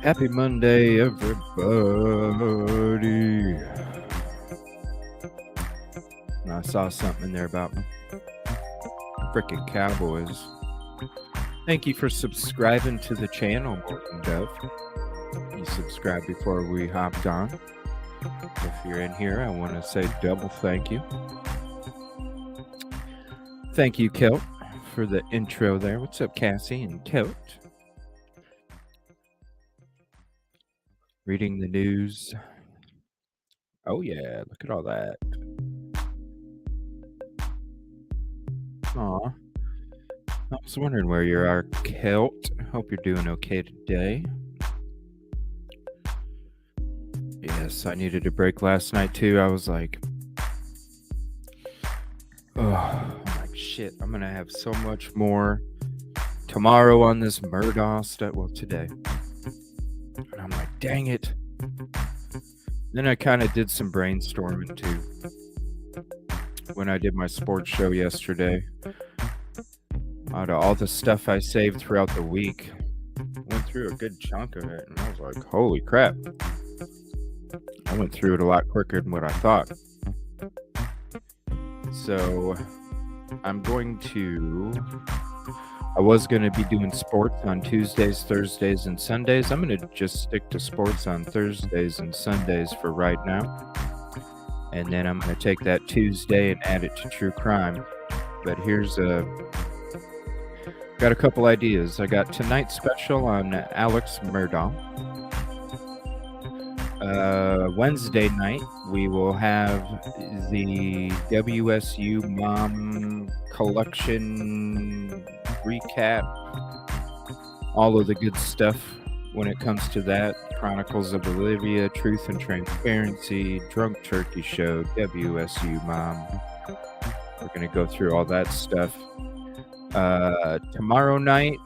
Happy Monday, everybody. And I saw something in there about frickin' Cowboys. Thank you for subscribing to the channel, Morton Dove. You subscribed before we hopped on. If you're in here, I want to say double thank you. Thank you, Kilt, for the intro there. What's up, Cassie and Kilt? Reading the news. Oh, yeah. Look at all that. Aw. I was wondering where you are, Kilt. Hope you're doing okay today. Yes, I needed a break last night, too. I was like, oh, I'm like, shit. I'm going to have so much more tomorrow on this Murdaugh stuff. Well, today. And I'm like, dang it. Then I kind of did some brainstorming too. When I did my sports show yesterday, out of all the stuff I saved throughout the week, went through a good chunk of it. And I was like, holy crap. I went through it a lot quicker than what I thought. So I was going to be doing sports on Tuesdays, Thursdays, and Sundays. I'm going to just stick to sports on Thursdays and Sundays for right now. And then I'm going to take that Tuesday and add it to true crime. But got a couple ideas. I got tonight's special on Alex Murdaugh. Wednesday night, we will have the WSU Mom Collection recap, all of the good stuff when it comes to that. Chronicles of Bolivia, Truth and Transparency, Drunk Turkey Show, WSU Mom. We're going to go through all that stuff. Tomorrow night,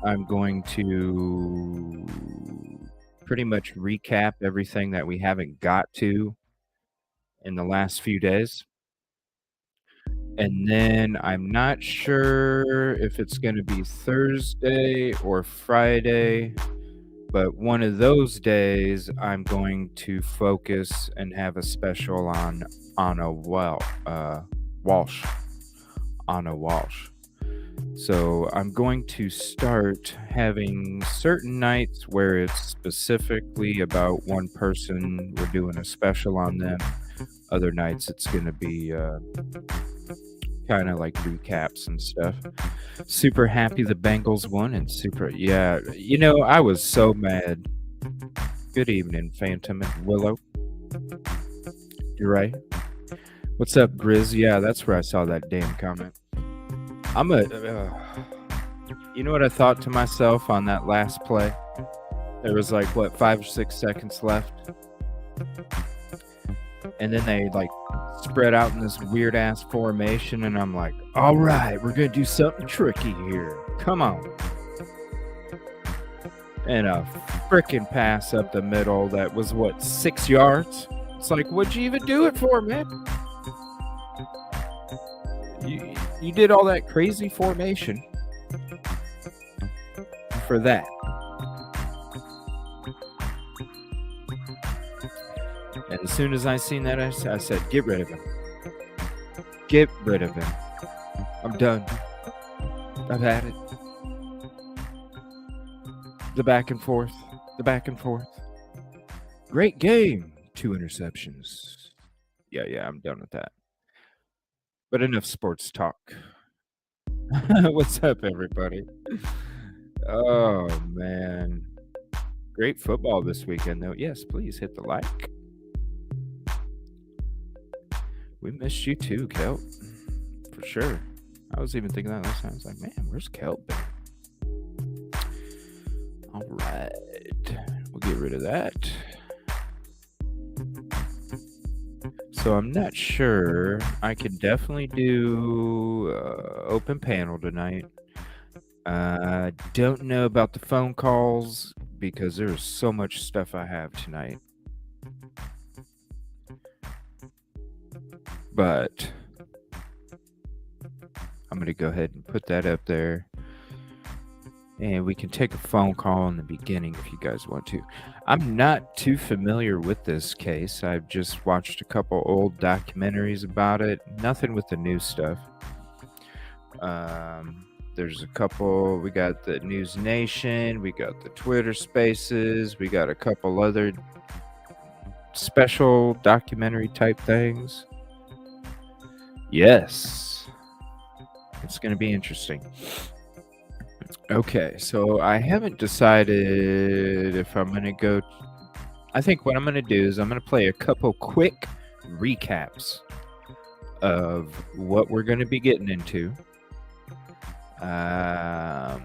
I'm going to pretty much recap everything that we haven't got to in the last few days. And then I'm not sure if it's going to be Thursday or Friday, but one of those days I'm going to focus and have a special on Anna Walsh. Anna Walsh. So I'm going to start having certain nights where it's specifically about one person. We're doing a special on them. Other nights it's going to be kind of like recaps and stuff. Super happy the Bengals won and yeah. You know, I was so mad. Good evening, Phantom and Willow. You're right. What's up, Grizz? Yeah, that's where I saw that damn comment. You know what I thought to myself on that last play? There was like, 5 or 6 seconds left. And then they spread out in this weird ass formation. And I'm like, all right, we're going to do something tricky here. Come on. And a freaking pass up the middle that was 6 yards? It's like, what'd you even do it for, man? You did all that crazy formation for that. And as soon as I seen that, I said, get rid of him. Get rid of him. I'm done. I've had it. The back and forth. Great game. 2 interceptions. Yeah, I'm done with that. But enough sports talk. What's up, everybody? Oh, man. Great football this weekend, though. Yes, please hit the like. We missed you too, Kelp. For sure. I was even thinking that last time. I was like, man, where's Kelp been? All right. We'll get rid of that. So I'm not sure. I could definitely do open panel tonight. Don't know about the phone calls because there's so much stuff I have tonight. But I'm going to go ahead and put that up there. And we can take a phone call in the beginning if you guys want to. I'm not too familiar with this case. I've just watched a couple old documentaries about it. Nothing with the new stuff. There's a couple. We got the News Nation. We got the Twitter Spaces. We got a couple other special documentary type things. Yes. It's going to be interesting. Okay, so I haven't decided if I'm going to go. I think what I'm going to do is I'm going to play a couple quick recaps of what we're going to be getting into. I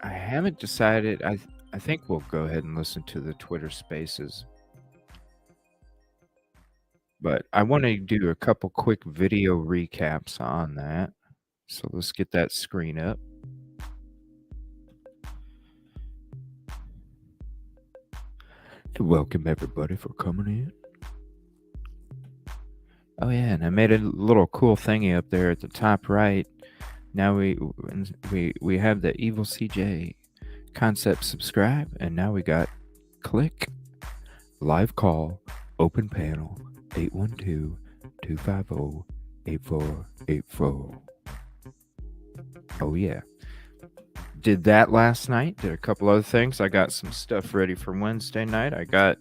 haven't decided. I think we'll go ahead and listen to the Twitter Spaces. But I want to do a couple quick video recaps on that. So let's get that screen up. And welcome everybody for coming in. Oh yeah, and I made a little cool thingy up there at the top right. Now we have the EvilleCJ concept subscribe, and now we got click, live call, open panel, 812-250-8484. Oh yeah. Did that last night. Did a couple other things. I got some stuff ready for Wednesday night. I got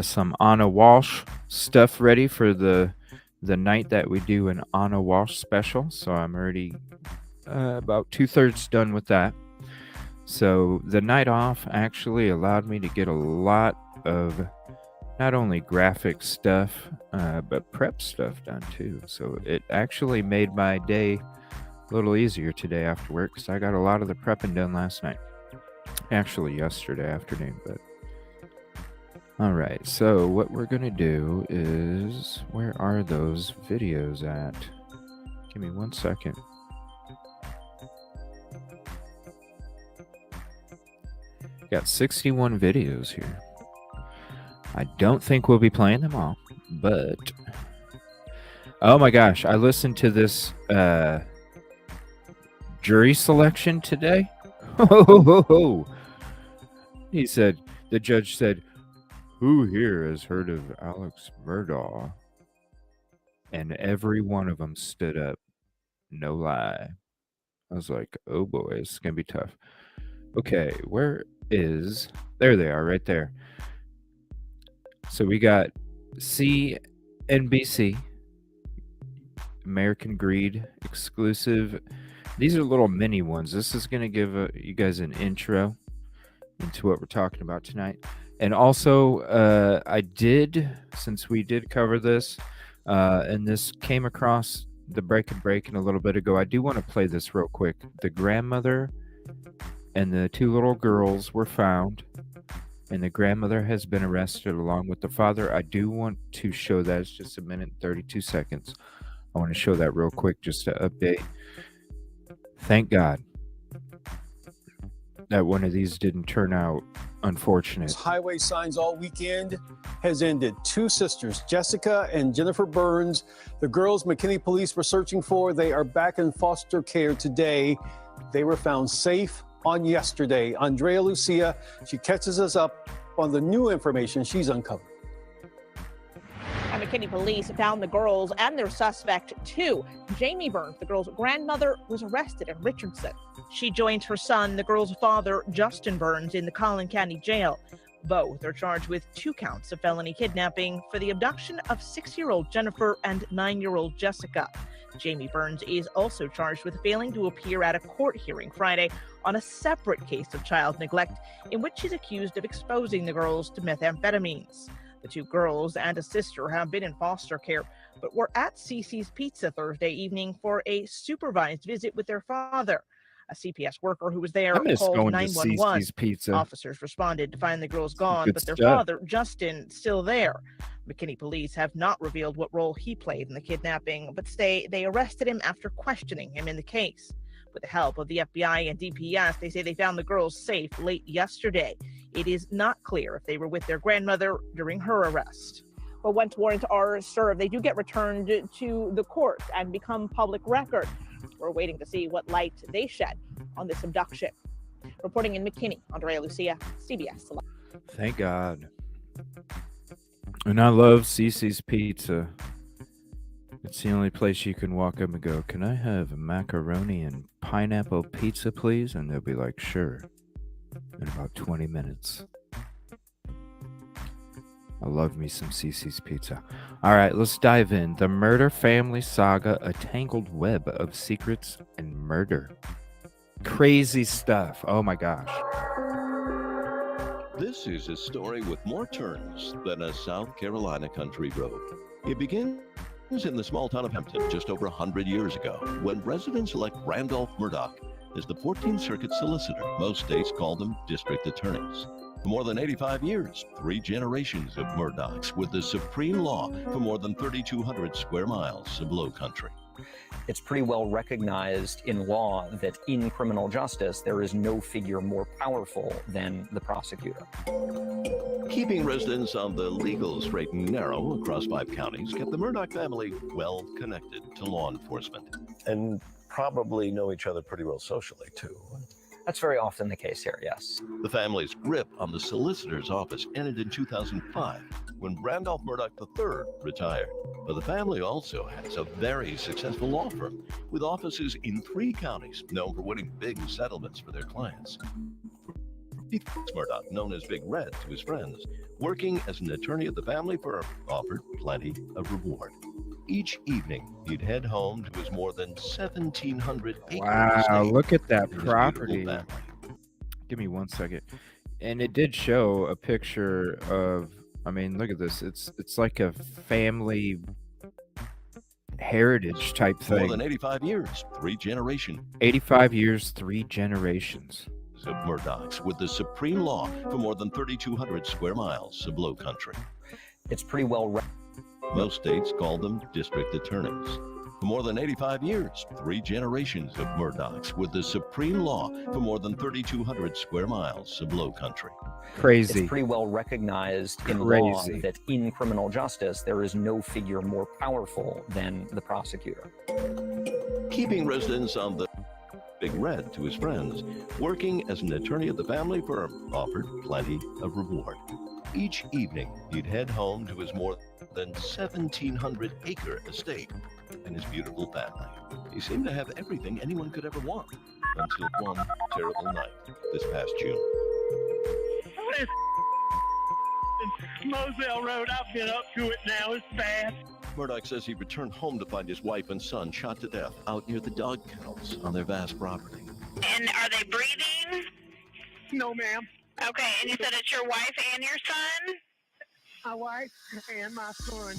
some Anna Walsh stuff ready for the night that we do an Anna Walsh special. So I'm already about 2/3 done with that. So the night off actually allowed me to get a lot of not only graphic stuff, but prep stuff done too. So it actually made my day a little easier today after work because I got a lot of the prepping done last night. Actually, yesterday afternoon, but. All right, so what we're going to do is, where are those videos at? Give me 1 second. Got 61 videos here. I don't think we'll be playing them all, but... Oh my gosh, I listened to this jury selection today. He said, the judge said, "Who here has heard of Alex Murdaugh?" And every one of them stood up. No lie. I was like, oh boy, it's going to be tough. Okay, where is... There they are, right there. So we got CNBC, American Greed exclusive. These are little mini ones. This is going to give you guys an intro into what we're talking about tonight. And also, I did, since we did cover this, and this came across the breaking a little bit ago, I do want to play this real quick. The grandmother and the two little girls were found, and the grandmother has been arrested along with the father. I do want to show that. It's just 1 minute and 32 seconds. I want to show that real quick just to update. Thank God that one of these didn't turn out unfortunate. Highway signs all weekend has ended. Two sisters, Jessica and Jennifer Burns, the girls McKinney police were searching for, they are back in foster care today. They were found safe on yesterday. Andrea Lucia, she catches us up on the new information she's uncovered. And McKinney police found the girls and their suspect, too. Jamie Burns, the girl's grandmother, was arrested in Richardson. She joins her son, the girl's father, Justin Burns, in the Collin County Jail. Both are charged with 2 counts of felony kidnapping for the abduction of 6-year-old Jennifer and 9-year-old Jessica. Jamie Burns is also charged with failing to appear at a court hearing Friday on a separate case of child neglect in which she's accused of exposing the girls to methamphetamines. The two girls and a sister have been in foster care, but were at Cece's Pizza Thursday evening for a supervised visit with their father. A CPS worker who was there I miss called going to 911. Cece's Pizza. Officers responded to find the girls gone, Good but their stuff. father, Justin, still there. McKinney police have not revealed what role he played in the kidnapping, but say they arrested him after questioning him in the case. With the help of the FBI and DPS, they say they found the girls safe late yesterday. It is not clear if they were with their grandmother during her arrest. But once warrants are served, they do get returned to the court and become public record. We're waiting to see what light they shed on this abduction. Reporting in McKinney, Andrea Lucia, CBS. Thank God. And I love Cece's Pizza. It's the only place you can walk up and go, "Can I have a macaroni and pineapple pizza, please?" And they'll be like, "Sure," in about 20 minutes. I love me some Cece's Pizza. All right, let's dive in. The Murder Family Saga, a tangled web of secrets and murder. Crazy stuff. Oh my gosh. This is a story with more turns than a South Carolina country road. It begins in the small town of Hampton just over 100 years ago, when residents elect Randolph Murdoch as the 14th Circuit solicitor. Most states call them district attorneys. For more than 85 years, 3 generations of Murdochs with the supreme law for more than 3,200 square miles of low country. It's pretty well recognized in law that in criminal justice, there is no figure more powerful than the prosecutor. Keeping residents on the legal straight and narrow across 5 counties kept the Murdoch family well connected to law enforcement. And probably know each other pretty well socially, too. That's very often the case here, yes. The family's grip on the solicitor's office ended in 2005 when Randolph Murdoch III retired. But the family also has a very successful law firm with offices in 3 counties known for winning big settlements for their clients. Murdoch, known as Big Red to his friends, working as an attorney at the family firm, offered plenty of reward. Each evening, he'd head home to his more than 1,700 acre Wow, estate look at that and his property. beautiful family. Give me 1 second. And it did show a picture of, I mean, look at this. It's like a family heritage type For more than thing. 85 years, 3 generations 85 years, 3 generations. of Murdochs with the supreme law for more than 3,200 square miles of low country. It's pretty well Most states call them district attorneys. For more than 85 years, 3 generations of Murdochs with the supreme law for more than 3,200 square miles of low country. Crazy. It's pretty well recognized in law Crazy. that in criminal justice, there is no figure more powerful than the prosecutor. Keeping residents on the Big Red to his friends, working as an attorney at the family firm, offered plenty of reward. Each evening, he'd head home to his more than 1,700 acre estate and his beautiful family. He seemed to have everything anyone could ever want, until one terrible night this past June. Moselle Road, I've been up to it now, it's bad. Murdoch says he returned home to find his wife and son shot to death out near the dog kennels on their vast property. And are they breathing? No, ma'am. Okay, and you said it's your wife and your son? My wife and my son.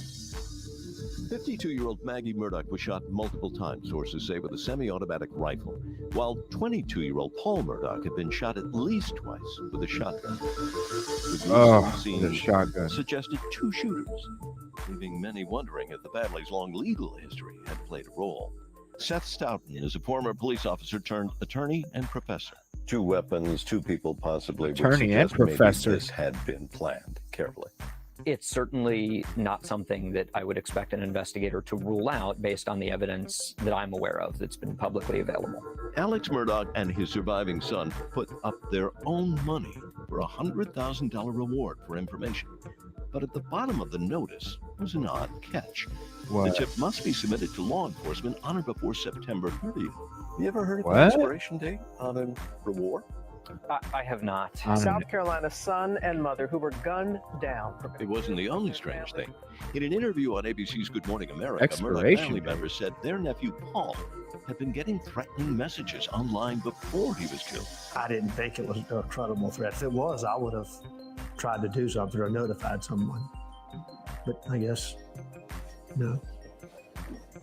52-year-old Maggie Murdoch was shot multiple times, sources say, with a semi-automatic rifle, while 22-year-old Paul Murdoch had been shot at least twice with a shotgun. Oh, Seen the shotgun. suggested 2 shooters, leaving many wondering if the family's long legal history had played a role. Seth Stoughton is a former police officer turned attorney and professor. 2 weapons, 2 people possibly. would Attorney and suggest maybe professor. This had been planned carefully. It's certainly not something that I would expect an investigator to rule out based on the evidence that I'm aware of that's been publicly available. Alex Murdoch and his surviving son put up their own money for a $100,000 reward for information. But at the bottom of the notice was an odd catch. What? The tip must be submitted to law enforcement on or before September 30th. You ever heard of What? the expiration date on a reward? I have not. I don't know. South Carolina's son and mother who were gunned down. It wasn't the only strange thing. In an interview on ABC's Good Morning America, Murdoch Expiration family date. members said their nephew Paul had been getting threatening messages online before he was killed. I didn't think it was a credible threat. If it was, I would have tried to do something or notified someone. but I guess, no.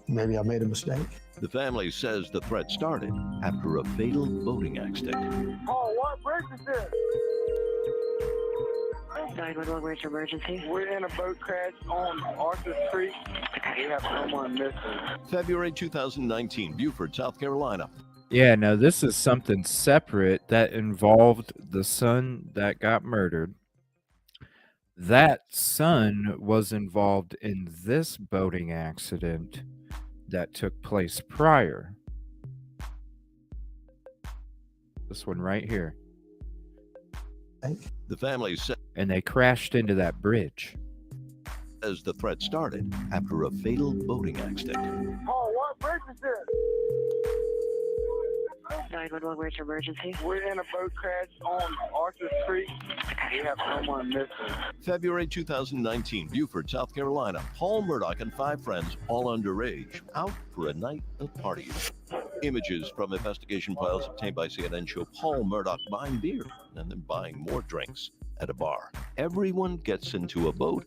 Maybe I made a mistake. The family says the threat started after a fatal boating accident. Oh, what bridge is this? 911, where's your emergency? We're in a boat crash on Arthur Creek. We have someone missing. February 2019, Beaufort, South Carolina. Yeah, no, this is something separate that involved the son that got murdered. That son was involved in this boating accident that took place prior. This one right here. The family says And they crashed into that bridge. the threat started after a fatal boating accident. Oh, what bridge is this? 911, where's your emergency? We're in a boat crash on Arthur Creek. We have someone missing. February 2019, Beaufort, South Carolina. Paul Murdaugh and 5 friends, all underage, out for a night of partying. Images from investigation files obtained by CNN show Paul Murdaugh buying beer and then buying more drinks at a bar. Everyone gets into a boat.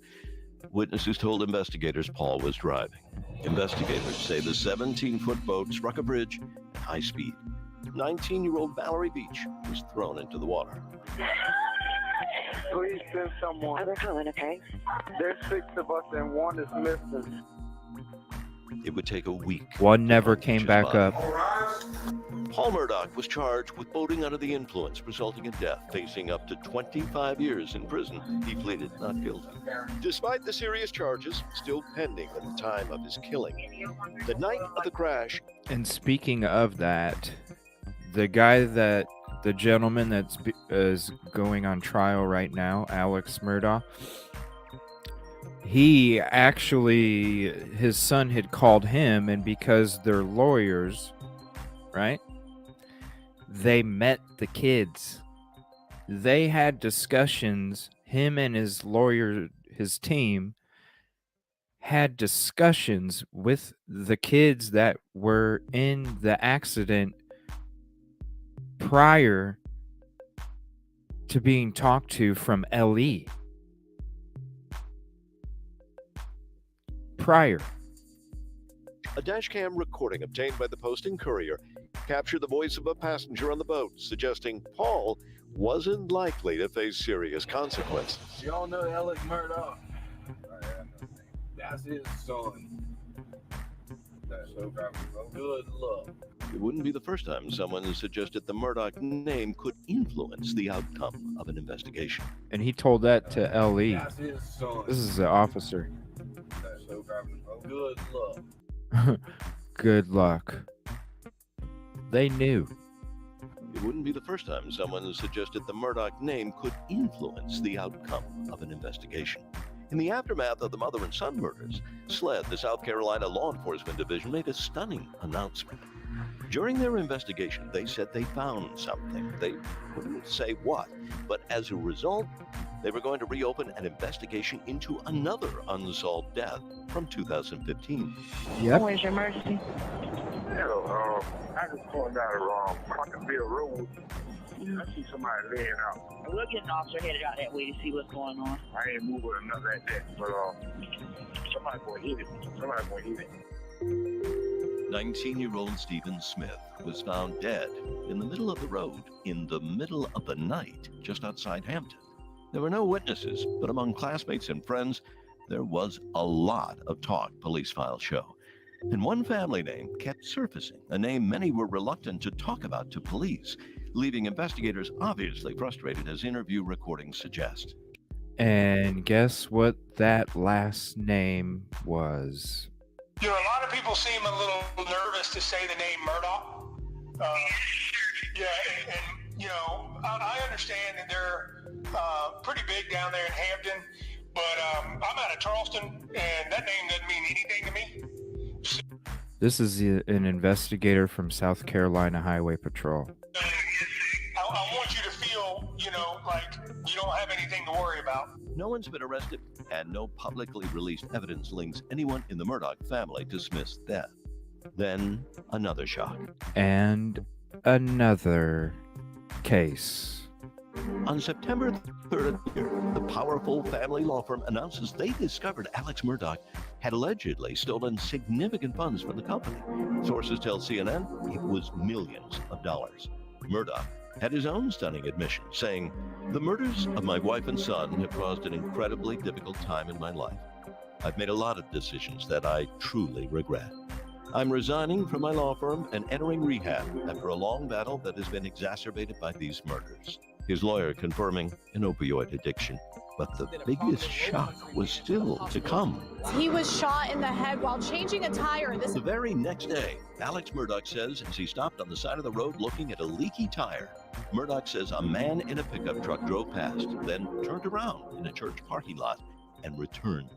Witnesses told investigators Paul was driving. Investigators say the 17-foot boat struck a bridge at high speed. 19-year-old Valerie Beach was thrown into the water. Please send someone. We're calling, okay? There's 6 of us and one is missing. It would take a week. One never came back up. Paul Murdaugh was charged with boating under the influence, resulting in death, facing up to 25 years in prison. He pleaded not guilty. Despite the serious charges still pending at the time of his killing, the night of the crash. And speaking of that, the gentleman that is going on trial right now, Alex Murdaugh, he actually, his son had called him, and because they're lawyers, right? They met the kids. They had discussions. Him and his lawyer, his team, had discussions with the kids that were in the accident prior to being talked to from LE. Prior. A dashcam recording obtained by the Post and Courier captured the voice of a passenger on the boat, suggesting Paul wasn't likely to face serious consequences. Y'all know Alex Murdaugh? That's his son. That's so good luck. It wouldn't be the first time someone suggested the Murdaugh name could influence the outcome of an investigation. And he told that to LE. That's his son. This is the officer. That's so good luck. Good luck. They knew. It wouldn't be the first time someone suggested the Murdaugh name could influence the outcome of an investigation. In the aftermath of the mother and son murders, SLED, the South Carolina Law Enforcement Division, made a stunning announcement. During their investigation, they said they found something. They wouldn't say what, but as a result, they were going to reopen an investigation into another unsolved death from 2015. Yep. Where's your emergency? Hello, I just pulled down the wrong Parkerville Road. I see somebody laying out. We'll get an officer headed out that way to see what's going on. I ain't moving enough like that, but somebody gonna hit it. Somebody gonna hit it. 19-year-old Stephen Smith was found dead in the middle of the road in the middle of the night just outside Hampton. There were no witnesses, but among classmates and friends, there was a lot of talk, police files show. And one family name kept surfacing, a name many were reluctant to talk about to police, leaving investigators obviously frustrated, as interview recordings suggest. And guess what that last name was? You know, a lot of people seem a little nervous to say the name Murdaugh. And you know, I understand that they're pretty big down there in Hampton, but I'm out of Charleston, and that name doesn't mean anything to me. This is an investigator from South Carolina Highway Patrol. I want you to feel, you know, like you don't have anything to worry about. No one's been arrested, and no publicly released evidence links anyone in the Murdaugh family to Smith's death. Then, another shock. And another case. On September 3rd, the powerful family law firm announces they discovered Alex Murdaugh had allegedly stolen significant funds from the company. Sources tell CNN it was millions of dollars. Murdaugh had his own stunning admission, saying, "The murders of my wife and son have caused an incredibly difficult time in my life. I've made a lot of decisions that I truly regret. I'm resigning from my law firm and entering rehab after a long battle that has been exacerbated by these murders." His lawyer confirming an opioid addiction. But the biggest shock was still to come. He was shot in the head while changing a tire. The very next day, Alex Murdaugh says as he stopped on the side of the road looking at a leaky tire, Murdaugh says a man in a pickup truck drove past, then turned around in a church parking lot and returned.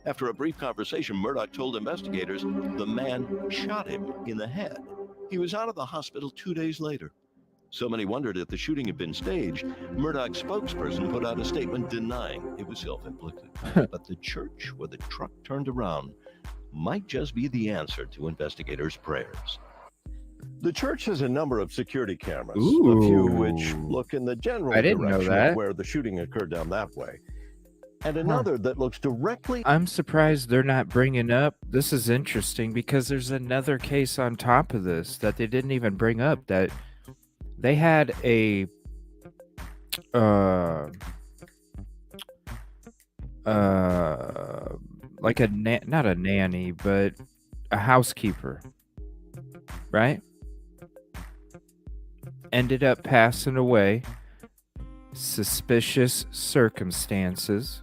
After a brief conversation, Murdaugh told investigators the man shot him in the head. He was out of the hospital 2 days later. So many wondered if the shooting had been staged. Murdaugh's spokesperson put out a statement denying it was self-inflicted. But the church where the truck turned around might just be the answer to investigators' prayers. The church has a number of security cameras, a few which look in the general direction of where the shooting occurred down that way, and another that looks directly... I'm surprised they're not bringing up. This is interesting because there's another case on top of this that they didn't even bring up, that they had a like a not a nanny, but a housekeeper, right? Ended up passing away. Suspicious circumstances.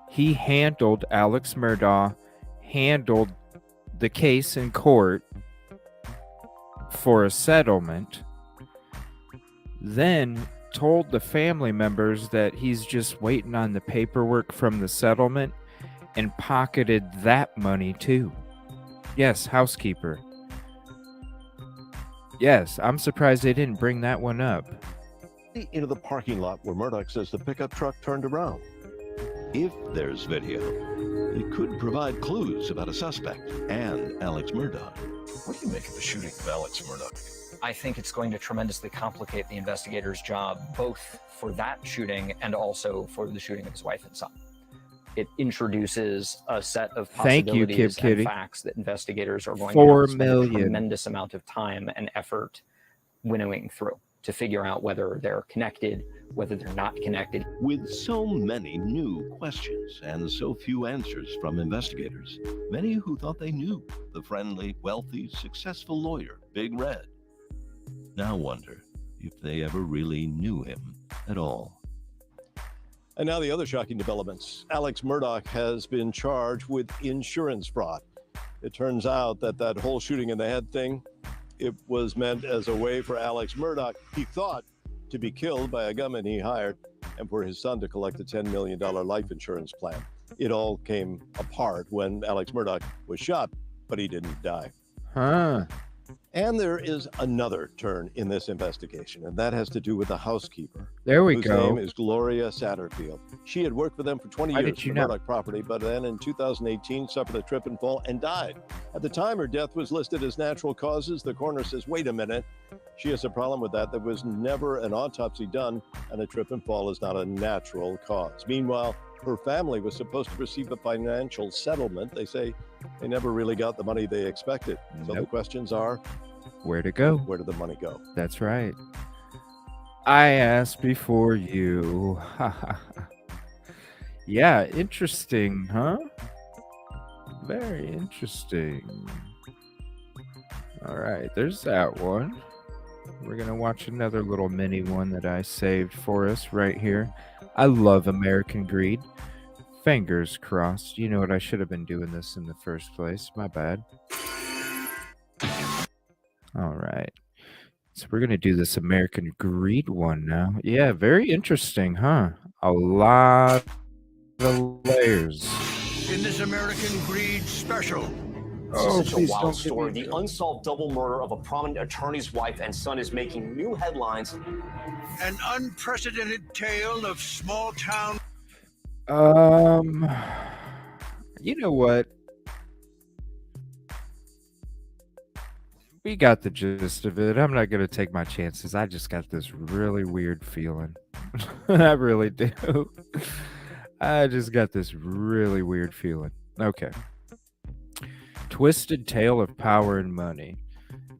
He handled, Alex Murdaugh handled the case in court for a settlement, then told the family members that he's just waiting on the paperwork from the settlement and pocketed that money too. Yes, housekeeper. Yes, I'm surprised they didn't bring that one up. Into the parking lot where Murdaugh says the pickup truck turned around. If there's video, it could provide clues about a suspect and Alex Murdaugh. What do you make of the shooting of Alex Murdaugh? I think it's going to tremendously complicate the investigator's job, both for that shooting and also for the shooting of his wife and son. It introduces a set of possibilities and facts that investigators are going to have to spend a tremendous amount of time and effort winnowing through to figure out whether they're connected, whether they're not connected. With so many new questions and so few answers from investigators, many who thought they knew the friendly, wealthy, successful lawyer, Big Red, now wonder if they ever really knew him at all. And now the other shocking developments. Alex Murdaugh has been charged with insurance fraud. It turns out that that whole shooting in the head thing, it was meant as a way for Alex Murdaugh, he thought, to be killed by a gunman he hired and for his son to collect a $10 million life insurance plan. It all came apart when Alex Murdaugh was shot, but he didn't die. And there is another turn in this investigation, and that has to do with the housekeeper. There we whose go. name is Gloria Satterfield. She had worked for them for 20 years for Murdaugh property, but then in 2018 suffered a trip and fall and died. At the time, her death was listed as natural causes. The coroner says, wait a minute, she has a problem with that. There was never an autopsy done, and a trip and fall is not a natural cause. Meanwhile, her family was supposed to receive a financial settlement. They say they never really got the money they expected. So the questions are, where to go? Where did the money go? That's right. I asked before you. Yeah, interesting, huh? Very interesting. All right, there's that one. We're going to watch another little mini one that I saved for us right here. I love American Greed. Fingers crossed. You know what? I should have been doing this in the first place. My bad. All right. So we're going to do this American Greed one now. Yeah, very interesting, huh? A lot of layers. In this American Greed special. This is such a wild story. The unsolved double murder of a prominent attorney's wife and son is making new headlines. An unprecedented tale of small town. You know what? we got the gist of it. I'm not going to take my chances. I just got this really weird feeling. I really do. I just got this really weird feeling. Okay. Twisted Tale of Power and Money.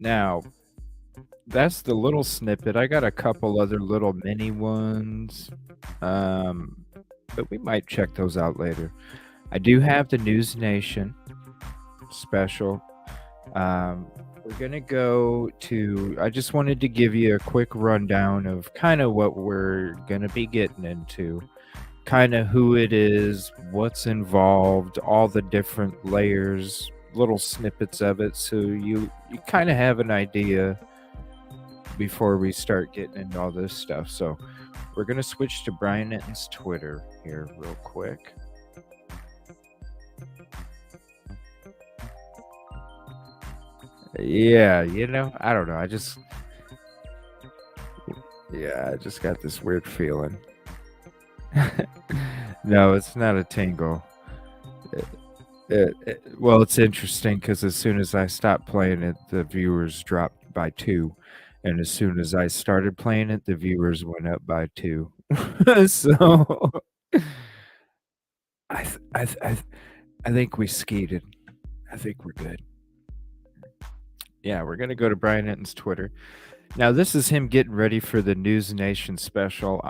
Now, that's the little snippet. I got a couple other little mini ones, but we might check those out later. I do have the News Nation special. We're going to go to, I just wanted to give you a quick rundown of kind of what we're going to be getting into, kind of who it is, what's involved, all the different layers, little snippets of it, so you kind of have an idea before we start getting into all this stuff. So we're going to switch to Brian Enton's Twitter here real quick. Yeah, I don't know. I just got this weird feeling. No, it's not a tingle. Well, it's interesting because as soon as I stopped playing it, the viewers dropped by 2. And as soon as I started playing it, the viewers went up by 2. So I think we skeeted. I think we're good. Yeah, we're going to go to Brian Enton's Twitter. Now, this is him getting ready for the News Nation special.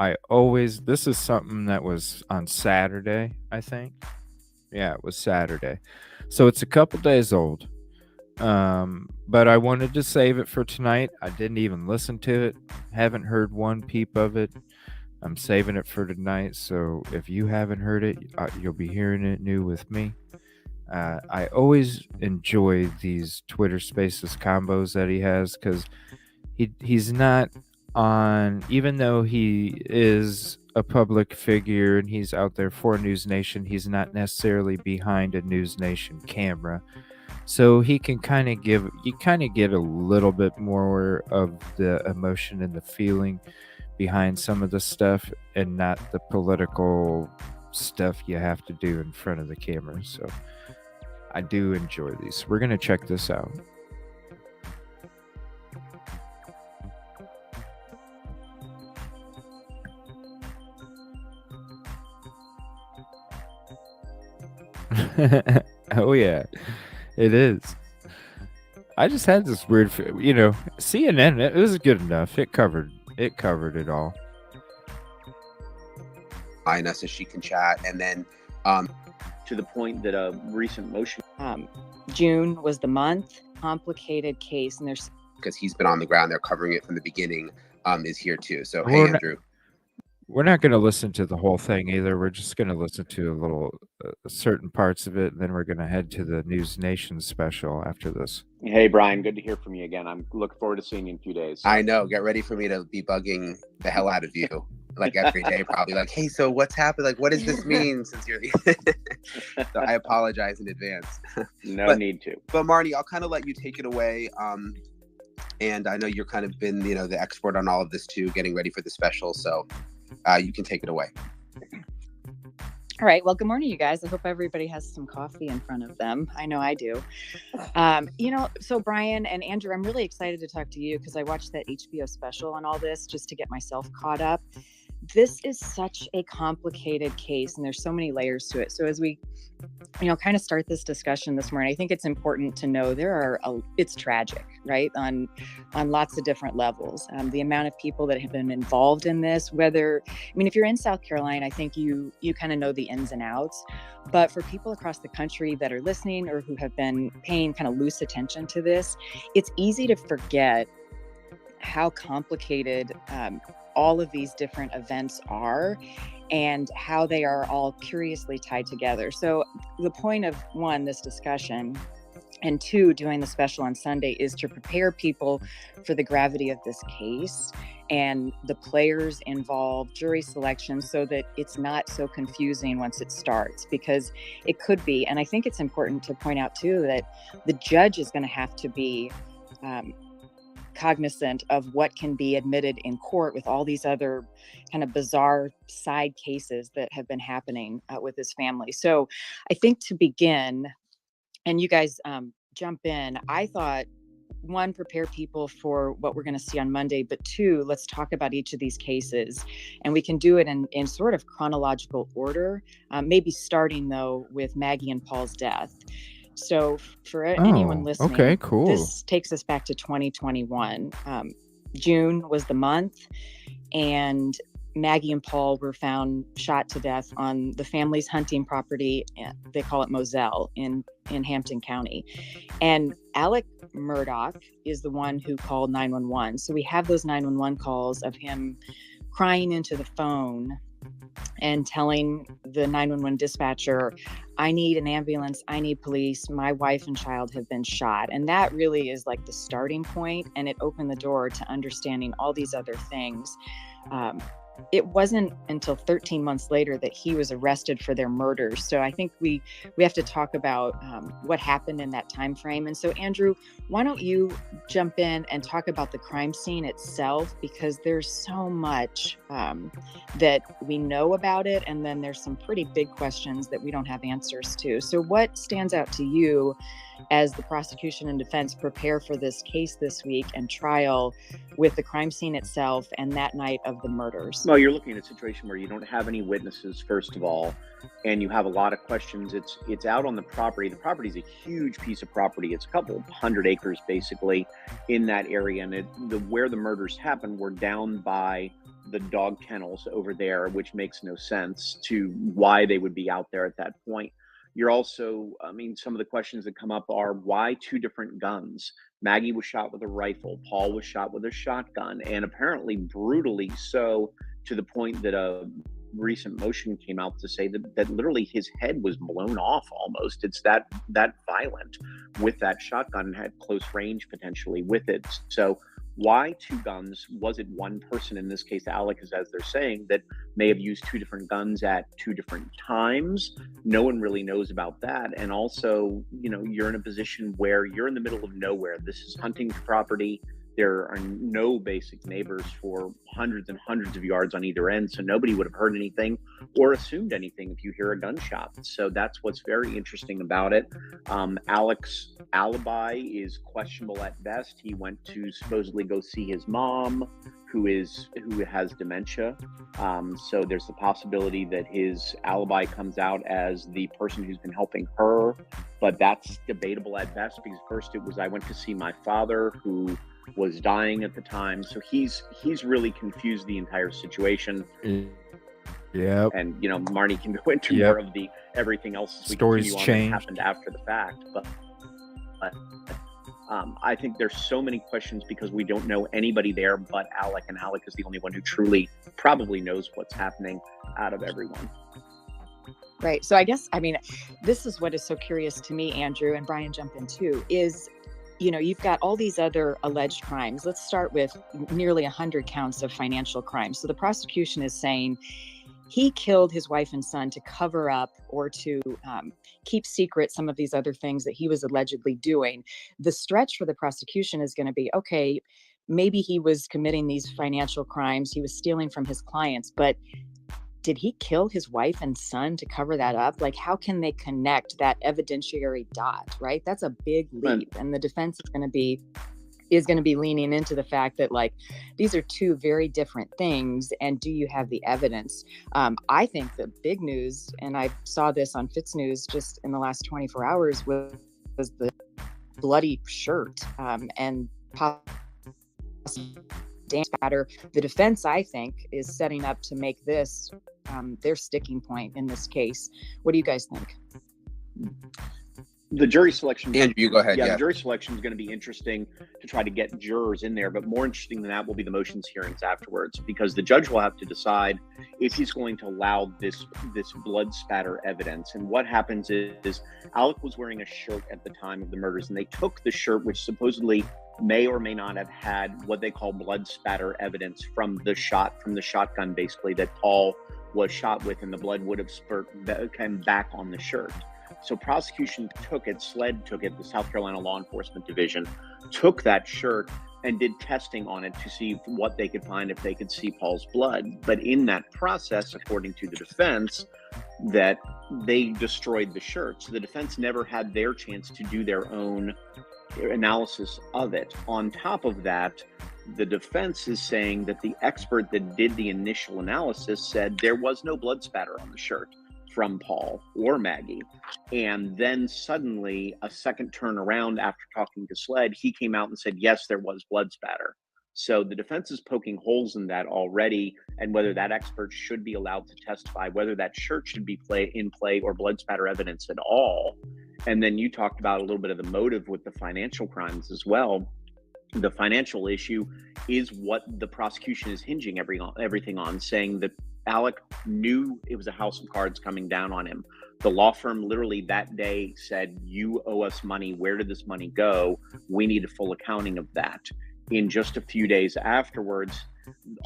This is something that was on Saturday, I think. Yeah, it was Saturday. So it's a couple days old. But I wanted to save it for tonight. I didn't even listen to it. Haven't heard one peep of it. I'm saving it for tonight. So if you haven't heard it, you'll be hearing it new with me. I always enjoy these Twitter Spaces combos that he has because he's not on, even though he is a public figure and he's out there for News Nation, he's not necessarily behind a News Nation camera. So he can kind of get a little bit more of the emotion and the feeling behind some of the stuff and not the political stuff you have to do in front of the camera. So I do enjoy these. We're going to check this out. Oh, yeah, it is. I just had this weird, CNN, it was good enough. It covered it all. Find us so she can chat. And then to the point that a recent motion. June was the month. Complicated case, and there's because he's been on the ground, they're covering it from the beginning. Is here too. So hey, Andrew. We're not going to listen to the whole thing either. We're just going to listen to a little certain parts of it, and then we're going to head to the News Nation special after this. Hey, Brian, good to hear from you again. I'm looking forward to seeing you in a few days. I know. Get ready for me to be bugging the hell out of you, like every day, probably. Like, hey, so what's happened? Like, what does this mean? Since you're, so I apologize in advance. No need to. But Marty, I'll kind of let you take it away. And I know you're kind of been, the expert on all of this too, getting ready for the special. So. You can take it away. All right. Well, good morning, you guys. I hope everybody has some coffee in front of them. I know I do. So Brian and Andrew, I'm really excited to talk to you because I watched that HBO special on all this just to get myself caught up. This is such a complicated case and there's so many layers to it. So as we, kind of start this discussion this morning, I think it's important to know it's tragic, right? On lots of different levels. The amount of people that have been involved in this, if you're in South Carolina, I think you kind of know the ins and outs, but for people across the country that are listening or who have been paying kind of loose attention to this, it's easy to forget how complicated all of these different events are and how they are all curiously tied together. So the point of one, this discussion, and two, doing the special on Sunday is to prepare people for the gravity of this case and the players involved, jury selection, so that it's not so confusing once it starts, because it could be. And I think it's important to point out too that the judge is going to have to be cognizant of what can be admitted in court with all these other kind of bizarre side cases that have been happening with this family. So I think to begin, and you guys jump in, I thought one, prepare people for what we're going to see on Monday, but two, let's talk about each of these cases. And we can do it in sort of chronological order, maybe starting, though, with Maggie and Paul's death. So for anyone listening, okay, cool. This takes us back to 2021. June was the month, and Maggie and Paul were found shot to death on the family's hunting property. They call it Moselle in Hampton County. And Alec Murdaugh is the one who called 911. So we have those 911 calls of him crying into the phone and telling the 911 dispatcher, I need an ambulance, I need police, my wife and child have been shot. And that really is like the starting point, and it opened the door to understanding all these other things. It wasn't until 13 months later that he was arrested for their murders. So I think we have to talk about what happened in that time frame. And so, Andrew, why don't you jump in and talk about the crime scene itself, because there's so much that we know about it, and then there's some pretty big questions that we don't have answers to. So what stands out to you as the prosecution and defense prepare for this case this week and trial with the crime scene itself and that night of the murders? Well, you're looking at a situation where you don't have any witnesses, first of all, and you have a lot of questions. It's out on the property. The property is a huge piece of property. It's a couple hundred acres, basically, in that area. And where the murders happened were down by the dog kennels over there, which makes no sense to why they would be out there at that point. You're also, some of the questions that come up are, why two different guns? Maggie was shot with a rifle. Paul was shot with a shotgun, and apparently brutally so, to the point that a recent motion came out to say that literally his head was blown off almost. It's that violent with that shotgun, and had close range potentially with it. So why two guns? Was it one person, in this case Alec, as they're saying, that may have used two different guns at two different times? No one really knows about that. And also, you're in a position where you're in the middle of nowhere. This is hunting property. There are no basic neighbors for hundreds and hundreds of yards on either end, so nobody would have heard anything or assumed anything if you hear a gunshot. So that's what's very interesting about it. Alec's alibi is questionable at best. He went to supposedly go see his mom, who has dementia. So there's the possibility that his alibi comes out as the person who's been helping her, but that's debatable at best, because first it was, I went to see my father, who was dying at the time. So he's really confused the entire situation. Yeah. And Marnie can go into more of the everything else as we stories continue on that happened after the fact. But I think there's so many questions because we don't know anybody there but Alec, and Alec is the only one who truly probably knows what's happening out of everyone. Right. So I guess, this is what is so curious to me, Andrew, and Brian, jump in too, is you've got all these other alleged crimes. Let's start with nearly 100 counts of financial crimes. So the prosecution is saying he killed his wife and son to cover up or to keep secret some of these other things that he was allegedly doing. The stretch for the prosecution is going to be, okay, maybe he was committing these financial crimes. He was stealing from his clients, but did he kill his wife and son to cover that up? Like, how can they connect that evidentiary dot, right? That's a big leap. And the defense is going to be leaning into the fact that, like, these are two very different things. And do you have the evidence? I think the big news, and I saw this on Fitz News just in the last 24 hours, was the bloody shirt and spatter. The defense, I think, is setting up to make this their sticking point in this case. What do you guys think? The jury selection. Andrew, you go ahead. Yeah, the jury selection is going to be interesting to try to get jurors in there, but more interesting than that will be the motions hearings afterwards, because the judge will have to decide if he's going to allow this blood spatter evidence. And what happens is Alec was wearing a shirt at the time of the murders, and they took the shirt, which supposedly may or may not have had what they call blood spatter evidence from the shotgun, basically, that Paul was shot with, and the blood would have came back on the shirt. So prosecution SLED took it, the South Carolina Law Enforcement Division, took that shirt and did testing on it to see what they could find, if they could see Paul's blood. But in that process, according to the defense, that they destroyed the shirt. So the defense never had their chance to do their own analysis of it. On top of that, the defense is saying that the expert that did the initial analysis said there was no blood spatter on the shirt from Paul or Maggie. And then suddenly, a second turnaround after talking to SLED, he came out and said, yes, there was blood spatter. So the defense is poking holes in that already, and whether that expert should be allowed to testify, whether that shirt should be in play or blood spatter evidence at all. And then you talked about a little bit of the motive with the financial crimes as well. The financial issue is what the prosecution is hinging everything on, saying that Alec knew it was a house of cards coming down on him. The law firm literally that day said, you owe us money. Where did this money go? We need a full accounting of that. In just a few days afterwards,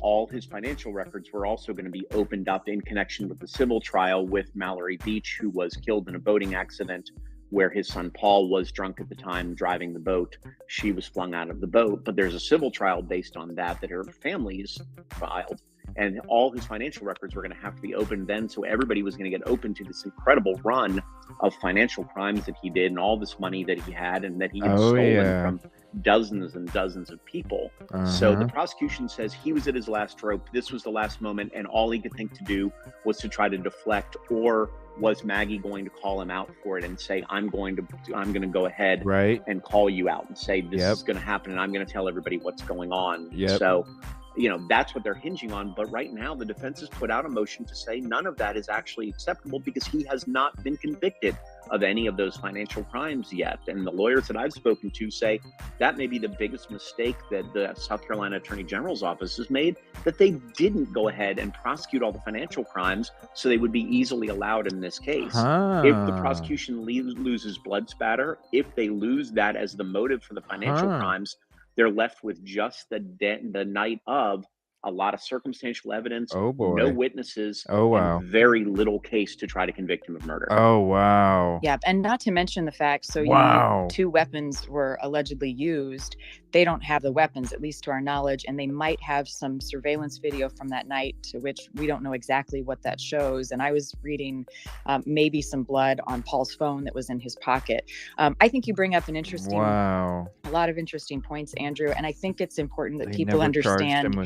all his financial records were also going to be opened up in connection with the civil trial with Mallory Beach, who was killed in a boating accident where his son Paul was drunk at the time driving the boat. She was flung out of the boat, but there's a civil trial based on that her family's filed. And all his financial records were going to have to be opened then. So everybody was going to get open to this incredible run of financial crimes that he did and all this money that he had and that he had stolen from dozens and dozens of people. So the prosecution says he was at his last rope. This was the last moment. And all he could think to do was to try to deflect. Or was Maggie going to call him out for it and say, I'm going to go ahead and call you out and say, this is going to happen. And I'm going to tell everybody what's going on. So, that's what they're hinging on. But right now, the defense has put out a motion to say none of that is actually acceptable because he has not been convicted of any of those financial crimes yet. And the lawyers that I've spoken to say that may be the biggest mistake that the South Carolina Attorney General's office has made, that they didn't go ahead and prosecute all the financial crimes so they would be easily allowed in this case. If the prosecution loses blood spatter, if they lose that as the motive for the financial crimes, they're left with just the night of a lot of circumstantial evidence, no witnesses, and very little case to try to convict him of murder. Yeah, and not to mention the fact, two weapons were allegedly used. They don't have the weapons, at least to our knowledge, and they might have some surveillance video from that night, to which we don't know exactly what that shows. And I was reading maybe some blood on Paul's phone that was in his pocket. I think you bring up an interesting, a lot of interesting points, Andrew, and I think it's important that people understand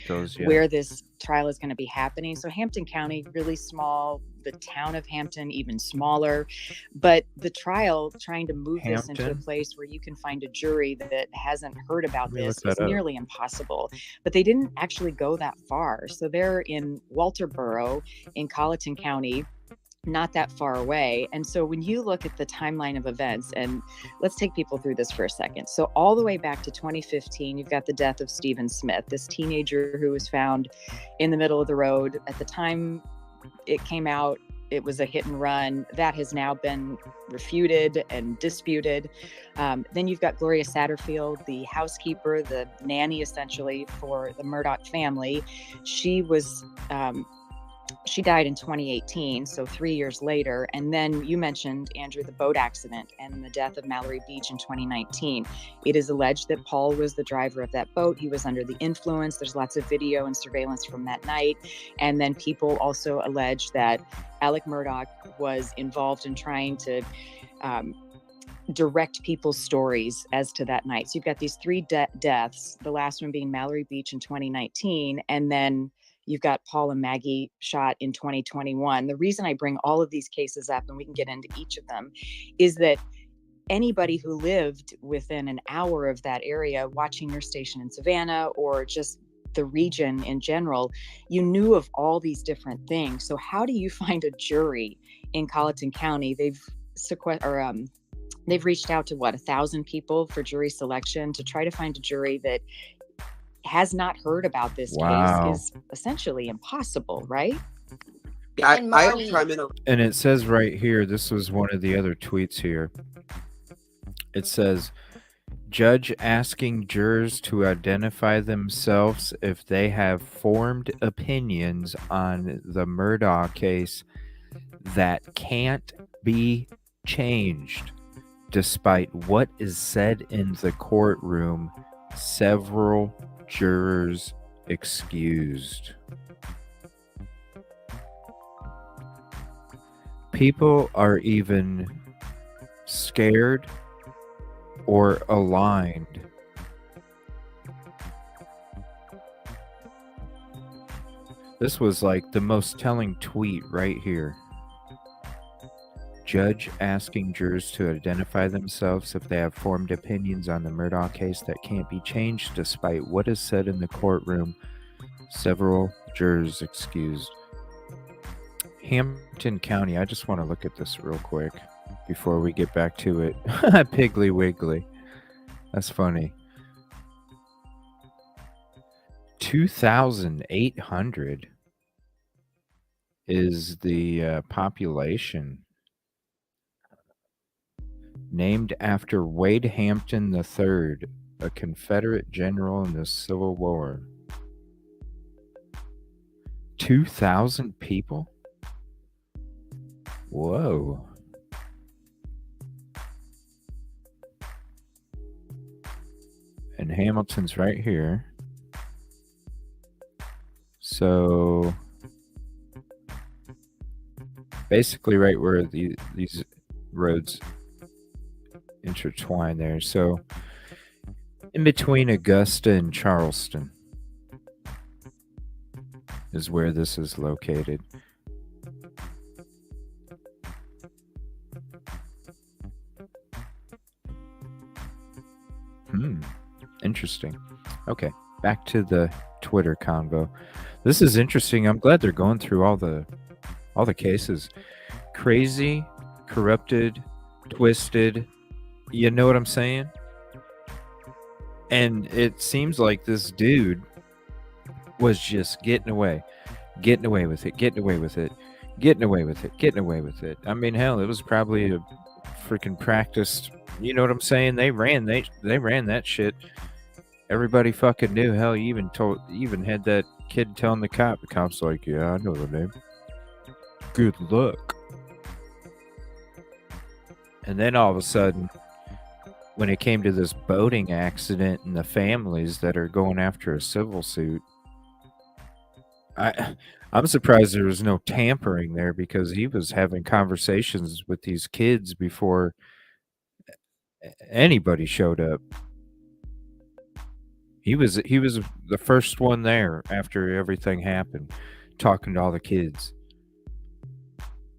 where this trial is going to be happening. So Hampton County, really small. The town of Hampton, even smaller. But the trial, trying to move this into a place where you can find a jury that hasn't heard about this is nearly impossible. But they didn't actually go that far. So they're in Walterboro in Colleton County, not that far away. And so when you look at the timeline of events, and let's take people through this for a second. So all the way back to 2015, you've got the death of Stephen Smith, this teenager who was found in the middle of the road. At the time it came out, it was a hit and run. That has now been refuted and disputed. Then you've got Gloria Satterfield, the housekeeper, the nanny essentially for the Murdaugh family. She died in 2018, so 3 years later. And then you mentioned, Andrew, the boat accident and the death of Mallory Beach in 2019. It is alleged that Paul was the driver of that boat. He was under the influence. There's lots of video and surveillance from that night. And then people also allege that Alec Murdaugh was involved in trying to direct people's stories as to that night. So you've got these three deaths, the last one being Mallory Beach in 2019, and then you've got Paul and Maggie shot in 2021. The reason I bring all of these cases up, and we can get into each of them, is that anybody who lived within an hour of that area, watching your station in Savannah or just the region in general, you knew of all these different things. So how do you find a jury in Colleton County? They've reached out to 1,000 people for jury selection to try to find a jury that has not heard about this case is essentially impossible, right? And it says right here, this was one of the other tweets here. It says, judge asking jurors to identify themselves if they have formed opinions on the Murdaugh case that can't be changed. Despite what is said in the courtroom, several jurors excused. people are even scared or aligned. This was like the most telling tweet right here. Judge asking jurors to identify themselves if they have formed opinions on the Murdaugh case that can't be changed despite what is said in the courtroom. Several jurors excused. Hampton County, I just want to look at this real quick before we get back to it. Piggly Wiggly. That's funny. 2,800 is the population. Named after Wade Hampton III, a Confederate general in the Civil War. 2,000 people? Whoa. And Hamilton's right here. So basically right where these roads intertwine there. So in between Augusta and Charleston is where this is located. Interesting. Okay, back to the Twitter convo. This is interesting. I'm glad they're going through all the cases. Crazy, corrupted, twisted. You know what I'm saying? And it seems like this dude was just getting away with it. I mean, hell, it was probably a freaking practiced. You know what I'm saying? They ran that shit. Everybody fucking knew. Hell, you even had that kid telling the cop. The cop's like, "Yeah, I know the name. Good luck." And then all of a sudden, when it came to this boating accident and the families that are going after a civil suit, I'm surprised there was no tampering there, because he was having conversations with these kids before anybody showed up. He was the first one there after everything happened, talking to all the kids.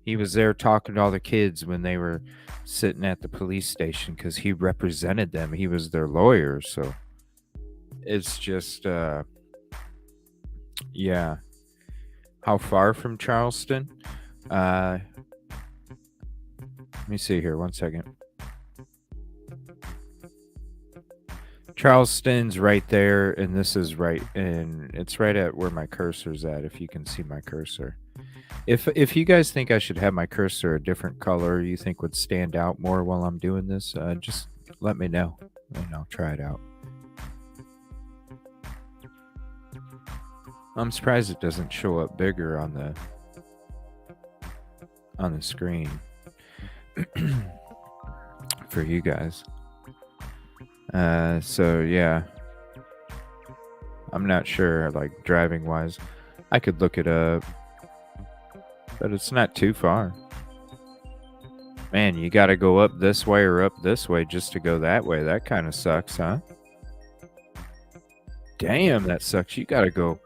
He was there talking to all the kids when they were sitting at the police station, because he represented them. He was their lawyer. So it's just, yeah. How far from Charleston? Let me see here. 1 second. Charleston's right there, and this is right, and it's right at where my cursor's at, if you can see my cursor. If you guys think I should have my cursor a different color you think would stand out more while I'm doing this, just let me know, and I'll try it out. I'm surprised it doesn't show up bigger on the screen for you guys. So yeah, I'm not sure, like, driving wise. I could look it up, but it's not too far. Man, you got to go up this way or up this way just to go that way. That kind of sucks, huh? Damn, that sucks. You got to go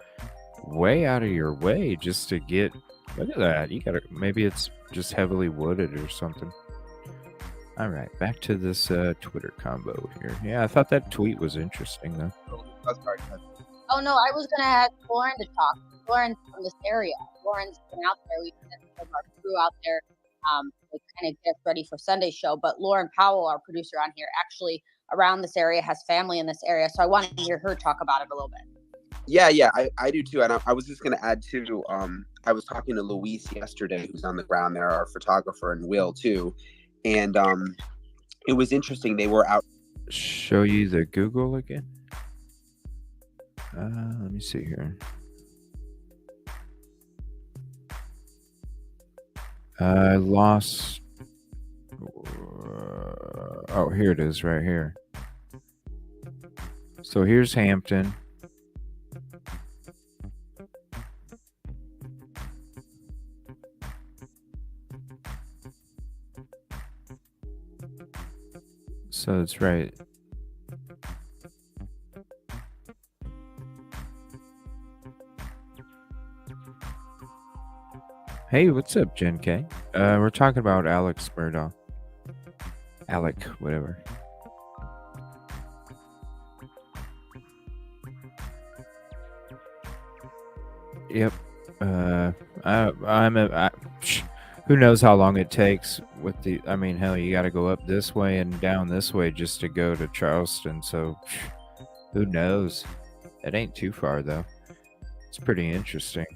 way out of your way just to get. Look at that. You got to. Maybe it's just heavily wooded or something. All right, back to this Twitter combo here. Yeah, I thought that tweet was interesting, though. Oh, no, I was going to ask Lauren to talk. Lauren's from this area. Lauren's been out there. We sent some of our crew out there to kind of get ready for Sunday's show. But Lauren Powell, our producer on here, actually around this area, has family in this area. So I wanted to hear her talk about it a little bit. Yeah, I do too. And I was just going to add too, I was talking to Luis yesterday, who's on the ground there, our photographer, and Will too. And it was interesting. They were out. Show you the Google again. Let me see here. I lost. Oh, here it is, right here. So here's Hampton. So that's right. Hey, what's up, Jen K? We're talking about Alex Murdaugh. Alec, whatever. Yep. Who knows how long it takes with the, I mean, hell, you got to go up this way and down this way just to go to Charleston. So who knows? It ain't too far though. It's pretty interesting.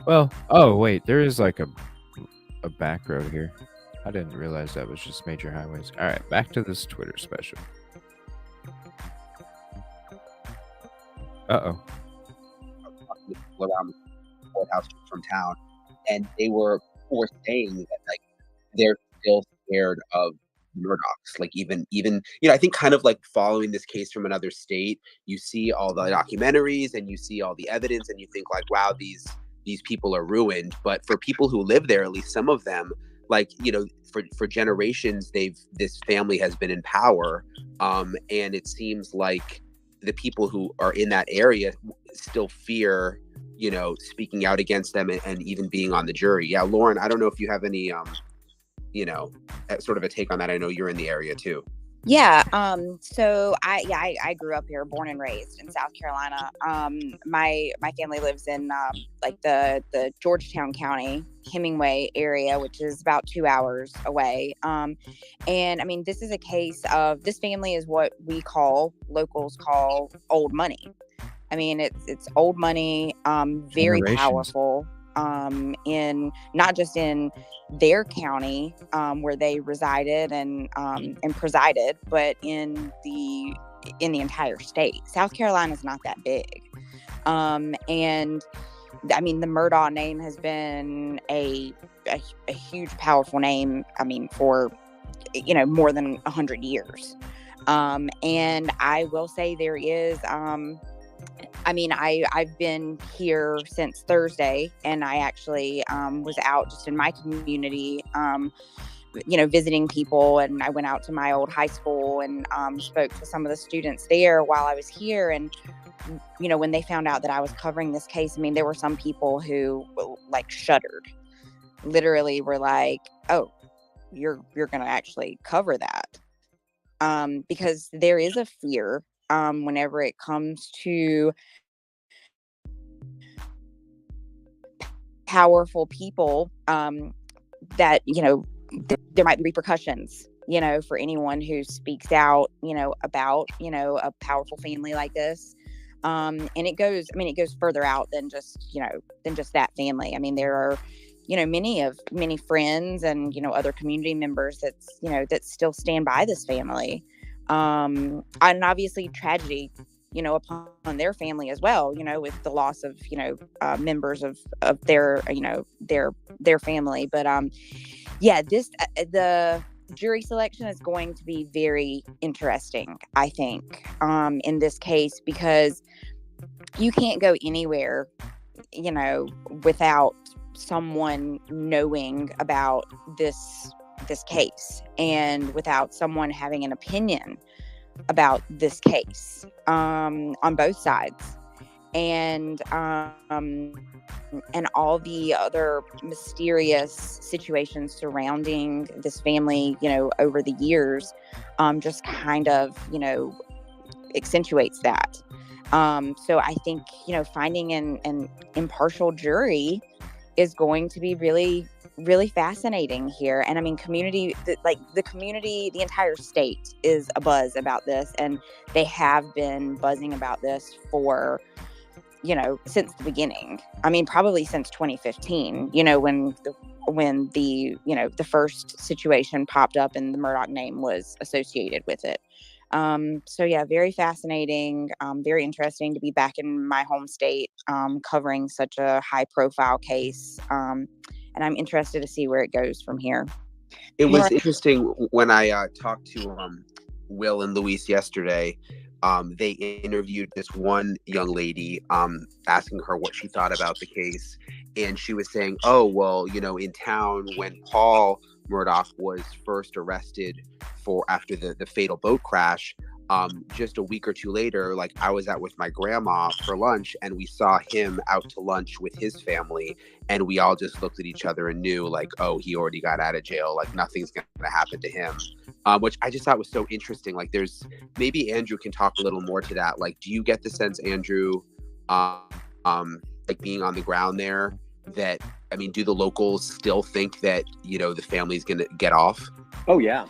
Well, oh wait, there is like a back road here. I didn't realize that was just major highways. All right, back to this Twitter special. Uh-oh. Around the courthouse from town, and they were saying that like they're still scared of Murdochs. Like even I think kind of like following this case from another state, you see all the documentaries and you see all the evidence, and you think like, wow, these people are ruined. But for people who live there, at least some of them, like, for generations, this family has been in power, and it seems like the people who are in that area still fear, speaking out against them and even being on the jury. Yeah, Lauren, I don't know if you have any, sort of a take on that. I know you're in the area too. Yeah. So I grew up here, born and raised in South Carolina. My family lives in like the Georgetown County, Hemingway area, which is about 2 hours away. And I mean, this is a case of, this family is what locals call old money. I mean, it's old money, very powerful, in not just in their county, where they resided and presided, but in the entire state. South Carolina's not that big. And I mean, the Murdaugh name has been a huge, powerful name. I mean, for, more than 100 years. And I will say there is, I mean, I've been here since Thursday, and I actually was out just in my community, visiting people. And I went out to my old high school and spoke to some of the students there while I was here. And, when they found out that I was covering this case, I mean, there were some people who like shuddered, literally were like, oh, you're going to actually cover that. Because there is a fear whenever it comes to powerful people, that, there might be repercussions, for anyone who speaks out, about, a powerful family like this. And it goes further out than just that family. I mean, there are, many friends and, other community members that still stand by this family. And obviously tragedy, upon their family as well, with the loss of, members of their, their family. But, the jury selection is going to be very interesting, I think, in this case, because you can't go anywhere, without someone knowing about this case, and without someone having an opinion about this case, on both sides, and all the other mysterious situations surrounding this family, over the years, just kind of, accentuates that. So I think, finding an impartial jury is going to be really, really fascinating here. And I mean, the community, the entire state is abuzz about this, and they have been buzzing about this for, since the beginning. I mean, probably since 2015, when the first situation popped up and the Murdaugh name was associated with it. So yeah, very fascinating, very interesting to be back in my home state, covering such a high profile case. And I'm interested to see where it goes from here. It was interesting when I talked to Will and Luis yesterday. They interviewed this one young lady, asking her what she thought about the case. And she was saying, oh, well, in town, when Paul Murdaugh was first arrested after the fatal boat crash. Just a week or two later, like I was out with my grandma for lunch, and we saw him out to lunch with his family, and we all just looked at each other and knew, like, oh, he already got out of jail, like nothing's going to happen to him, which I just thought was so interesting. Like, there's, maybe Andrew can talk a little more to that. Like, do you get the sense, Andrew, like being on the ground there, that, I mean, do the locals still think that, you know, the family's going to get off? Oh, yeah.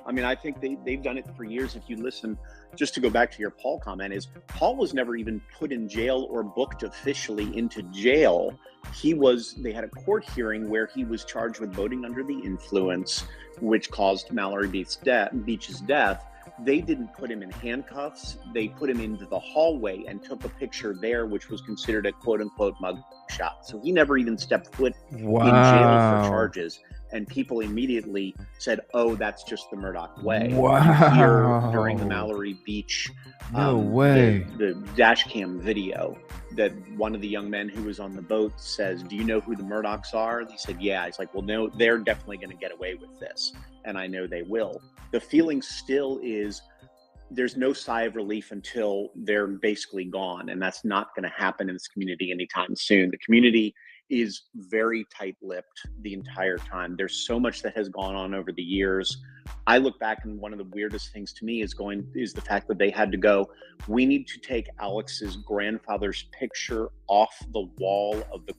I mean, I think they've done it for years. If you listen, just to go back to your Paul comment, is Paul was never even put in jail or booked officially into jail. They had a court hearing where he was charged with boating under the influence, which caused Mallory Beach's death. They didn't put him in handcuffs. They put him into the hallway and took a picture there, which was considered a quote unquote mug shot. So he never even stepped foot in jail for charges. And people immediately said, oh, that's just the Murdaugh way. Wow. You hear during the Mallory Beach, no way, the dash cam video, that one of the young men who was on the boat says, do you know who the Murdaughs are? He said, yeah. He's like, well, no, they're definitely going to get away with this. And I know they will. The feeling still is there's no sigh of relief until they're basically gone. And that's not going to happen in this community anytime soon. The community is very tight-lipped the entire time. There's so much that has gone on over the years. I look back, and one of the weirdest things to me is the fact that they had to go, we need to take Alex's grandfather's picture off the wall of the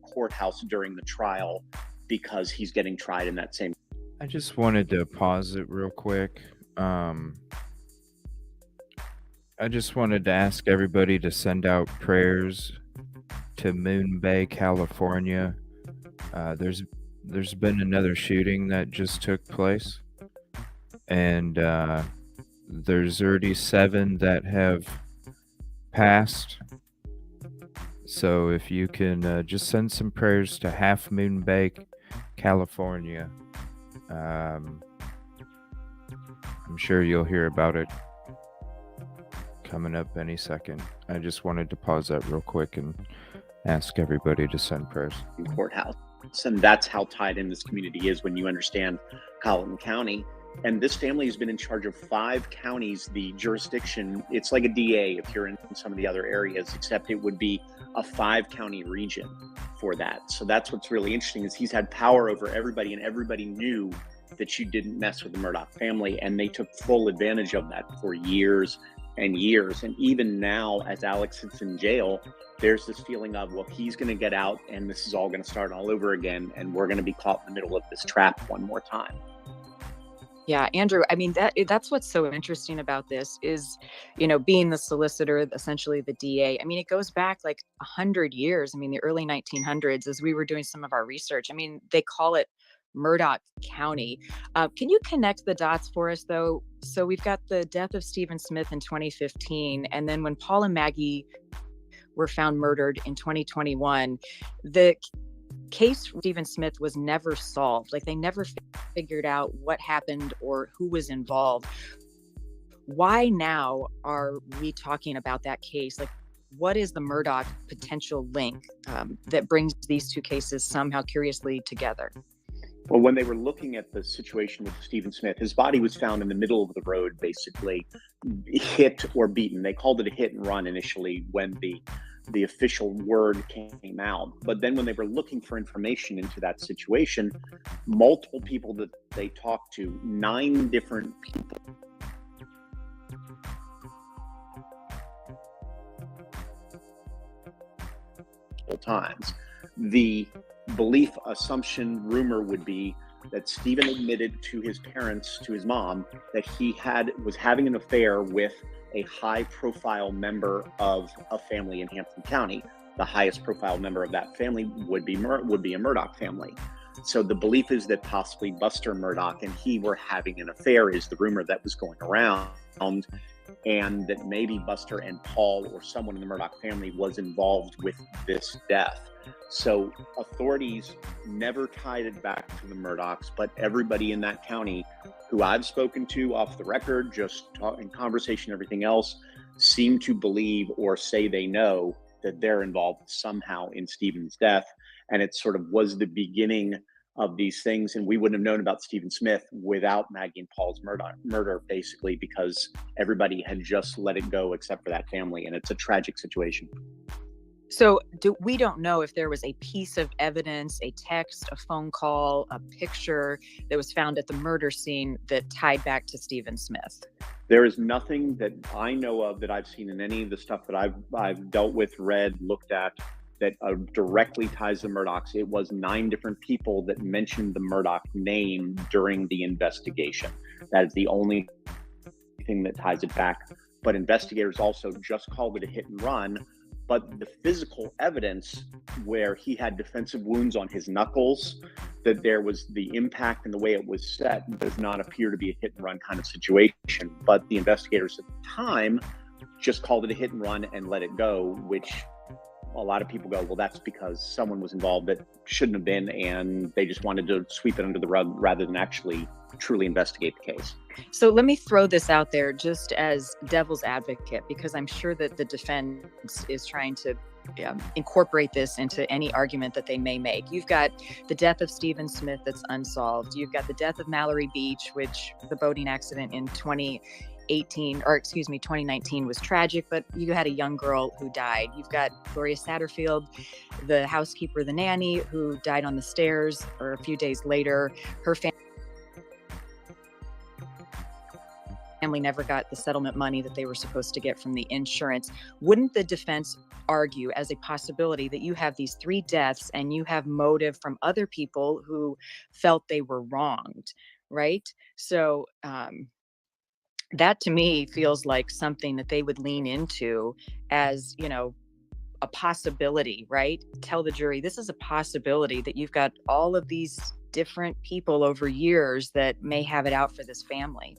courthouse during the trial because he's getting tried in that same. I just wanted to pause it real quick. I just wanted to ask everybody to send out prayers to Moon Bay, California. There's been another shooting that just took place, and there's already 7 that have passed. So if you can just send some prayers to Half Moon Bay, California, I'm sure you'll hear about it coming up any second. I just wanted to pause that real quick and ask everybody to send prayers. Courthouse. And that's how tied in this community is when you understand Colleton County. And this family has been in charge of 5 counties. The jurisdiction, it's like a DA if you're in some of the other areas, except it would be a 5-county region for that. So that's what's really interesting, is he's had power over everybody, and everybody knew that you didn't mess with the Murdaugh family, and they took full advantage of that for years and years. And even now, as Alex sits in jail, there's this feeling of, well, he's going to get out and this is all going to start all over again, and we're going to be caught in the middle of this trap one more time. Yeah, Andrew, I mean, that's what's so interesting about this is, you know, being the solicitor, essentially the DA. I mean, it goes back like 100 years. I mean, the early 1900s, as we were doing some of our research. I mean, they call it Murdaugh County. Can you connect the dots for us, though? So we've got the death of Stephen Smith in 2015, and then when Paul and Maggie were found murdered in 2021, the case for Stephen Smith was never solved. Like, they never figured out what happened or who was involved. Why now are we talking about that case? Like, what is the Murdaugh potential link that brings these two cases somehow curiously together? Well, when they were looking at the situation with Stephen Smith, his body was found in the middle of the road, basically hit or beaten. They called it a hit and run initially when the official word came out. But then when they were looking for information into that situation, multiple people that they talked to, 9 different people, times. The belief, assumption, rumor would be that Stephen admitted to his parents, to his mom, that he was having an affair with a high-profile member of a family in Hampton County. The highest profile member of that family would be a Murdaugh family. So the belief is that possibly Buster Murdaugh and he were having an affair, is the rumor that was going around, and that maybe Buster and Paul or someone in the Murdaugh family was involved with this death. So authorities never tied it back to the Murdaughs, but everybody in that county who I've spoken to off the record, just in conversation, everything else, seem to believe or say they know that they're involved somehow in Stephen's death. And it sort of was the beginning of these things, and we wouldn't have known about Stephen Smith without Maggie and Paul's murder, basically, because everybody had just let it go except for that family, and it's a tragic situation. So we don't know if there was a piece of evidence, a text, a phone call, a picture that was found at the murder scene that tied back to Stephen Smith. There is nothing that I know of that I've seen in any of the stuff that I've dealt with, read, looked at, that directly ties the Murdochs. It was 9 different people that mentioned the Murdoch name during the investigation. That is the only thing that ties it back. But investigators also just called it a hit and run. But the physical evidence where he had defensive wounds on his knuckles, that there was the impact and the way it was set, does not appear to be a hit and run kind of situation. But the investigators at the time just called it a hit and run and let it go, which a lot of people go, well, that's because someone was involved that shouldn't have been, and they just wanted to sweep it under the rug rather than actually truly investigate the case. So let me throw this out there just as devil's advocate, because I'm sure that the defense is trying to incorporate this into any argument that they may make. You've got the death of Stephen Smith that's unsolved. You've got the death of Mallory Beach, which the boating accident in 2019 was tragic, but you had a young girl who died. You've got Gloria Satterfield, the housekeeper, the nanny, who died on the stairs, or a few days later. Her family never got the settlement money that they were supposed to get from the insurance. Wouldn't the defense argue as a possibility that you have these 3 deaths and you have motive from other people who felt they were wronged, right? So that to me feels like something that they would lean into as, a possibility, right? Tell the jury, this is a possibility that you've got all of these different people over years that may have it out for this family.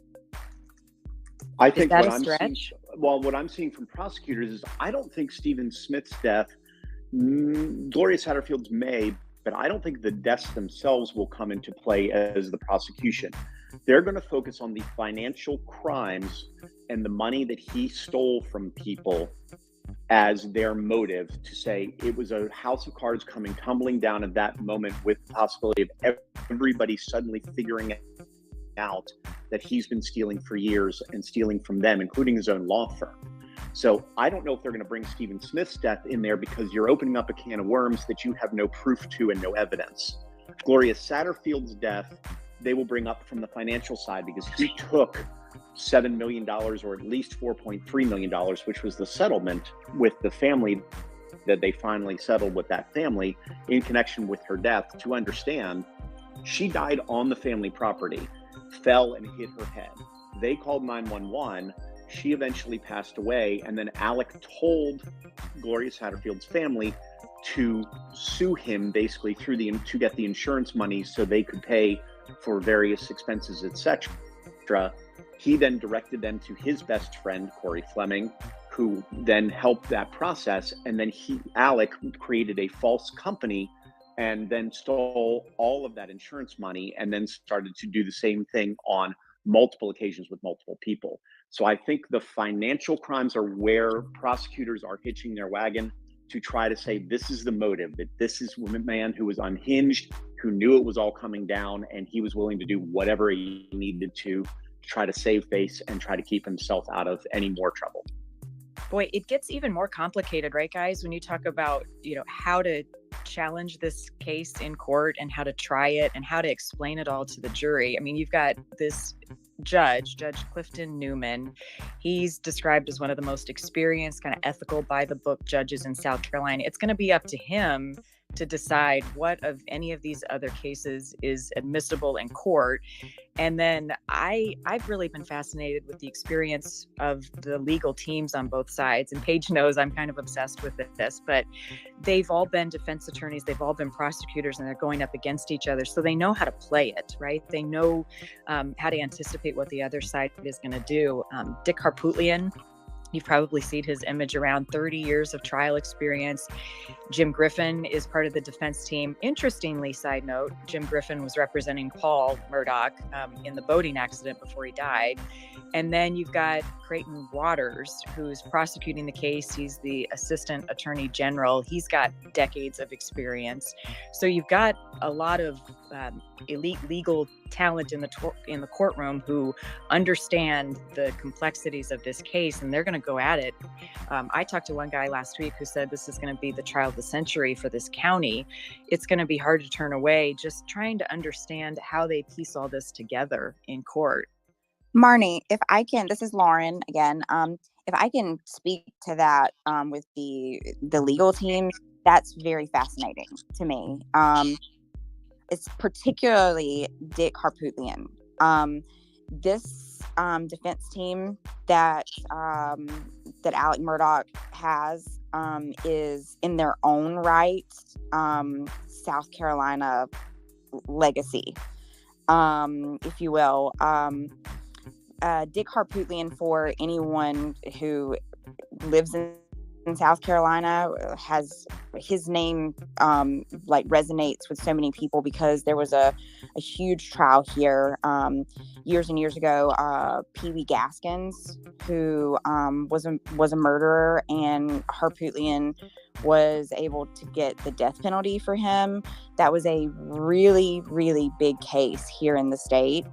I think what I'm seeing from prosecutors is I don't think Stephen Smith's death, Gloria Satterfield's may, but I don't think the deaths themselves will come into play as the prosecution. They're going to focus on the financial crimes and the money that he stole from people as their motive, to say it was a house of cards coming tumbling down at that moment, with the possibility of everybody suddenly figuring out that he's been stealing for years and stealing from them, including his own law firm. So I don't know if they're going to bring Stephen Smith's death in there, because you're opening up a can of worms that you have no proof to and no evidence. Gloria Satterfield's death, they will bring up from the financial side, because he took $7 million, or at least $4.3 million, which was the settlement with the family that they finally settled with that family in connection with her death. To understand, she died on the family property, fell and hit her head. They called 911. She eventually passed away, and then Alec told Gloria Satterfield's family to sue him, basically to get the insurance money so they could pay for various expenses, etc. He then directed them to his best friend, Corey Fleming, who then helped that process. And then Alec created a false company and then stole all of that insurance money, and then started to do the same thing on multiple occasions with multiple people. So I think the financial crimes are where prosecutors are hitching their wagon to try to say this is the motive, that this is a man who was unhinged, who knew it was all coming down, and he was willing to do whatever he needed to try to save face and try to keep himself out of any more trouble. Boy, it gets even more complicated, right, guys, when you talk about, how to challenge this case in court and how to try it and how to explain it all to the jury. I mean, you've got this Judge Clifton Newman. He's described as one of the most experienced, kind of ethical, by the book judges in South Carolina. It's going to be up to him to decide what of any of these other cases is admissible in court. And then I've really been fascinated with the experience of the legal teams on both sides. And Paige knows I'm kind of obsessed with this, but they've all been defense attorneys, they've all been prosecutors, and they're going up against each other. So they know how to play it, right? They know how to anticipate what the other side is going to do. Dick Harpootlian, you've probably seen his image around, 30 years of trial experience. Jim Griffin is part of the defense team. Interestingly, side note, Jim Griffin was representing Paul Murdoch in the boating accident before he died. And then you've got Creighton Waters, who's prosecuting the case. He's the assistant attorney general. He's got decades of experience. So you've got a lot of elite legal talent in the courtroom who understand the complexities of this case, and they're going to go at it. I talked to one guy last week who said this is going to be the trial of the century for this county. It's going to be hard to turn away, just trying to understand how they piece all this together in court. Marnie, if I can, this is Lauren again. If I can speak to that with the legal team, that's very fascinating to me. It's particularly Dick Harpootlian. This defense team that Alec Murdaugh has is in their own right South Carolina legacy, if you will. Dick Harpootlian, for anyone who lives in South Carolina, has his name like resonates with so many people because there was a huge trial here years and years ago. Pee Wee Gaskins, who was a murderer, and Harpootlian was able to get the death penalty for him. That was a really, really big case here in the state.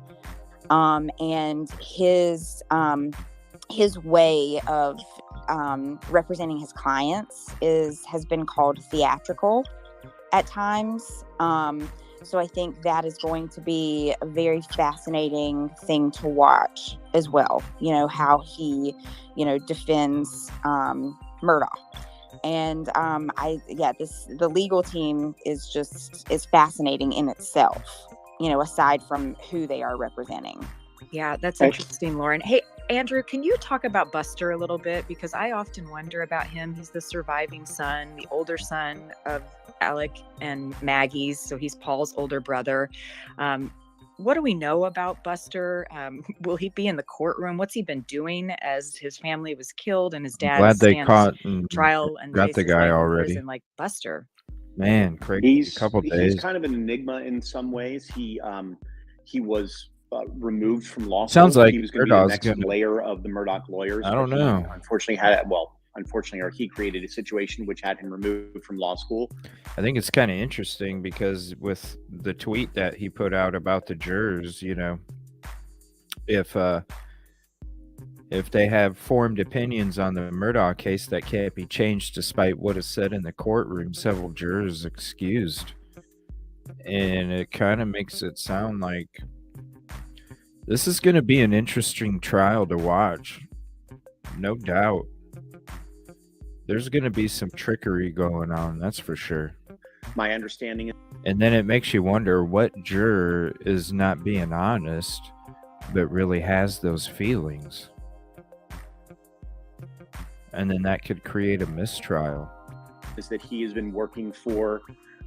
And his way of representing his clients has been called theatrical at times. So I think that is going to be a very fascinating thing to watch as well. You know, how he, defends Murdaugh. And the legal team is fascinating in itself, aside from who they are representing. Yeah, that's interesting, Lauren. Hey, Andrew, can you talk about Buster a little bit? Because I often wonder about him. He's the surviving son, the older son of Alec and Maggie's. So he's Paul's older brother. What do we know about Buster? Will he be in the courtroom? What's he been doing as his family was killed and his dad Glad they stands caught and trial and got the faces guy life in already. prison like Buster? Man, crazy. A couple days. He's kind of an enigma in some ways. He was removed from law school. Sounds like he was going to be the Murdaugh's next layer of the Murdaugh lawyers. I don't but know. He created a situation which had him removed from law school. I think it's kind of interesting because with the tweet that he put out about the jurors, if they have formed opinions on the Murdaugh case that can't be changed despite what is said in the courtroom, several jurors excused. And it kind of makes it sound like this is going to be an interesting trial to watch. No doubt. There's going to be some trickery going on, that's for sure. My understanding is... And then it makes you wonder what juror is not being honest, but really has those feelings. And then that could create a mistrial. Is that he has been working for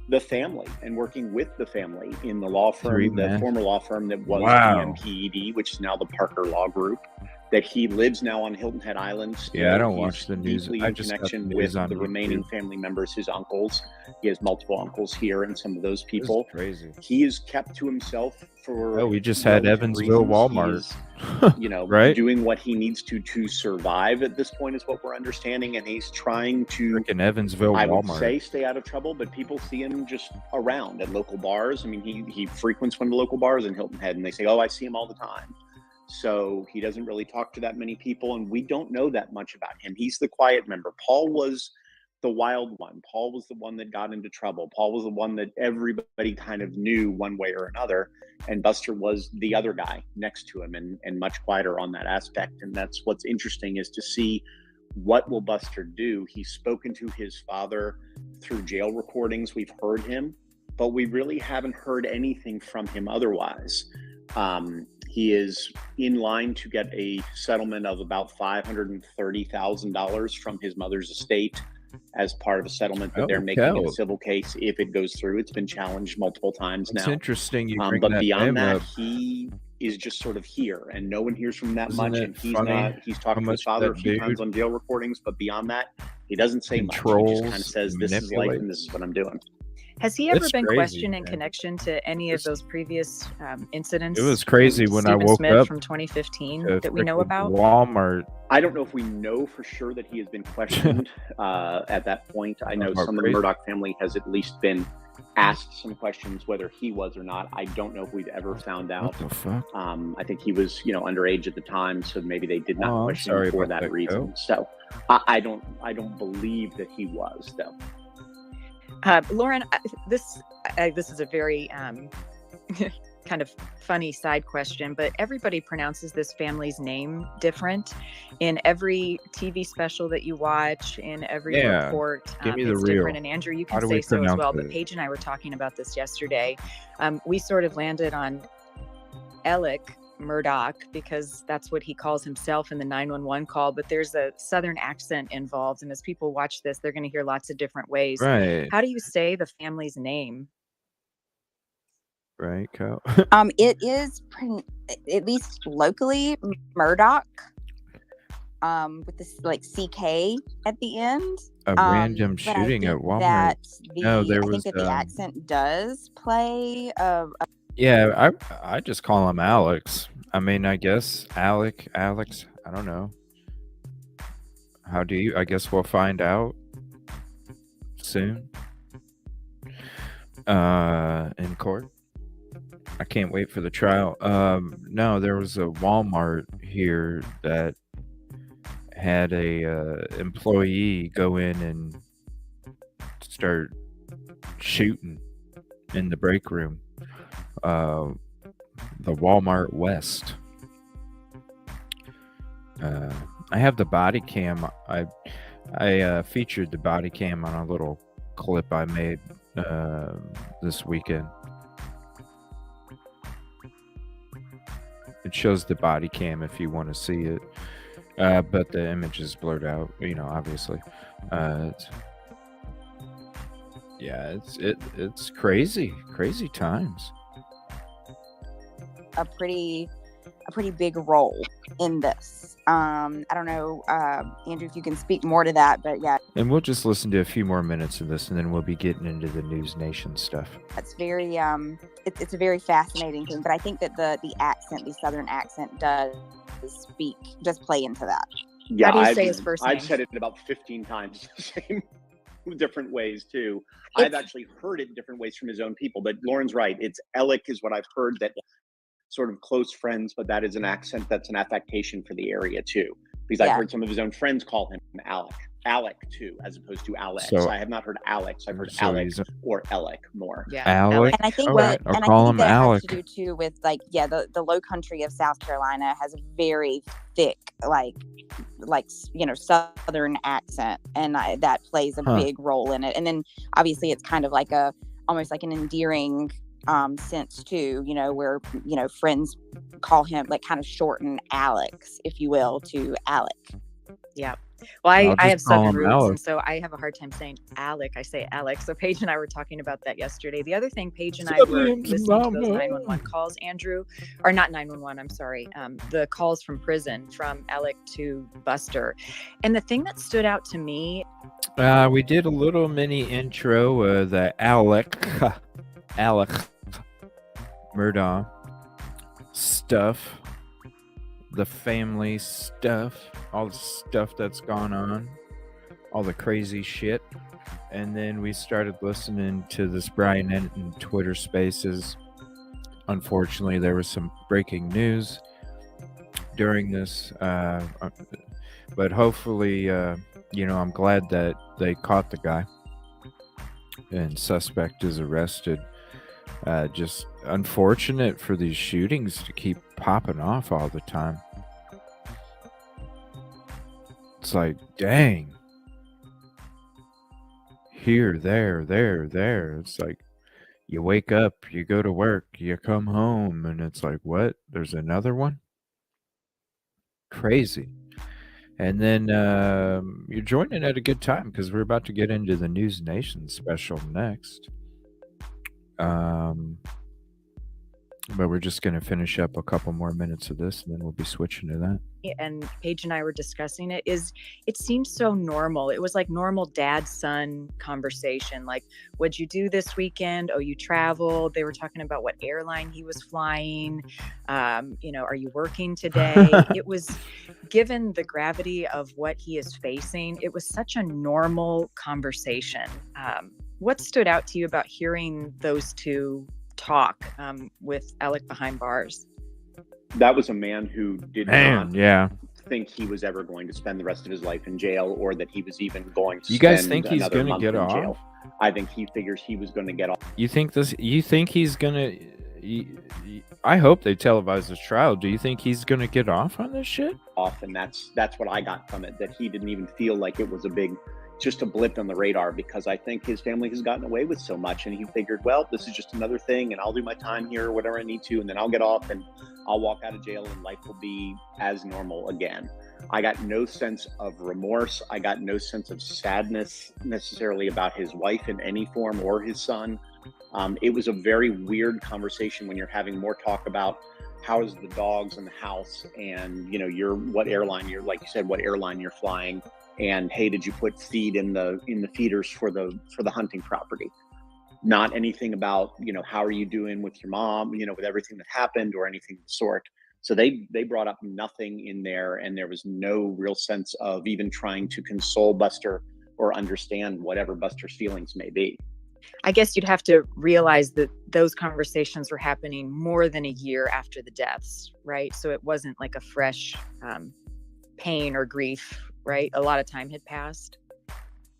the family and working with the family in the law firm, the former law firm that was PMPED, which is now the Parker Law Group, that he lives now on Hilton Head Island. Yeah, I don't watch the news. I just got the news with the remaining family members, his uncles. He has multiple uncles here, and some of those people. Crazy. He is kept to himself for. Oh, we just had Evansville Walmart. Is, right? Doing what he needs to survive at this point is what we're understanding, and he's trying to. Freaking Evansville I Walmart. would say stay out of trouble, but people see him just around at local bars. I mean, he frequents one of the local bars in Hilton Head, and they say, "Oh, I see him all the time." So he doesn't really talk to that many people, and we don't know that much about him. He's the quiet member. Paul was the wild one. Paul was the one that got into trouble. Paul was the one that everybody kind of knew one way or another, and Buster was the other guy next to him and much quieter on that aspect. And that's what's interesting, is to see what will Buster do. He's spoken to his father through jail recordings. We've heard him, but we really haven't heard anything from him otherwise. He is in line to get a settlement of about $530,000 from his mother's estate as part of a settlement that they're making in a civil case. If it goes through, it's been challenged multiple times now. It's interesting you bring but that beyond that, up. He is just sort of here, and no one hears from him that Isn't much. it And he's funny not. He's talking how to his much father a that few dude times on jail recordings, but beyond that, he doesn't say much. He controls, just kind of says, "This is life, and this is what I'm doing." Has he ever It's been crazy, questioned in man. connection to any of those previous incidents? It was crazy when I Stephen woke Smith up from 2015 to that we know freaking about. Walmart. I don't know if we know for sure that he has been questioned at that point. I know How some of the crazy. Murdaugh family has at least been asked some questions whether he was or not. I don't know if we've ever found out. What the fuck? I think he was, underage at the time, so maybe they did not question him for that reason. Coach. So I don't believe that he was, though. Lauren, this is a very kind of funny side question, but everybody pronounces this family's name different in every TV special that you watch, in every report. Give me the it's real. different. And Andrew, you can say so as well. But Paige and I were talking about this yesterday. We sort of landed on Alec Murdaugh because that's what he calls himself in the 911 call. But there's a Southern accent involved, and as people watch this, they're going to hear lots of different ways. Right. How do you say the family's name? Right, Cal. It is at least locally Murdoch, with this like CK at the end. A random shooting at Walmart. I think that the accent does play. Yeah, I just call him Alex. I mean, I guess Alex. I don't know. How do you? I guess we'll find out soon. In court. I can't wait for the trial. No, there was a Walmart here that had a employee go in and start shooting in the break room. The Walmart West. I have the body cam. I featured the body cam on a little clip I made this weekend. It shows the body cam if you want to see it, but the image is blurred out. Obviously. It's crazy times. A pretty big role in this. I don't know, Andrew, if you can speak more to that, but yeah. And we'll just listen to a few more minutes of this, and then we'll be getting into the News Nation stuff. That's very, it's a very fascinating thing, but I think that the accent, the Southern accent does play into that. Yeah, How do you say his first name? I've said it about 15 times the same different ways too. I've actually heard it in different ways from his own people, but Lauren's right. It's Alec is what I've heard, that sort of close friends, but that is an accent that's an affectation for the area too. Because I've heard some of his own friends call him Alec too, as opposed to Alex. So I have not heard Alex. I've heard Alex or Alec more. Yeah, Alec. And I think I'll call him that Alec. has to do too with the low country of South Carolina has a very thick Southern accent, and that plays a big role in it. And then obviously it's kind of like almost like an endearing sense too, where friends call him, like, kind of shorten Alex, if you will, to Alec. Yeah. Well, I have Southern roots, Alec. and so I have a hard time saying Alec. I say Alex. So Paige and I were talking about that yesterday. The other thing, Paige and I were listening to those 911 calls, Andrew, or not 911, I'm sorry, the calls from prison from Alec to Buster. And the thing that stood out to me... We did a little mini intro, the Alec Murdaugh stuff, the family stuff, all the stuff that's gone on, all the crazy shit. And then we started listening to this Brian Enton Twitter Spaces. Unfortunately, there was some breaking news during this, but hopefully, I'm glad that they caught the guy and suspect is arrested. Just unfortunate for these shootings to keep popping off all the time. It's like, dang. Here, there. It's like you wake up, you go to work, you come home, and it's like, what? There's another one? Crazy. And then you're joining at a good time because we're about to get into the News Nation special next. But we're just going to finish up a couple more minutes of this, and then we'll be switching to that. And Paige and I were discussing it. It seems so normal. It was like normal dad-son conversation. Like, what'd you do this weekend? Oh, you traveled. They were talking about what airline he was flying. Are you working today? It was, given the gravity of what he is facing, it was such a normal conversation. What stood out to you about hearing those two talk with Alec behind bars? That was a man who did not think he was ever going to spend the rest of his life in jail, or that he was even going to You guys spend think he's another going to month get in off? jail. I think he figures he was going to get off. You think he's going to... I hope they televise this trial. Do you think he's going to get off on this shit? And that's what I got from it, that he didn't even feel like it was just a blip on the radar, because I think his family has gotten away with so much, and he figured, well, this is just another thing, and I'll do my time here, or whatever I need to, and then I'll get off and I'll walk out of jail and life will be as normal again. I got no sense of remorse. I got no sense of sadness necessarily about his wife in any form, or his son. It was a very weird conversation when you're having more talk about how's the dogs in the house, and what airline you're flying, and hey, did you put feed in the feeders for the hunting property? Not anything about how are you doing with your mom, with everything that happened, or anything of the sort. So they brought up nothing in there, and there was no real sense of even trying to console Buster or understand whatever Buster's feelings may be. I guess you'd have to realize that those conversations were happening more than a year after the deaths, right? So it wasn't like a fresh pain or grief, right? A lot of time had passed.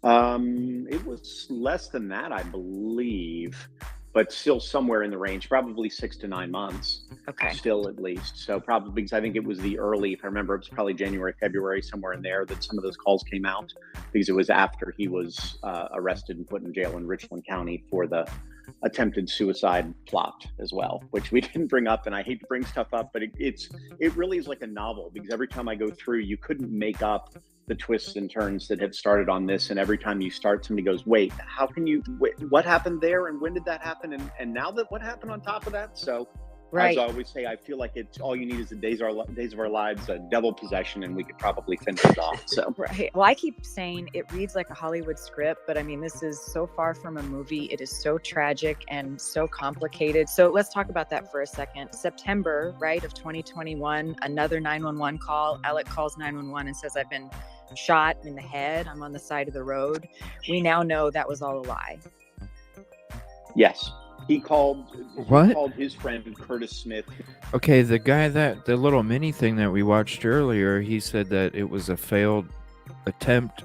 It was less than that, I believe, but still somewhere in the range, probably 6 to 9 months. Okay. Still, at least. So probably, because I think it was the early, if I remember, it was probably January, February, somewhere in there, that some of those calls came out, because it was after he was arrested and put in jail in Richland County for the attempted suicide plot as well, which we didn't bring up. And I hate to bring stuff up, but it really is like a novel, because every time I go through, you couldn't make up the twists and turns that have started on this. And every time you start, somebody goes, wait, what happened there? And when did that happen? And now what happened on top of that? So right. As I always say, I feel like it's all you need is the days of our lives, a devil possession, and we could probably finish it off. So right. Well, I keep saying it reads like a Hollywood script, but I mean, this is so far from a movie. It is so tragic and so complicated. So let's talk about that for a second. September, right, of 2021, another 911 call. Alec calls 911 and says, I've been shot in the head. I'm on the side of the road. We now know that was all a lie. Yes. He called his friend Curtis Smith. Okay, the guy the little mini thing that we watched earlier, he said that it was a failed attempt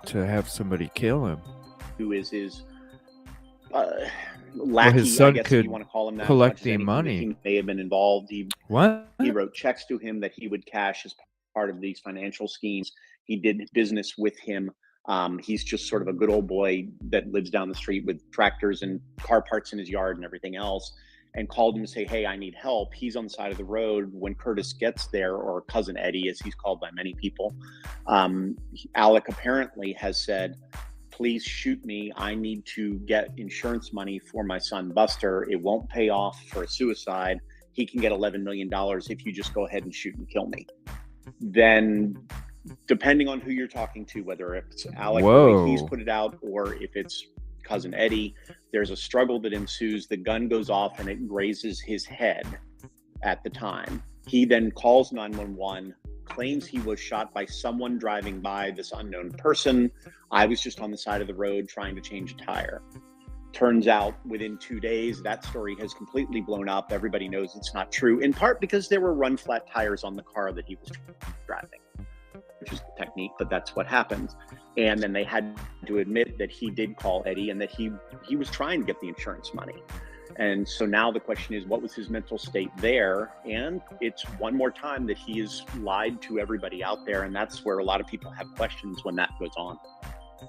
to have somebody kill him. Who is his lackey, well, his son I guess, could if you want to call him that, collect the money. He may have been involved. He wrote checks to him that he would cash as part of these financial schemes. He did business with him. He's just sort of a good old boy that lives down the street with tractors and car parts in his yard and everything else, and called him to say, hey, I need help. He's on the side of the road. When Curtis gets there, or Cousin Eddie, as he's called by many people, Alec apparently has said, please shoot me. I need to get insurance money for my son, Buster. It won't pay off for a suicide. He can get $11 million if you just go ahead and shoot and kill me. Then, depending on who you're talking to, whether it's Alec, the way he's put it out, or if it's Cousin Eddie, there's a struggle that ensues. The gun goes off and it grazes his head at the time. He then calls 911, claims he was shot by someone driving by, this unknown person. I was just on the side of the road trying to change a tire. Turns out within 2 days, that story has completely blown up. Everybody knows it's not true, in part because there were run flat tires on the car that he was driving, which is the technique, but that's what happened. And then they had to admit that he did call Eddie and that he was trying to get the insurance money. And so now the question is, what was his mental state there? And it's one more time that he has lied to everybody out there. And that's where a lot of people have questions when that goes on.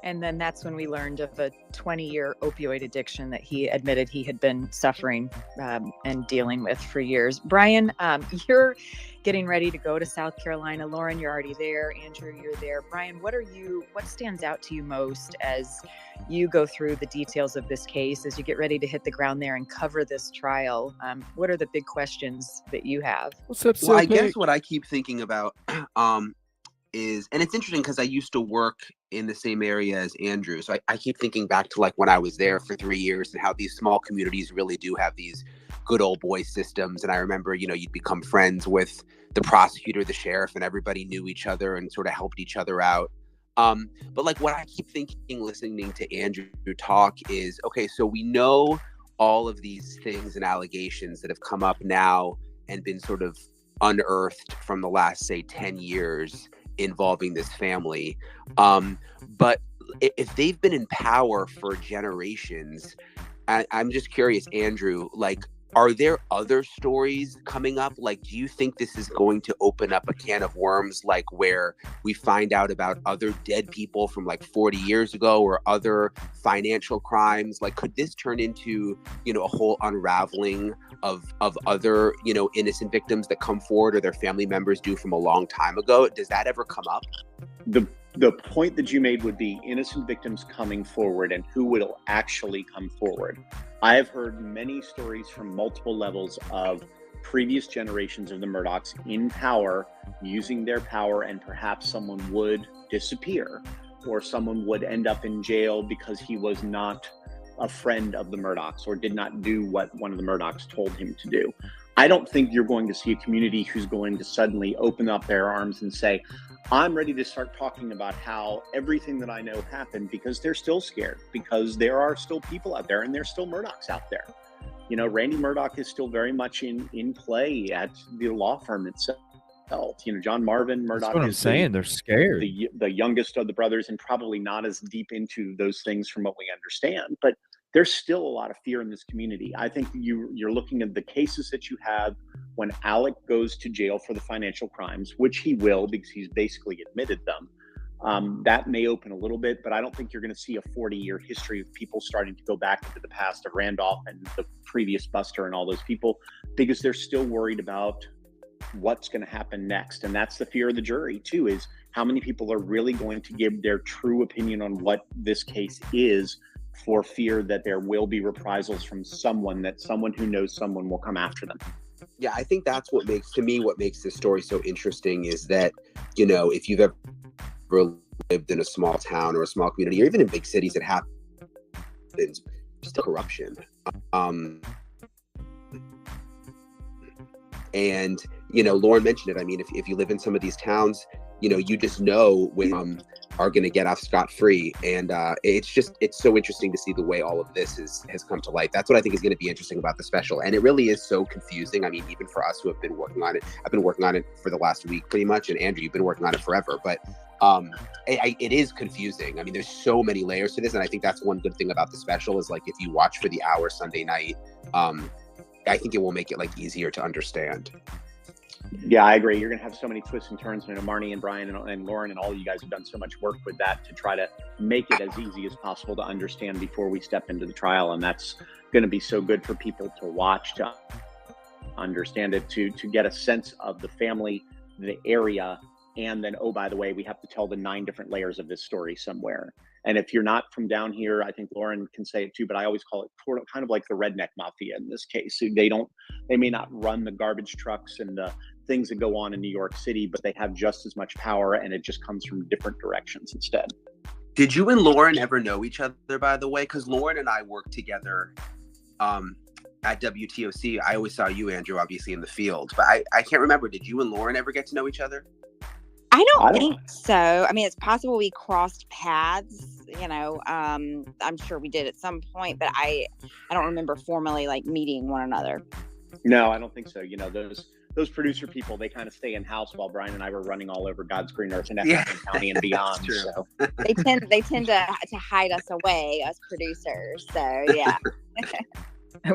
And then that's when we learned of a 20-year opioid addiction that he admitted he had been suffering and dealing with for years. Brian, you're getting ready to go to South Carolina. Lauren, you're already there. Andrew, you're there. Brian, what stands out to you most as you go through the details of this case, as you get ready to hit the ground there and cover this trial? What are the big questions that you have? What's up, well, I guess what I keep thinking about is, and it's interesting because I used to work in the same area as Andrew. So I keep thinking back to like when I was there for 3 years and how these small communities really do have these good old boy systems. And I remember, you'd become friends with the prosecutor, the sheriff, and everybody knew each other and sort of helped each other out. But like what I keep thinking, listening to Andrew talk is, okay, so we know all of these things and allegations that have come up now and been sort of unearthed from the last, say, 10 years involving this family. But if they've been in power for generations, I'm just curious, Andrew, like, are there other stories coming up? Like, do you think this is going to open up a can of worms, like where we find out about other dead people from like 40 years ago or other financial crimes? Like, could this turn into, you know, a whole unraveling of other, you know, innocent victims that come forward or their family members do from a long time ago? Does that ever come up? The point that you made would be innocent victims coming forward and who will actually come forward. I have heard many stories from multiple levels of previous generations of the Murdochs in power, using their power, and perhaps someone would disappear or someone would end up in jail because he was not a friend of the Murdochs or did not do what one of the Murdochs told him to do. I don't think you're going to see a community who's going to suddenly open up their arms and say, I'm ready to start talking about how everything that I know happened, because they're still scared, because there are still people out there and there's still Murdochs out there. You know, Randy Murdoch is still very much in play at the law firm itself. You know, John Marvin Murdoch. That's what I'm saying. They're scared. The youngest of the brothers, and probably not as deep into those things from what we understand. But there's still a lot of fear in this community. I think you're looking at the cases that you have when Alec goes to jail for the financial crimes, which he will because he's basically admitted them. That may open a little bit, but I don't think you're going to see a 40-year history of people starting to go back into the past of Randolph and the previous Buster and all those people, because they're still worried about what's going to happen next. And that's the fear of the jury too, is how many people are really going to give their true opinion on what this case is, for fear that there will be reprisals from someone, that someone who knows someone will come after them. Yeah, I think that's what makes this story so interesting, is that, you know, if you've ever lived in a small town or a small community, or even in big cities, it happens, still corruption. And, you know, Lauren mentioned it. I mean, if you live in some of these towns, you know, you just know when are going to get off scot-free. And it's so interesting to see the way all of this has come to light. That's what I think is going to be interesting about the special. And it really is so confusing. I mean, even for us who have been working on it, I've been working on it for the last week pretty much. And Andrew, you've been working on it forever. But it is confusing. I mean, there's so many layers to this. And I think that's one good thing about the special is, like, if you watch for the hour Sunday night, I think it will make it like easier to understand. Yeah, I agree. You're going to have so many twists and turns. You know, Marnie and Brian and Lauren and all of you guys have done so much work with that to try to make it as easy as possible to understand before we step into the trial. And that's going to be so good for people to watch, to understand it, to get a sense of the family, the area. And then, oh, by the way, we have to tell the 9 different layers of this story somewhere. And if you're not from down here, I think Lauren can say it too, but I always call it kind of like the redneck mafia in this case. They may not run the garbage trucks and the things that go on in New York City, but they have just as much power, and it just comes from different directions instead. Did you and Lauren ever know each other, by the way? Because Lauren and I worked together at WTOC. I always saw you, Andrew, obviously in the field, but I can't remember. Did you and Lauren ever get to know each other? I don't think so. I mean, it's possible we crossed paths, you know, I'm sure we did at some point, but I don't remember formally like meeting one another. No, I don't think so. You know, those producer people, they kind of stay in house while Brian and I were running all over God's green earth and Effingham County and beyond. So they tend to hide us away, us producers. So yeah.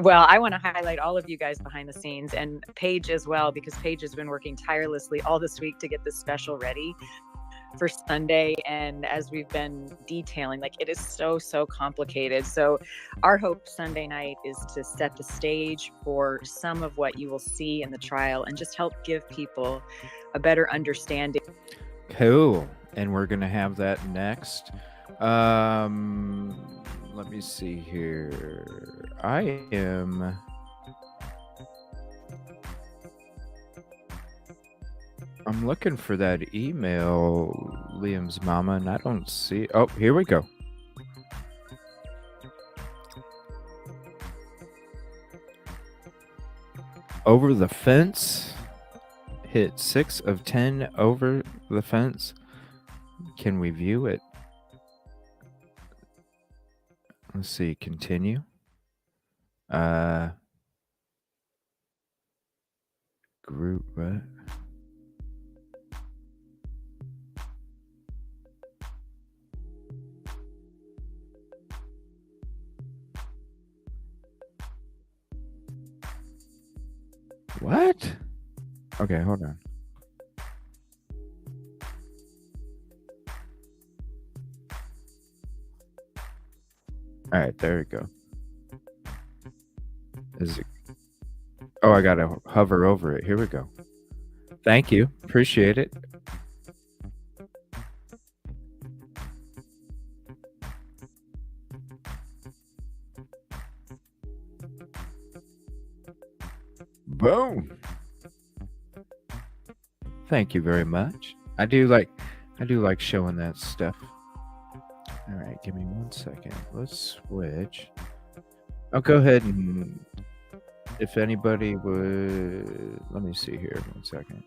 Well, I want to highlight all of you guys behind the scenes, and Paige as well, because Paige has been working tirelessly all this week to get this special ready for Sunday. And as we've been detailing, like, it is so complicated. So our hope Sunday night is to set the stage for some of what you will see in the trial and just help give people a better understanding. Cool. And we're going to have that next. Let me see here. I'm looking for that email, Liam's mama, and I don't see. Oh, here we go. Over the fence. Hit 6 of 10 over the fence. Can we view it? Let's see. Continue. Group, right? What? Okay, hold on. All right, there we go. Is it? Oh, I gotta hover over it. Here we go. Thank you. Appreciate it. Boom. Thank you very much. I do like showing that stuff. All right, give me 1 second. Let's switch. I'll go ahead and if anybody would, let me see here 1 second.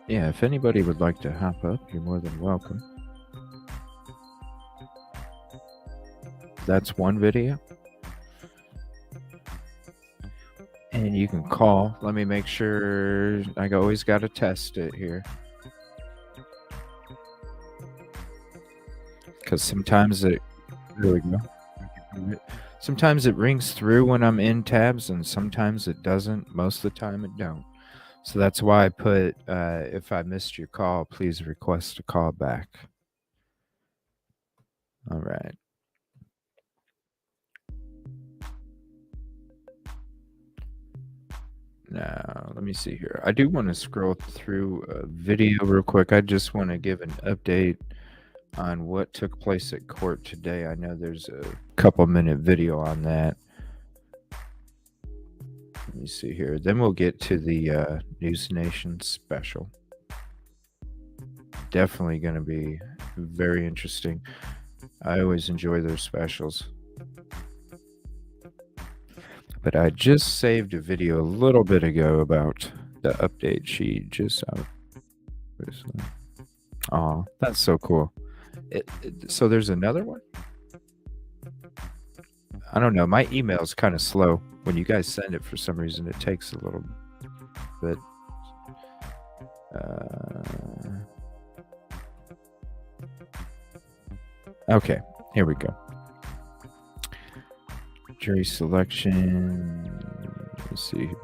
Yeah, if anybody would like to hop up, you're more than welcome. That's one video. And you can call. Let me make sure. I always got to test it here. Because sometimes it, there we go. Sometimes it rings through when I'm in tabs and sometimes it doesn't. Most of the time it don't. So that's why I put, if I missed your call, please request a call back. All right. Now, let me see here. I do want to scroll through a video real quick. I just want to give an update on what took place at court today. I know there's a couple-minute video on that. Let me see here. Then we'll get to the News Nation special. Definitely going to be very interesting. I always enjoy their specials. But I just saved a video a little bit ago about the update sheet. Just out. Oh, that's so cool. So there's another one? I don't know. My email's kind of slow. When you guys send it, for some reason, it takes a little bit. Okay, here we go. Jury selection. Let's see here.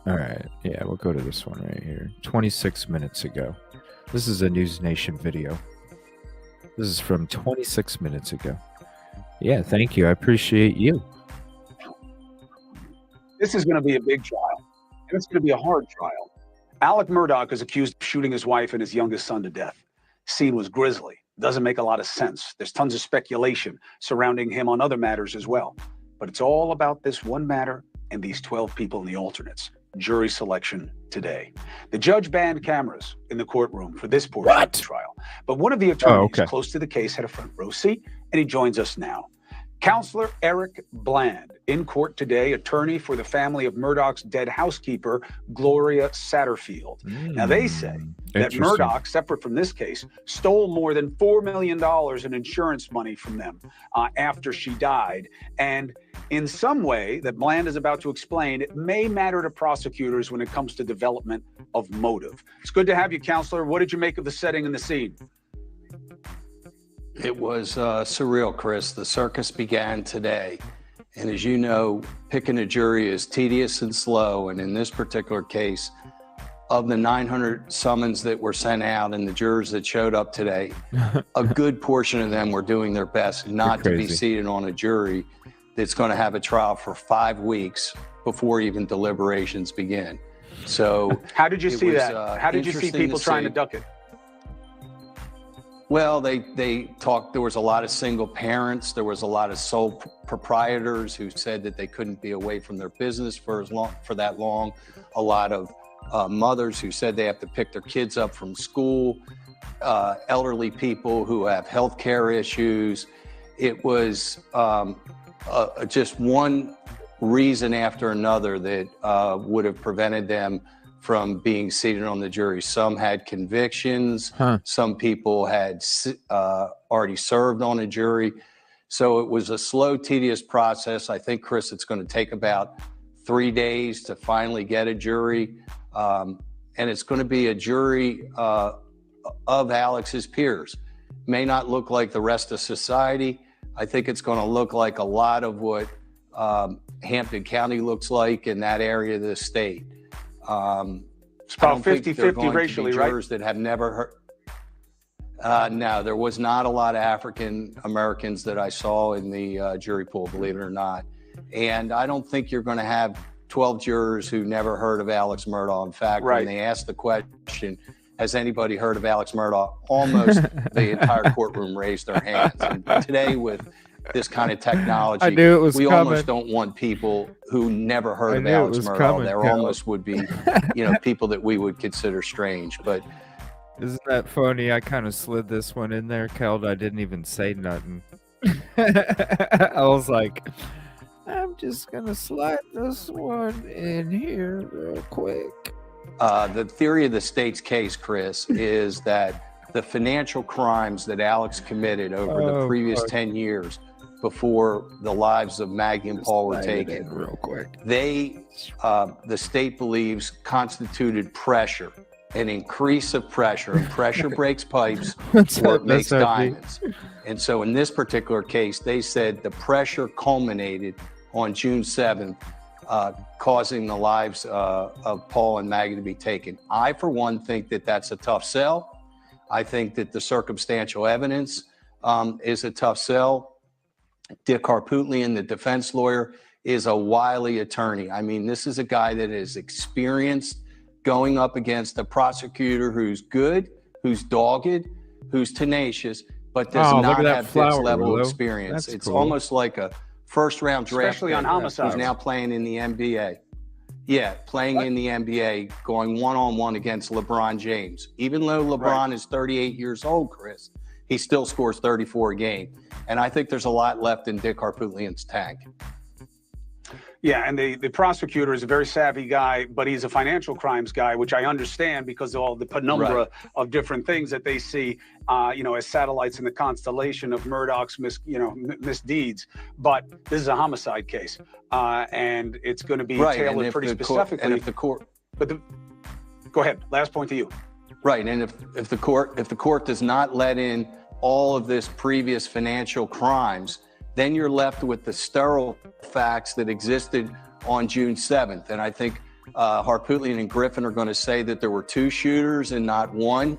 All right. Yeah, we'll go to this one right here. 26 minutes ago. This is a News Nation video. This is from 26 minutes ago. Yeah, thank you. I appreciate you. This is going to be a big trial, and it's going to be a hard trial. Alec Murdaugh is accused of shooting his wife and his youngest son to death. Scene was grisly. Doesn't make a lot of sense. There's tons of speculation surrounding him on other matters as well. But it's all about this one matter and these 12 people in the alternates. Jury selection today. The judge banned cameras in the courtroom for this portion of the trial. But one of the attorneys close to the case had a front row seat, and he joins us now. Counselor Eric Bland, in court today, attorney for the family of Murdaugh's dead housekeeper, Gloria Satterfield. Now, they say that Murdaugh, separate from this case, stole more than $4 million in insurance money from them after she died. And in some way that Bland is about to explain, it may matter to prosecutors when it comes to development of motive. It's good to have you, Counselor. What did you make of the setting and the scene? It was surreal, Chris. The circus began today. And as you know, picking a jury is tedious and slow. And in this particular case, of the 900 summons that were sent out and the jurors that showed up today, a good portion of them were doing their best not to be seated on a jury that's going to have a trial for 5 weeks before even deliberations begin. So how did you see that? How did you see people trying to duck it? Well, they talked, there was a lot of single parents. There was a lot of sole proprietors who said that they couldn't be away from their business for that long. A lot of mothers who said they have to pick their kids up from school. Elderly people who have health care issues. It was just one reason after another that would have prevented them from being seated on the jury. Some had convictions. Some people had already served on a jury. So it was a slow, tedious process. I think, Chris, it's going to take about 3 days to finally get a jury. And it's going to be a jury of Alex's peers. May not look like the rest of society. I think it's going to look like a lot of what Hampton County looks like in that area of the state. It's about 50-50 racially, right? Jurors that have never heard. No, there was not a lot of African Americans that I saw in the jury pool, believe it or not. And I don't think you're going to have 12 jurors who never heard of Alex Murdaugh. In fact, when they asked the question, has anybody heard of Alex Murdaugh? Almost the entire courtroom raised their hands. And today, with this kind of technology, I knew it was coming. Almost don't want people who never heard of Alex Murdaugh. There almost would be, people that we would consider strange. But isn't that funny? I kind of slid this one in there, Keld. I didn't even say nothing. I was like, I'm just gonna slide this one in here real quick. The theory of the state's case, Chris, is that the financial crimes that Alex committed over the previous 10 years before the lives of Maggie and Paul were taken, real quick, the state believes constituted pressure, an increase of pressure, and pressure breaks pipes or it makes diamonds. And so in this particular case, they said the pressure culminated on June 7th, causing the lives of Paul and Maggie to be taken. I, for one, think that that's a tough sell. I think that the circumstantial evidence is a tough sell. Dick Harpootlian, the defense lawyer, is a wily attorney. I mean, this is a guy that is experienced going up against a prosecutor who's good, who's dogged, who's tenacious, but does not have Dick's level of experience. It's almost like a first-round draft, especially on homicides, who's now playing in the NBA. Yeah, playing in the NBA, going one-on-one against LeBron James. Even though LeBron is 38 years old, Chris, he still scores 34 a game. And I think there's a lot left in Dick Harpootlian's tank. Yeah, and the prosecutor is a very savvy guy, but he's a financial crimes guy, which I understand because of all the penumbra of different things that they see, as satellites in the constellation of Murdaugh's misdeeds. But this is a homicide case, and it's going to be tailored pretty specifically. Go ahead. Last point to you. Right, and if the court does not let in all of this previous financial crimes, then you're left with the sterile facts that existed on June 7th. And I think Harpootlian and Griffin are going to say that there were 2 shooters and not 1.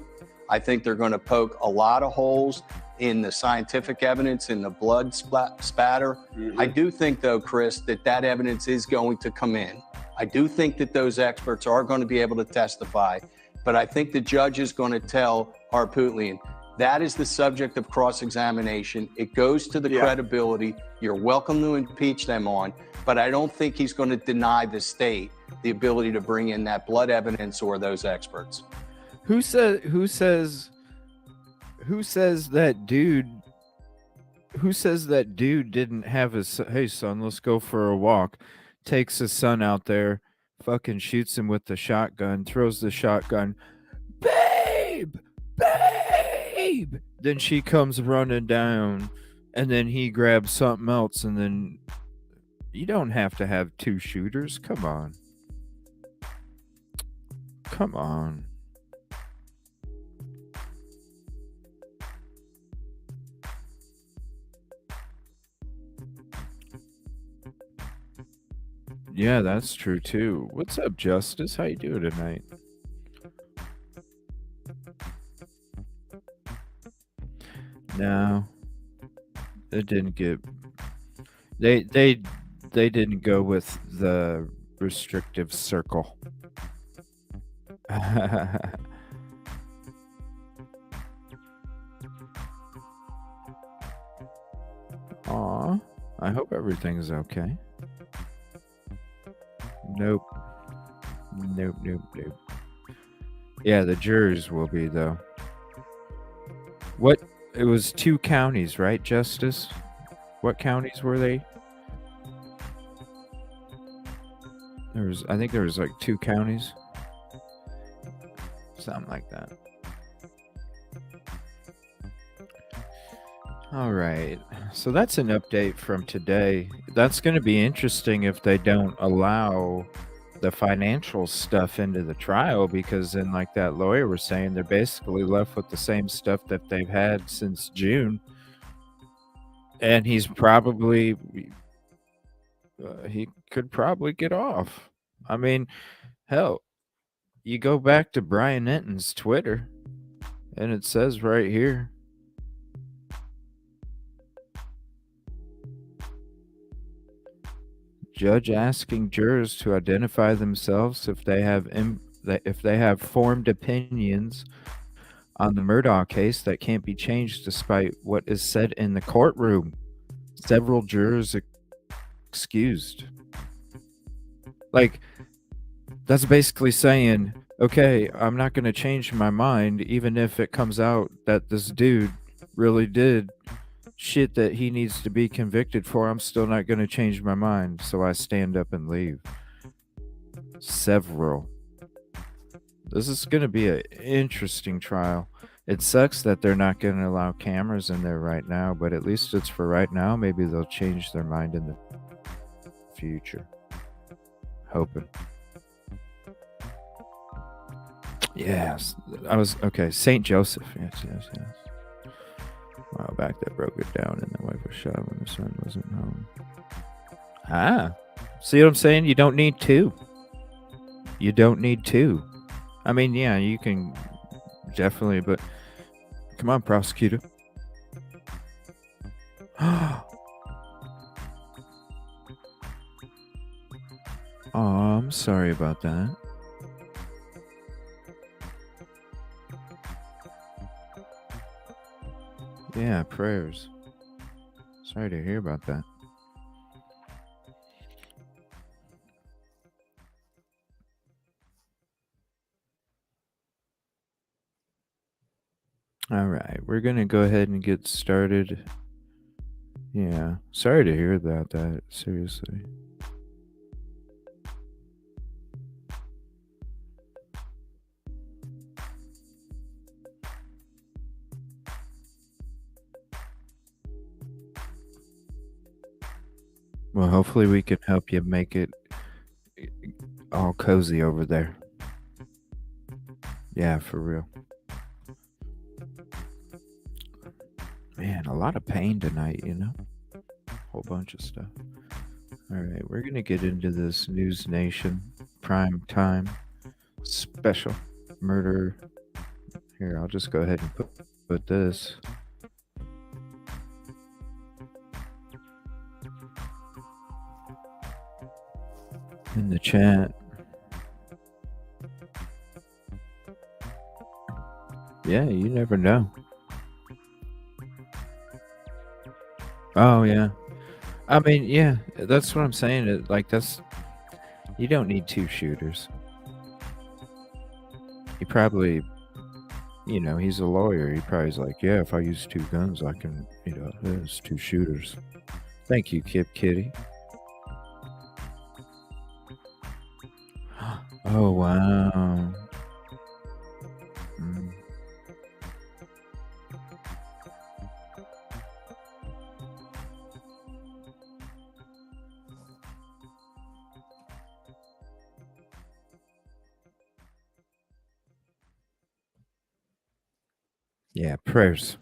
I think they're going to poke a lot of holes in the scientific evidence, in the blood spatter. I do think, though, Chris, that evidence is going to come in. I do think that those experts are going to be able to testify. But I think the judge is going to tell Harpootlian, that is the subject of cross-examination. It goes to the credibility. You're welcome to impeach them on, but I don't think he's going to deny the state the ability to bring in that blood evidence or those experts. Who says that dude didn't have his, hey son, let's go for a walk, takes his son out there, fucking shoots him with the shotgun, throws the shotgun, babe. Then she comes running down, and then he grabs something else, and then you don't have to have 2 shooters. Come on. Yeah, that's true too. What's up, Justice? How you doing tonight? No, it didn't get. They didn't go with the restrictive circle. Aw, I hope everything's okay. Nope. Nope. Yeah, the jurors will be, though. What? It was 2 counties, right, Justice? What counties were they? I think there was like 2 counties. Something like that. All right. So that's an update from today. That's going to be interesting if they don't allow the financial stuff into the trial, because then, like that lawyer was saying, they're basically left with the same stuff that they've had since June. And he's probably, he could probably get off. I mean, hell, you go back to Brian Enton's Twitter, and it says right here, judge asking jurors to identify themselves if they have formed opinions on the Murdaugh case that can't be changed despite what is said in the courtroom. Several jurors excused. Like, that's basically saying, okay, I'm not going to change my mind even if it comes out that this dude really did shit that he needs to be convicted for. I'm still not going to change my mind, so I stand up and leave. Several. This is going to be an interesting trial. It sucks that they're not going to allow cameras in there right now, but at least it's for right now. Maybe they'll change their mind in the future. Hoping. Yes. Okay, St. Joseph. Yes. A while back, that broke it down, and the wife was shot when the son wasn't home. See what I'm saying? You don't need 2. You don't need 2. I mean, yeah, you can definitely, but come on, prosecutor. Oh, I'm sorry about that. Yeah, prayers. Sorry to hear about that. All right, we're going to go ahead and get started. Yeah, sorry to hear about that, seriously. Well, hopefully we can help you make it all cozy over there. Yeah, for real. Man, a lot of pain tonight, you know? Whole bunch of stuff. All right, we're going to get into this News Nation prime time special murder. Here, I'll just go ahead and put this. In the chat. Yeah, you never know. Oh, yeah. I mean, yeah, that's what I'm saying. You don't need 2 shooters. He probably, he's a lawyer. He probably is like, yeah, if I use 2 guns, I can, there's 2 shooters. Thank you, Kip Kitty. Oh, wow. Yeah, prayers.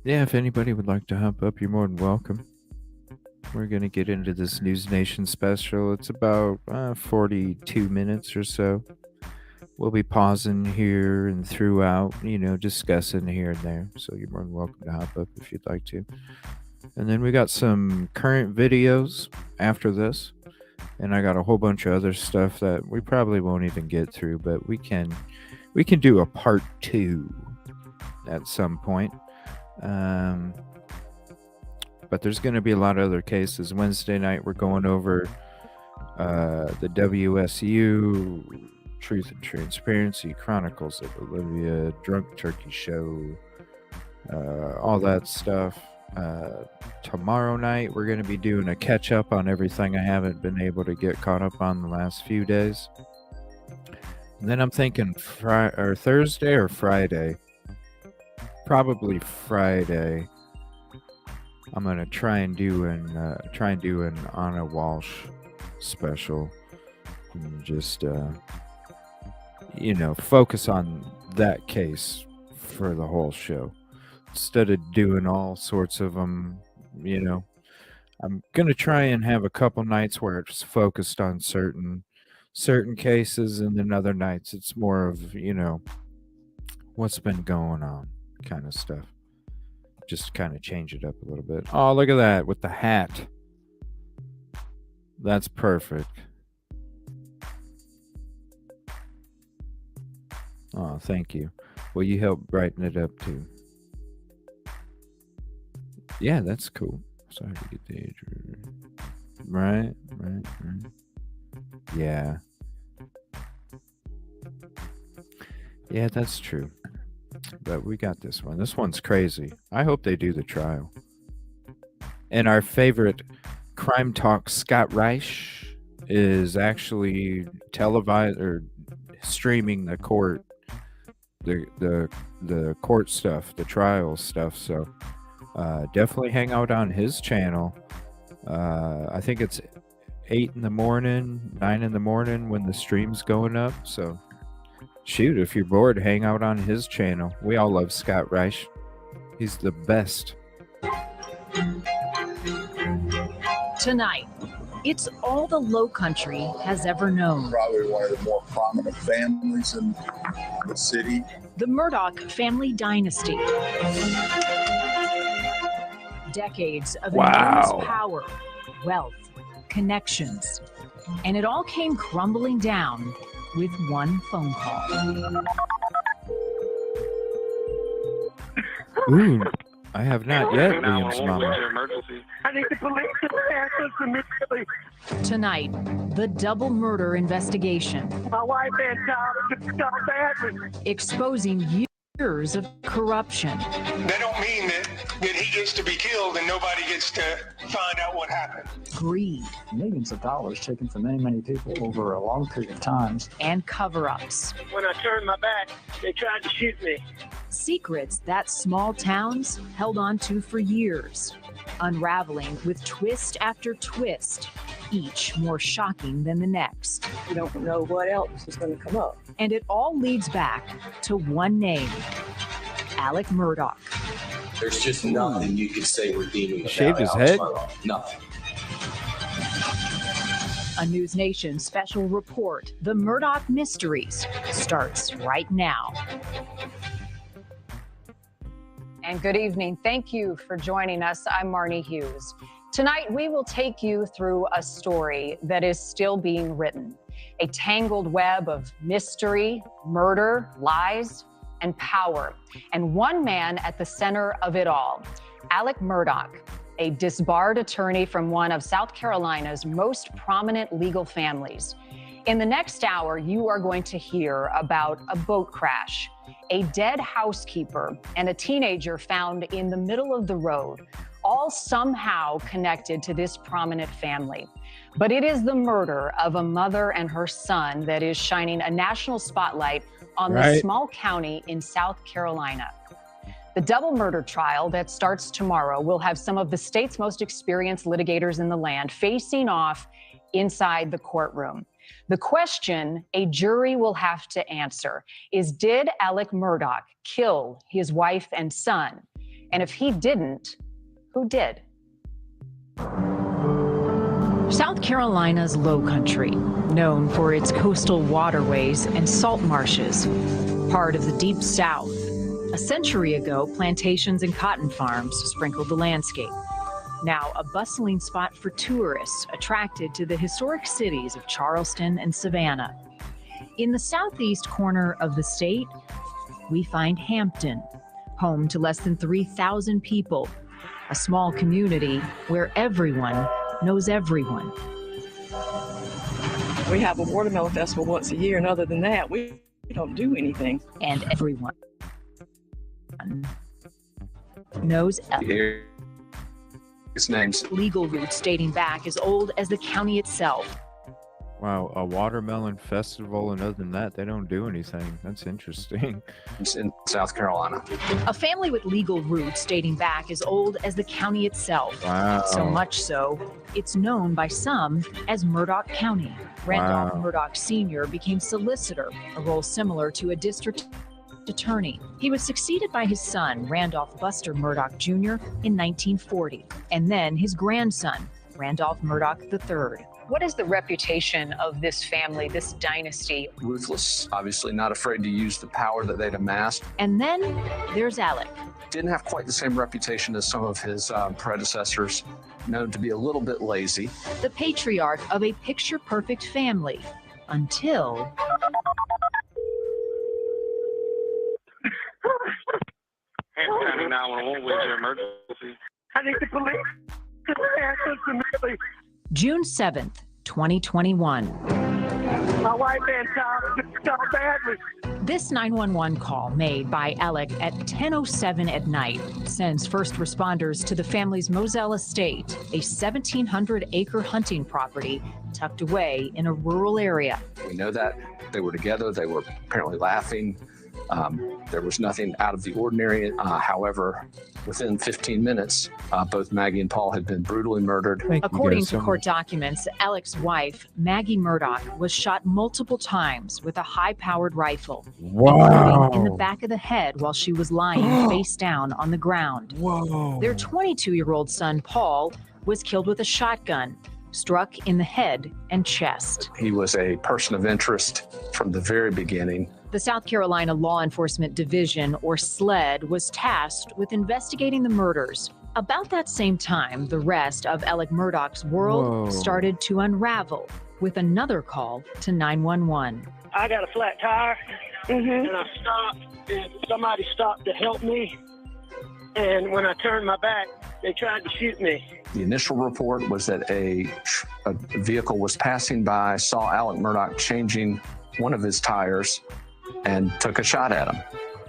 Yeah, if anybody would like to hop up, you're more than welcome. We're going to get into this News Nation special. It's about 42 minutes or so. we'll be pausing here and throughout, discussing here and there. So you're more than welcome to hop up if you'd like to. And then we got some current videos after this. And I got a whole bunch of other stuff that we probably won't even get through, but we can do a part 2 at some point. But there's going to be a lot of other cases. Wednesday night, we're going over the WSU, Truth and Transparency, Chronicles of Olivia, Drunk Turkey Show, all that stuff. Tomorrow night, we're going to be doing a catch-up on everything I haven't been able to get caught up on the last few days. And then I'm thinking Thursday or Friday. Probably Friday. I'm gonna try and do an Anna Walsh special, and just focus on that case for the whole show instead of doing all sorts of them. I'm gonna try and have a couple nights where it's focused on certain cases, and then other nights it's more of what's been going on kind of stuff. Just kind of change it up a little bit. Oh, look at that with the hat. That's perfect. Oh, thank you. Well, you helped brighten it up too. Yeah, that's cool. Sorry to get the age. Right. Yeah. Yeah, that's true. But we got this one. This one's crazy. I hope they do the trial. And our favorite Crime Talk Scott Reich is actually televised or streaming the court, the court stuff, the trial stuff. So definitely hang out on his channel. I think it's 8 in the morning, 9 in the morning when the stream's going up. So shoot, if you're bored, hang out on his channel. We all love Scott Reich. He's the best. Tonight, it's all the Low Country has ever known. Probably one of the more prominent families in the city. The Murdaugh family dynasty. Decades of enormous power, wealth, connections. And it all came crumbling down with one phone call. Ooh, I have not yet, William's mama. I need the police to answer immediately. Tonight, the double murder investigation. My wife and child got badly. Exposing years of corruption. That don't mean that he gets to be killed and nobody gets to find out what happened. Greed. Millions of dollars taken from many, many people over a long period of time. And cover-ups. When I turned my back, they tried to shoot me. Secrets that small towns held on to for years. Unraveling with twist after twist, each more shocking than the next. You don't know what else is going to come up. And it all leads back to one name, Alec Murdaugh. There's just nothing you could say redeeming about shaved his Alex head? Murdaugh. Nothing. A News Nation special report, The Murdaugh Mysteries, starts right now. And good evening. Thank you for joining us. I'm Marnie Hughes. Tonight, we will take you through a story that is still being written. A tangled web of mystery, murder, lies, and power. And one man at the center of it all, Alec Murdaugh, a disbarred attorney from one of South Carolina's most prominent legal families. In the next hour, you are going to hear about a boat crash, a dead housekeeper, and a teenager found in the middle of the road, all somehow connected to this prominent family. But it is the murder of a mother and her son that is shining a national spotlight on the small county in South Carolina. The double murder trial that starts tomorrow will have some of the state's most experienced litigators in the land facing off inside the courtroom. The question a jury will have to answer is, did Alec Murdaugh kill his wife and son? And if he didn't, who did? South Carolina's Low Country, known for its coastal waterways and salt marshes, part of the Deep South. A century ago, plantations and cotton farms sprinkled the landscape. Now a bustling spot for tourists attracted to the historic cities of Charleston and Savannah. In the southeast corner of the state, we find Hampton, home to less than 3,000 people, a small community where everyone knows everyone. We have a watermelon festival once a year, and other than that, we don't do anything. And everyone knows His name's legal roots dating back as old as the county itself. Wow, a watermelon festival, and other than that, they don't do anything. That's interesting. It's in South Carolina. A family with legal roots dating back as old as the county itself. Wow. So much so, it's known by some as Murdoch County. Randolph Wow. Murdoch Sr. became solicitor, a role similar to a district attorney. He was succeeded by his son, Randolph Buster Murdoch Jr., in 1940, and then his grandson, Randolph Murdoch III. What is the reputation of this family, this dynasty? Ruthless, obviously not afraid to use the power that they'd amassed. And then there's Alec. Didn't have quite the same reputation as some of his predecessors, known to be a little bit lazy. The patriarch of a picture-perfect family, until... Hampton County 911, where's your emergency? I need the police to answer immediately. June 7th, 2021. My wife and child got badly. This 911 call made by Alec at 10:07 at night sends first responders to the family's Moselle estate, a 1,700-acre hunting property tucked away in a rural area. We know that they were together. They were apparently laughing. There was nothing out of the ordinary. However, within 15 minutes, both Maggie and Paul had been brutally murdered. According to court documents, Alec's wife, Maggie Murdoch, was shot multiple times with a high-powered rifle, including in the back of the head while she was lying face down on the ground. Their 22-year-old son, Paul, was killed with a shotgun, struck in the head and chest. He was a person of interest from the very beginning. The South Carolina Law Enforcement Division, or SLED, was tasked with investigating the murders. About that same time, the rest of Alec Murdoch's world started to unravel with another call to 911. I got a flat tire, and I stopped, and somebody stopped to help me. And when I turned my back, they tried to shoot me. The initial report was that a vehicle was passing by, saw Alec Murdoch changing one of his tires, and took a shot at him.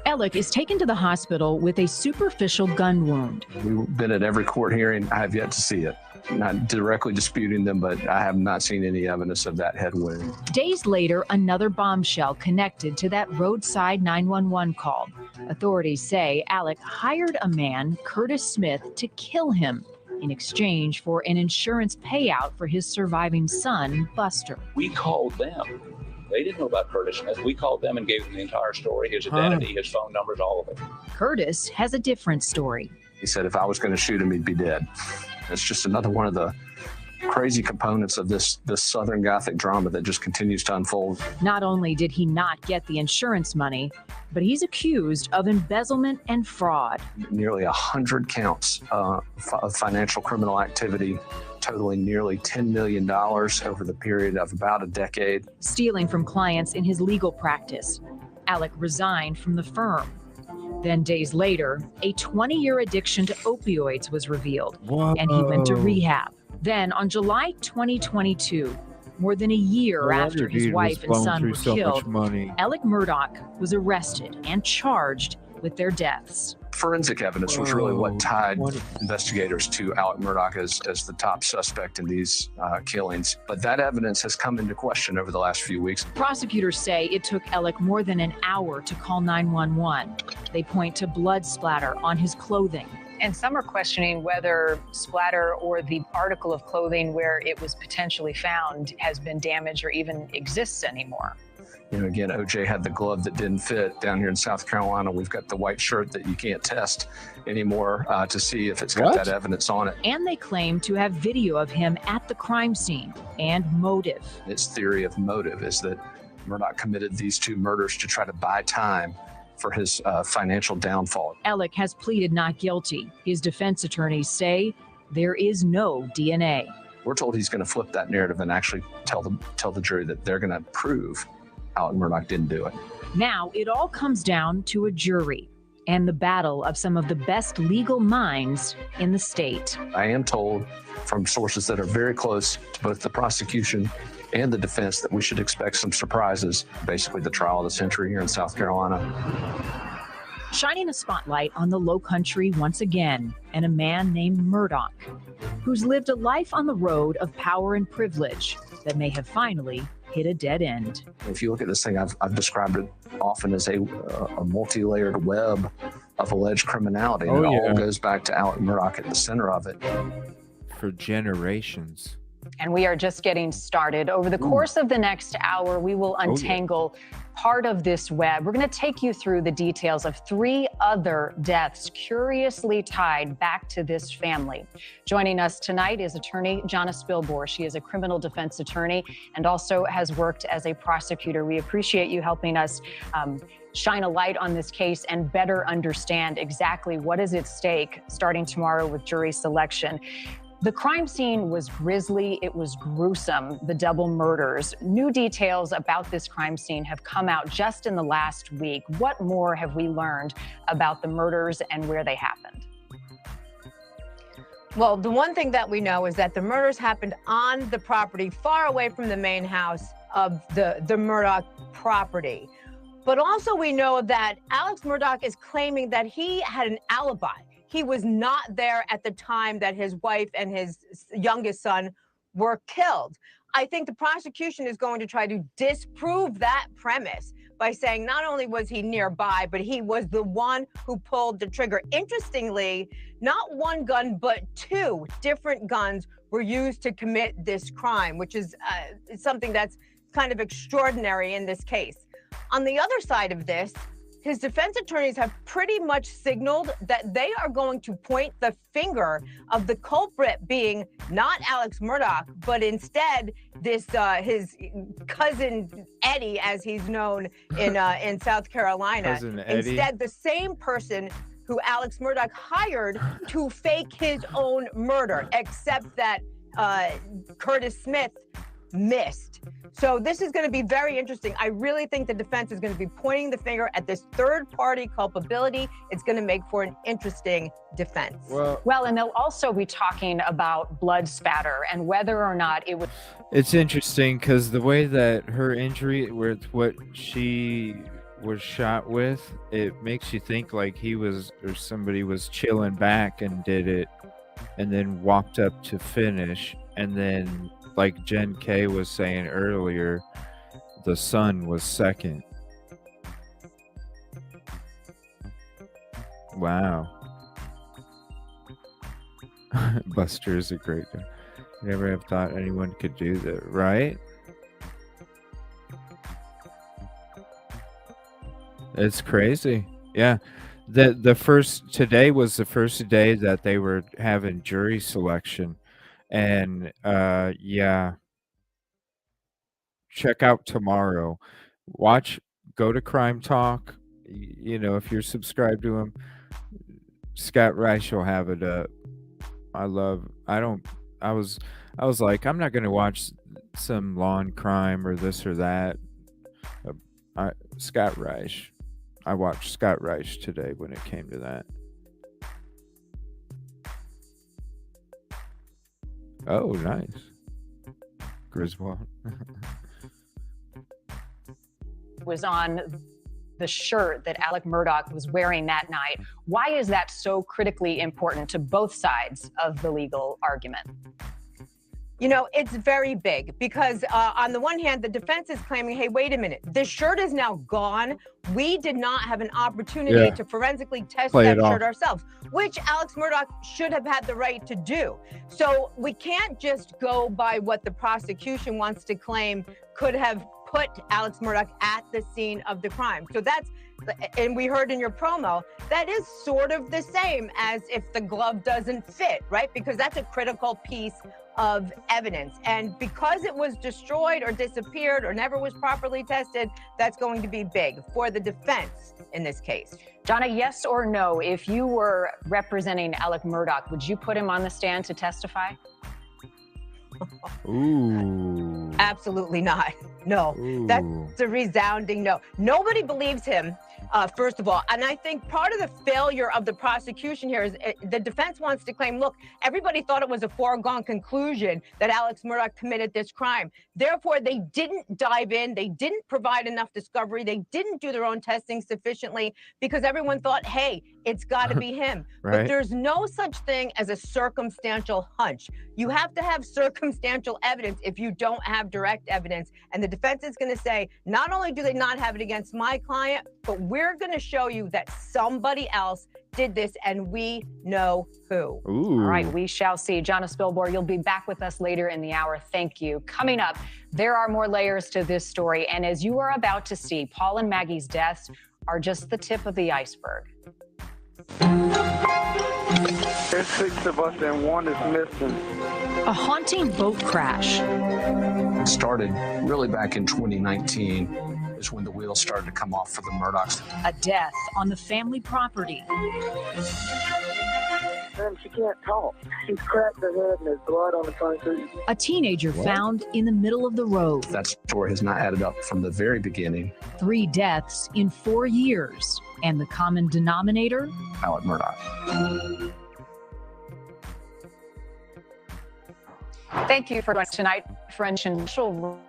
Alec is taken to the hospital with a superficial gun wound. We've been at every court hearing. I have yet to see it. Not directly disputing them, but I have not seen any evidence of that head wound. Days later, another bombshell connected to that roadside 911 call. Authorities say Alec hired a man, Curtis Smith, to kill him in exchange for an insurance payout for his surviving son, Buster. We called them. They didn't know about Curtis Smith. We called them and gave them the entire story, his identity, his phone numbers, all of it. Curtis has a different story. He said if I was going to shoot him, he'd be dead. It's just another one of the crazy components of this Southern Gothic drama that just continues to unfold. Not only did he not get the insurance money, but he's accused of embezzlement and fraud. Nearly 100 counts of financial criminal activity, totaling nearly $10 million over the period of about a decade. Stealing from clients in his legal practice. Alec resigned from the firm. Then days later, a 20-year addiction to opioids was revealed, and he went to rehab. Then on July 2022, more than a year after his wife and son were killed, Alec Murdoch was arrested and charged with their deaths. Forensic evidence was really what tied investigators to Alec Murdoch as the top suspect in these killings. But that evidence has come into question over the last few weeks. Prosecutors say it took Alec more than an hour to call 911. They point to blood splatter on his clothing. And some are questioning whether splatter or the article of clothing where it was potentially found has been damaged or even exists anymore. Again, OJ had the glove that didn't fit. Down here in South Carolina, we've got the white shirt that you can't test anymore to see if it's got that evidence on it. And they claim to have video of him at the crime scene and motive. Its theory of motive is that Murdaugh committed these 2 murders to try to buy time for his financial downfall. Alec has pleaded not guilty. His defense attorneys say there is no DNA. We're told he's going to flip that narrative and actually tell the jury that they're going to prove Alec Murdaugh didn't do it. Now it all comes down to a jury and the battle of some of the best legal minds in the state. I am told from sources that are very close to both the prosecution and the defense that we should expect some surprises. Basically, the trial of the century here in South Carolina. Shining a spotlight on the Low Country once again, and a man named Murdaugh, who's lived a life on the road of power and privilege that may have finally hit a dead end. If you look at this thing, I've described it often as a multi-layered web of alleged criminality. And it all goes back to Alec Murdaugh at the center of it. For generations. And we are just getting started. Over the course of the next hour, we will untangle part of this web. We're going to take you through the details of 3 other deaths curiously tied back to this family. Joining us tonight is attorney Jana Spilbor. She is a criminal defense attorney and also has worked as a prosecutor. We appreciate you helping us shine a light on this case and better understand exactly what is at stake starting tomorrow with jury selection. The crime scene was grisly, it was gruesome, the double murders. New details about this crime scene have come out just in the last week. What more have we learned about the murders and where they happened? Well, the one thing that we know is that the murders happened on the property far away from the main house of the Murdaugh property. But also we know that Alex Murdaugh is claiming that he had an alibi. He was not there at the time that his wife and his youngest son were killed. I think the prosecution is going to try to disprove that premise by saying not only was he nearby, but he was the one who pulled the trigger. Interestingly, not one gun, but 2 different guns were used to commit this crime, which is something that's kind of extraordinary in this case. On the other side of this, his defense attorneys have pretty much signaled that they are going to point the finger of the culprit being not Alex Murdaugh, but instead this his cousin Eddie, as he's known in South Carolina. Instead, the same person who Alex Murdaugh hired to fake his own murder, except that Curtis Smith missed. So this is going to be very interesting. I really think the defense is going to be pointing the finger at this third-party culpability. It's going to make for an interesting defense. Well, and they'll also be talking about blood spatter and whether or not it would. It's interesting because the way that her injury, with what she was shot with, it makes you think like he was, or somebody was chilling back and did it, and then walked up to finish, and then, like Jen K was saying earlier, the son was second. Wow. Buster is a great guy. Never have thought anyone could do that, right? It's crazy. Yeah. Today was the first day that they were having jury selection. And yeah, check out tomorrow. Go to Crime Talk. If you're subscribed to him, Scott Rice will have it up. I was like, I'm not gonna watch some lawn crime or this or that. Scott Rice. I watched Scott Rice today when it came to that. Oh, nice. Griswold. Was on the shirt that Alec Murdaugh was wearing that night. Why is that so critically important to both sides of the legal argument? It's very big because on the one hand, the defense is claiming, hey, wait a minute, the shirt is now gone. We did not have an opportunity to forensically test that shirt ourselves, which Alex Murdaugh should have had the right to do. So we can't just go by what the prosecution wants to claim could have put Alex Murdaugh at the scene of the crime. So that's, and we heard in your promo, that is sort of the same as if the glove doesn't fit, right? Because that's a critical piece of evidence. And because it was destroyed or disappeared or never was properly tested, that's going to be big for the defense in this case. Donna, yes or no, if you were representing Alec Murdaugh, would you put him on the stand to testify? Ooh. Absolutely not. No. Ooh. That's a resounding no. Nobody believes him, first of all. And I think part of the failure of the prosecution here is the defense wants to claim, look, everybody thought it was a foregone conclusion that Alex Murdaugh committed this crime. Therefore, they didn't dive in. They didn't provide enough discovery. They didn't do their own testing sufficiently because everyone thought, hey, it's got to be him. Right. But there's no such thing as a circumstantial hunch. You have to have circumstantial evidence if you don't have direct evidence. And the defense is going to say, not only do they not have it against my client, but we're going to show you that somebody else did this, and we know who. Ooh. All right, we shall see. Jonna Spilborn, you'll be back with us later in the hour. Thank you. Coming up, there are more layers to this story. And as you are about to see, Paul and Maggie's deaths are just the tip of the iceberg. There's 6 of us and 1 is missing. A haunting boat crash. It started really back in 2019 is when the wheels started to come off for the Murdaughs. A death on the family property. And she can't talk. She's cracked her head and there's blood on the concrete. A teenager found in the middle of the road. That story has not added up from the very beginning. 3 deaths in 4 years. And the common denominator? Alec Murdaugh. Thank you for joining us tonight for an initial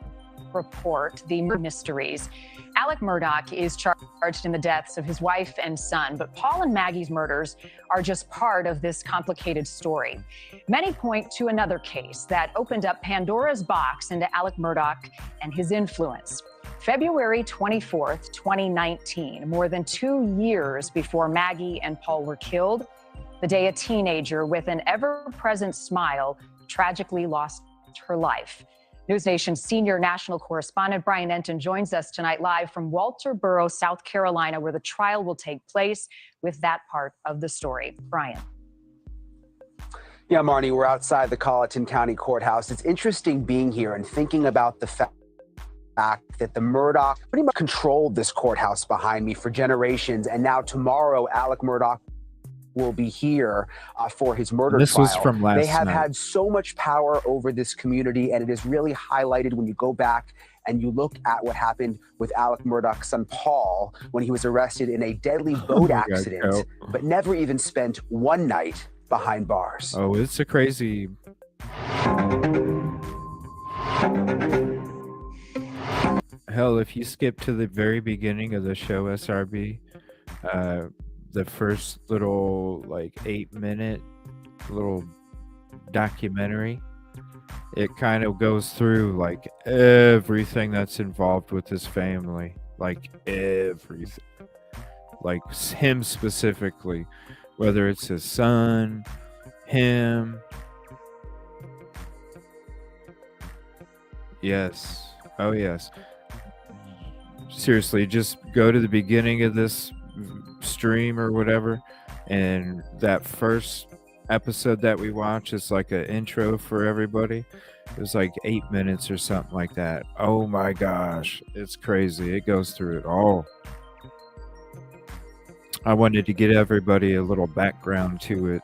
report, the mysteries. Alec Murdaugh is charged in the deaths of his wife and son, but Paul and Maggie's murders are just part of this complicated story. Many point to another case that opened up Pandora's box into Alec Murdaugh and his influence. February 24th, 2019, more than 2 years before Maggie and Paul were killed, the day a teenager with an ever-present smile tragically lost her life. News Nation's senior national correspondent Brian Enton joins us tonight live from Walterboro, South Carolina, where the trial will take place with that part of the story. Brian. Yeah, Marnie, we're outside the Colleton County Courthouse. It's interesting being here and thinking about the fact that the Murdaugh pretty much controlled this courthouse behind me for generations. And now tomorrow, Alec Murdaugh will be here for his murder this trial. Was from last They have night. had so much power over this community, and it is really highlighted when you go back and you look at what happened with Alec Murdaugh's son Paul when he was arrested in a deadly boat accident, but never even spent one night behind bars. Oh, it's a crazy. Hell, if you skip to the very beginning of the show, SRB, the first little 8-minute little documentary, it kind of goes through everything that's involved with his family, everything, him specifically, whether it's his son, him. Yes. Oh yes. Seriously, just go to the beginning of this stream or whatever, and that first episode that we watch is like an intro for everybody. It was 8 minutes or something like that. Oh my gosh, it's crazy. It goes through it all. I wanted to get everybody a little background to it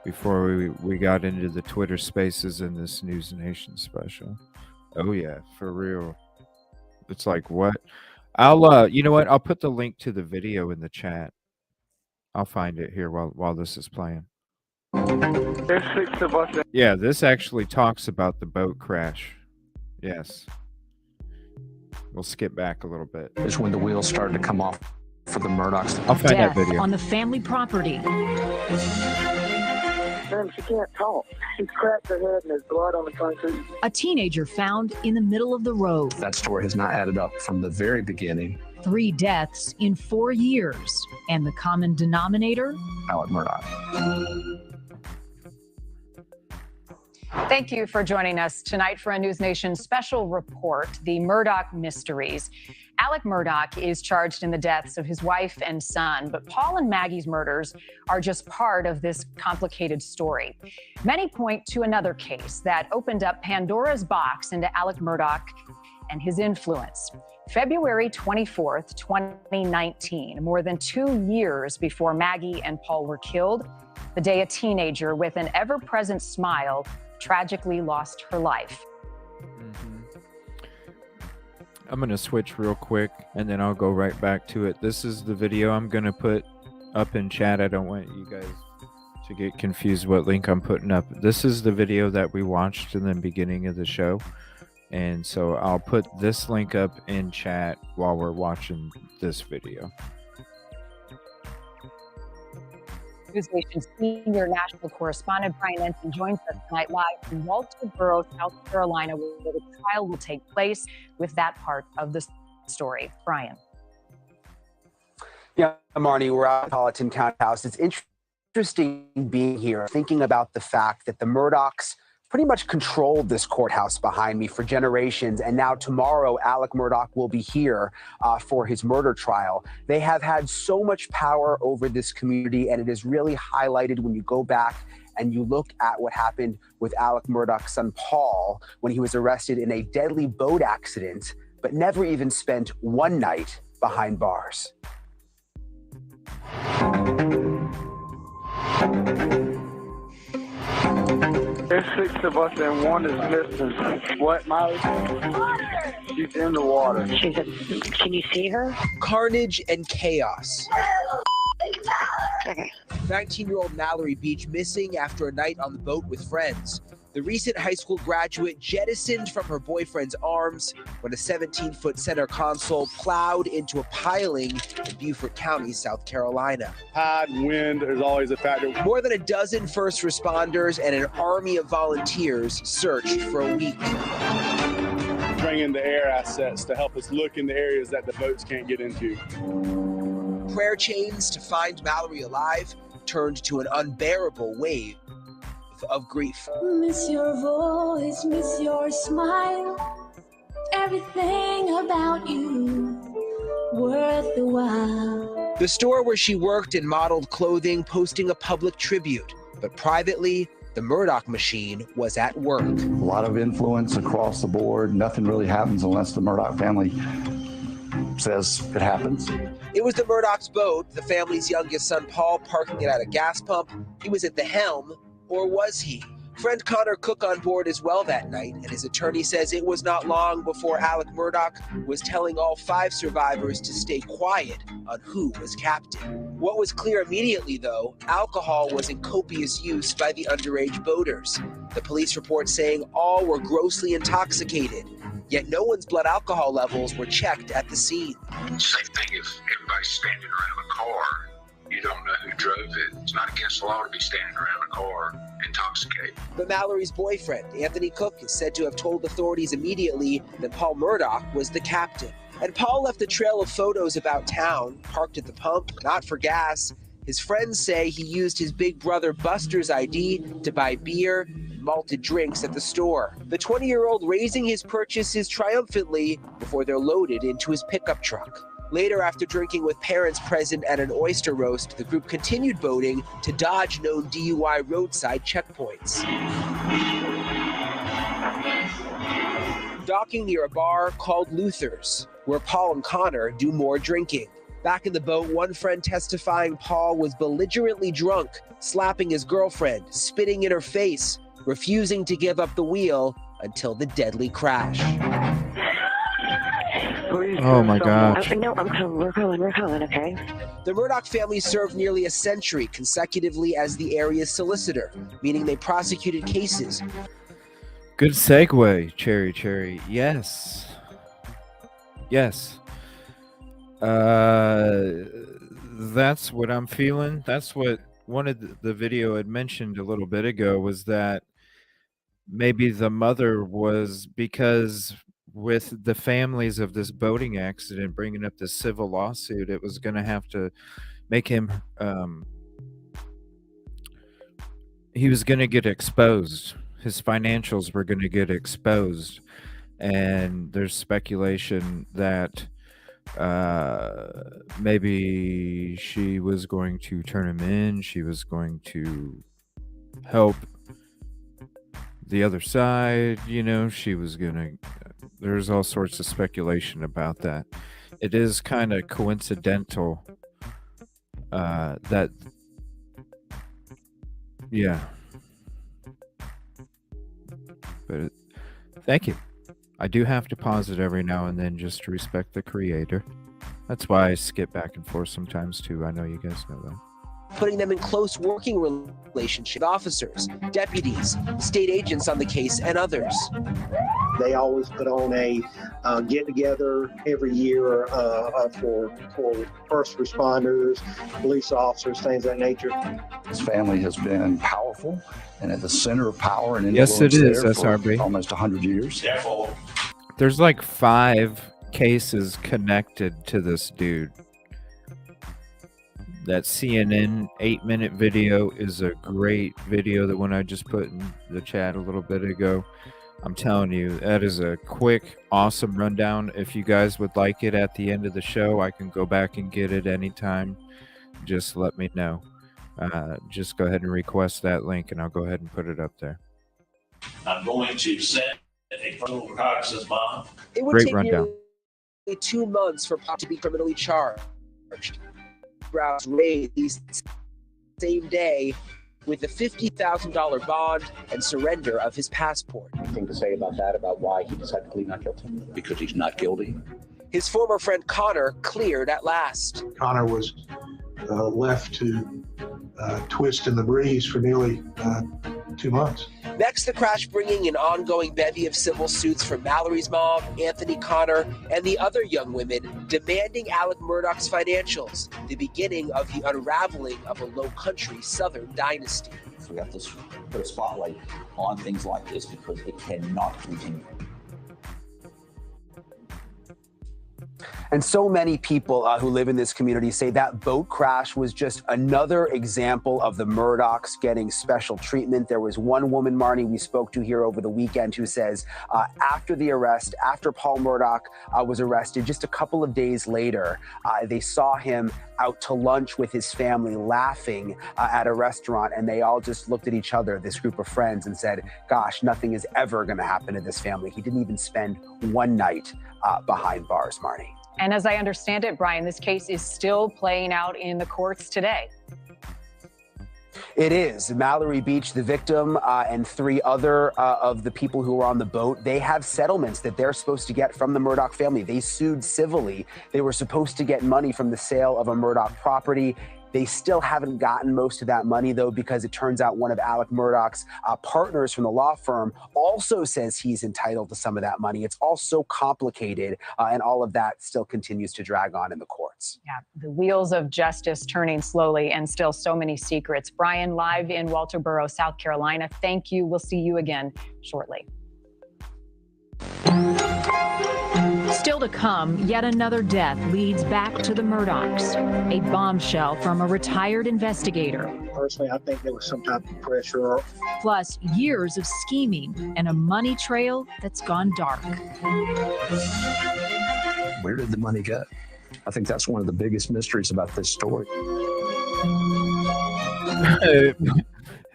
before we got into the Twitter spaces in this News Nation special. Oh yeah, for real. It's what? I'll you know what? I'll put the link to the video in the chat. I'll find it here while this is playing. There's 6 of us. Yeah, this actually talks about the boat crash. Yes. We'll skip back a little bit. Is when the wheels started to come off for the Murdaughs. I'll find that Death video. on the family property. And she can't talk. She's cracked her head and there's blood on the concrete. A teenager found in the middle of the road. That story has not added up from the very beginning. 3 deaths in 4 years. And the common denominator? Alec Murdaugh. Thank you for joining us tonight for a News Nation special report, The Murdaugh Mysteries. Alec Murdaugh is charged in the deaths of his wife and son, but Paul and Maggie's murders are just part of this complicated story. Many point to another case that opened up Pandora's box into Alec Murdaugh and his influence. February 24th, 2019, more than 2 years before Maggie and Paul were killed, the day a teenager with an ever-present smile tragically lost her life. I'm going to switch real quick and then I'll go right back to it. This is the video I'm going to put up in chat. I don't want you guys to get confused what link I'm putting up. This is the video that we watched in the beginning of the show. And so I'll put this link up in chat while we're watching this video. News Nation's senior national correspondent Brian Ensign joins us tonight live from Walterboro, South Carolina, where the trial will take place with that part of the story. Brian. Yeah, Marnie, we're out at Colleton County House. It's interesting being here, thinking about the fact that the Murdaughs pretty much controlled this courthouse behind me for generations. And now tomorrow, Alec Murdaugh will be here for his murder trial. They have had so much power over this community, and it is really highlighted when you go back and you look at what happened with Alec Murdaugh's son, Paul, when he was arrested in a deadly boat accident, but never even spent one night behind bars. There's 6 of us and 1 is missing. What, Molly? She's in the water. Can you see her? Carnage and chaos. 19-year-old Mallory Beach missing after a night on the boat with friends. The recent high school graduate jettisoned from her boyfriend's arms when a 17-foot center console plowed into a piling in Beaufort County, South Carolina. Tide and wind is always a factor. More than a dozen first responders and an army of volunteers searched for a week. Bring in the air assets to help us look in the areas that the boats can't get into. Prayer chains to find Mallory alive turned to an unbearable wave of grief. Miss your voice, miss your smile, everything about you worth the while. The store where she worked and modeled clothing posting a public tribute, but privately, the Murdaugh machine was at work. A lot of influence across the board. Nothing really happens unless the Murdaugh family says it happens. It was the Murdaugh's boat, the family's youngest son Paul parking it at a gas pump. He was at the helm, or was he? Friend Connor Cook on board as well that night, and his attorney says it was not long before Alec Murdaugh was telling all 5 survivors to stay quiet on who was captain. What was clear immediately, though, alcohol was in copious use by the underage boaters. The police report saying all were grossly intoxicated, yet no one's blood alcohol levels were checked at the scene. Same thing if everybody's standing around a car. You don't know who drove it. It's not against the law to be standing around a car intoxicated. But Mallory's boyfriend, Anthony Cook, is said to have told authorities immediately that Paul Murdaugh was the captain. And Paul left a trail of photos about town, parked at the pump, not for gas. His friends say he used his big brother Buster's ID to buy beer and malted drinks at the store. The 20-year-old raising his purchases triumphantly before they're loaded into his pickup truck. Later, after drinking with parents present at an oyster roast, the group continued boating to dodge known DUI roadside checkpoints. Docking near a bar called Luther's, where Paul and Connor do more drinking. Back in the boat, one friend testifying Paul was belligerently drunk, slapping his girlfriend, spitting in her face, refusing to give up the wheel until the deadly crash. Oh my gosh. No, we're calling, okay? The Murdaugh family served nearly a century consecutively as the area's solicitor, meaning they prosecuted cases. Good segue, Cherry. Yes. That's what I'm feeling. That's what one of the video had mentioned a little bit ago, was that maybe the mother was, because with the families of this boating accident bringing up this civil lawsuit, it was going to have to make him he was going to get exposed. his financials were going to get exposed, and there's speculation that maybe she was going to turn him in. She was going to help the other side. You know, she was going to. There's all sorts of speculation about that. It is kind of coincidental that, yeah. But thank you. I do have to pause it every now and then just to respect the creator. That's why I skip back and forth sometimes too. I know you guys know that. Putting them in close working relationship with officers, deputies, state agents on the case, and others. They always put on a get-together every year for first responders, police officers, things of that nature. His family has been powerful and at the center of power and yes, it is, SRB. For almost 100 years. There's like 5 cases connected to this dude. That CNN 8-minute video is a great video, the one I just put in the chat a little bit ago. I'm telling you, that is a quick, awesome rundown. If you guys would like it at the end of the show, I can go back and get it anytime. Just let me know. Just go ahead and request that link, and I'll go ahead and put it up there. I'm going to set a criminal reconnaissance bomb. It would take nearly 2 months for Pop to be criminally charged. Browse raised same day with a $50,000 bond and surrender of his passport. Anything to say about that, about why he decided to plead not guilty? Because he's not guilty. His former friend Connor cleared at last. Connor was left to twist in the breeze for nearly 2 months. Next, the crash bringing an ongoing bevy of civil suits from Mallory's mom, Anthony Connor, and the other young women demanding Alec Murdaugh's financials, the beginning of the unraveling of a low-country Southern dynasty. We have to put a spotlight on things like this because it cannot continue. And so many people who live in this community say that boat crash was just another example of the Murdaughs getting special treatment. There was one woman, Marnie, we spoke to here over the weekend who says after the arrest, after Paul Murdaugh was arrested, just a couple of days later, they saw him out to lunch with his family laughing at a restaurant, and they all just looked at each other, this group of friends, and said, gosh, nothing is ever going to happen to this family. He didn't even spend one night behind bars, Marnie. And as I understand it, Brian, this case is still playing out in the courts today. It is. Mallory Beach, the victim, and 3 other of the people who were on the boat, they have settlements that they're supposed to get from the Murdaugh family. They sued civilly. They were supposed to get money from the sale of a Murdaugh property. They still haven't gotten most of that money, though, because it turns out one of Alec Murdaugh's partners from the law firm also says he's entitled to some of that money. It's all so complicated, and all of that still continues to drag on in the courts. Yeah, the wheels of justice turning slowly, and still so many secrets. Brian, live in Walterboro, South Carolina. Thank you. We'll see you again shortly. Still to come, yet another death leads back to the Murdaughs. A bombshell from a retired investigator. Personally, I think there was some type of pressure. Plus, years of scheming and a money trail that's gone dark. Where did the money go? I think that's one of the biggest mysteries about this story.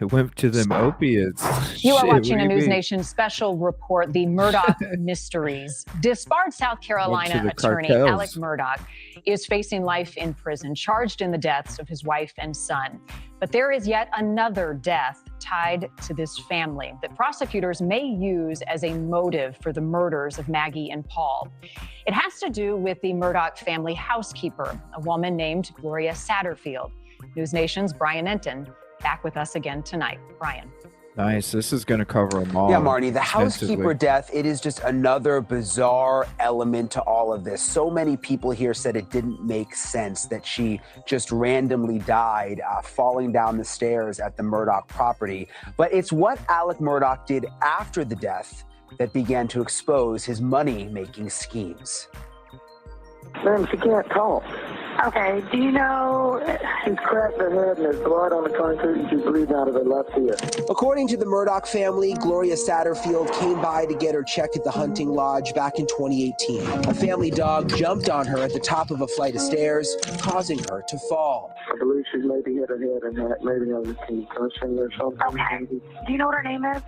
It went to them opiates. You are Shit, watching what a do you News mean? Nation special report, The Murdaugh Mysteries. Disbarred South Carolina the attorney cartels. Alec Murdaugh is facing life in prison, charged in the deaths of his wife and son. But there is yet another death tied to this family that prosecutors may use as a motive for the murders of Maggie and Paul. It has to do with the Murdaugh family housekeeper, a woman named Gloria Satterfield. News Nation's Brian Enton back with us again tonight. Brian. Nice. This is going to cover them all. Yeah, Marnie, the extensively. housekeeper death, it is just another bizarre element to all of this. So many people here said it didn't make sense that she just randomly died falling down the stairs at the Murdaugh property. But it's what Alec Murdaugh did after the death that began to expose his money-making schemes. Man, she can't talk. Okay, do you know he's cracked her head and there's blood on the concrete and she's bleeding out of her left ear? According to the Murdaugh family, Gloria Satterfield came by to get her check at the hunting lodge back in 2018. A family dog jumped on her at the top of a flight of stairs, causing her to fall. I believe she's maybe hit her head and maybe has a concussion or something. Okay. Do you know what her name is?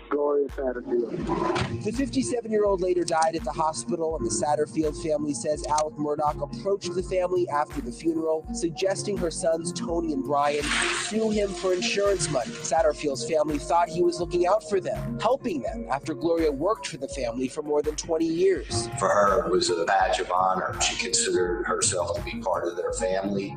Gloria Satterfield. The 57-year-old later died at the hospital, and the Satterfield family says Alec Murdaugh approached the family after the funeral, suggesting her sons Tony and Brian sue him for insurance money. Satterfield's family thought he was looking out for them, helping them after Gloria worked for the family for more than 20 years. For her, it was a badge of honor. She considered herself to be part of their family,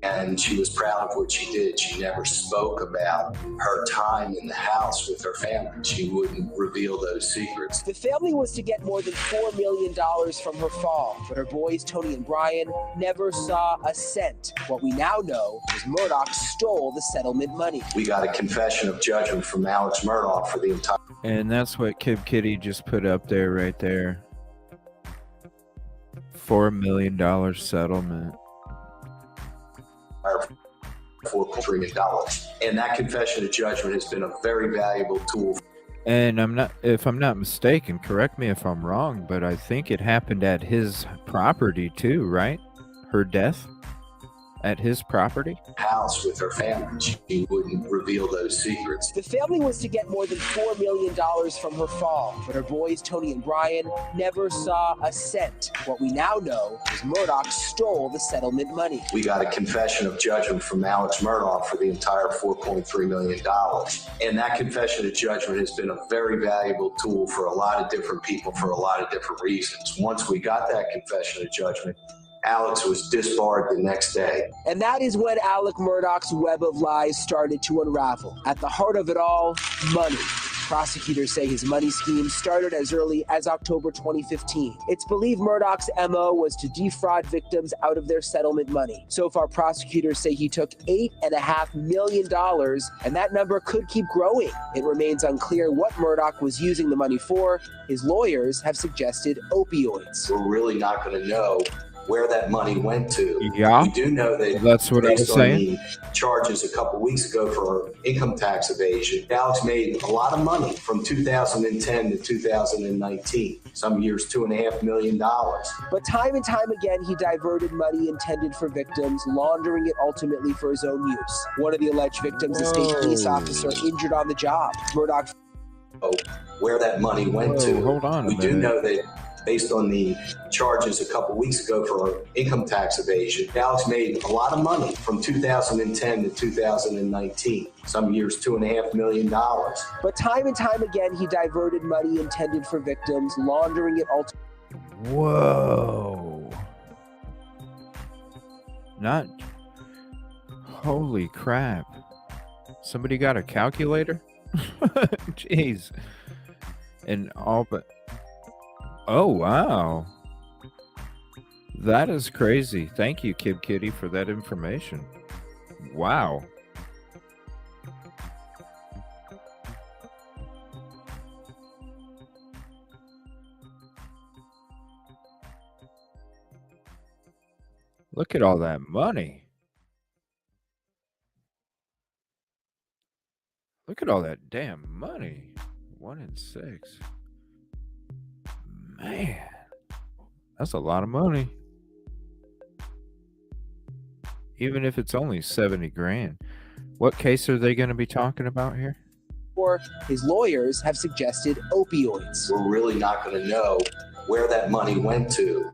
and she was proud of what she did. She never spoke about her time in the house with her family. She wouldn't reveal those secrets. The family was to get more than $4 million from her fall, but her boys, Tony and Brian, never saw a cent. What we now know is Murdaugh stole the settlement money. We got a confession of judgment from Alex Murdaugh for the entire... And that's what Kid Kitty just put up there, right there. $4 million settlement. $4 trillion. And that confession of judgment has been a very valuable tool. And if I'm not mistaken, correct me if I'm wrong, but I think it happened at his property too, right? Her death at his property? House with her family. She wouldn't reveal those secrets. The family was to get more than $4 million from her fall, but her boys, Tony and Brian, never saw a cent. What we now know is Murdaugh stole the settlement money. We got a confession of judgment from Alex Murdaugh for the entire $4.3 million. And that confession of judgment has been a very valuable tool for a lot of different people for a lot of different reasons. Once we got that confession of judgment, Alex was disbarred the next day. And that is when Alec Murdaugh's web of lies started to unravel. At the heart of it all, money. Prosecutors say his money scheme started as early as October 2015. It's believed Murdaugh's MO was to defraud victims out of their settlement money. So far, prosecutors say he took $8.5 million, and that number could keep growing. It remains unclear what Murdaugh was using the money for. His lawyers have suggested opioids. We're really not going to know where that money went to. Yeah, we do know that that's what I was saying. The charges a couple weeks ago for income tax evasion, Alex made a lot of money from 2010 to 2019. Some years, $2.5 million. But time and time again, he diverted money intended for victims, laundering it ultimately for his own use. One of the alleged victims, a state police officer, injured on the job. Murdaugh. Where that money went to. Hold on we do know that based on the charges a couple weeks ago for income tax evasion, Alex made a lot of money from 2010 to 2019. Some years, $2.5 million. But time and time again, he diverted money intended for victims, laundering it ultimately. Whoa. Not. Holy crap. Somebody got a calculator? Jeez. And all but. Oh, wow. That is crazy. Thank you, Kid Kitty, for that information. Wow. Look at all that money. Look at all that damn money. 1 in 6. Man, that's a lot of money. Even if it's only 70 grand. What case are they going to be talking about here? Or his lawyers have suggested opioids. We're really not going to know where that money went to.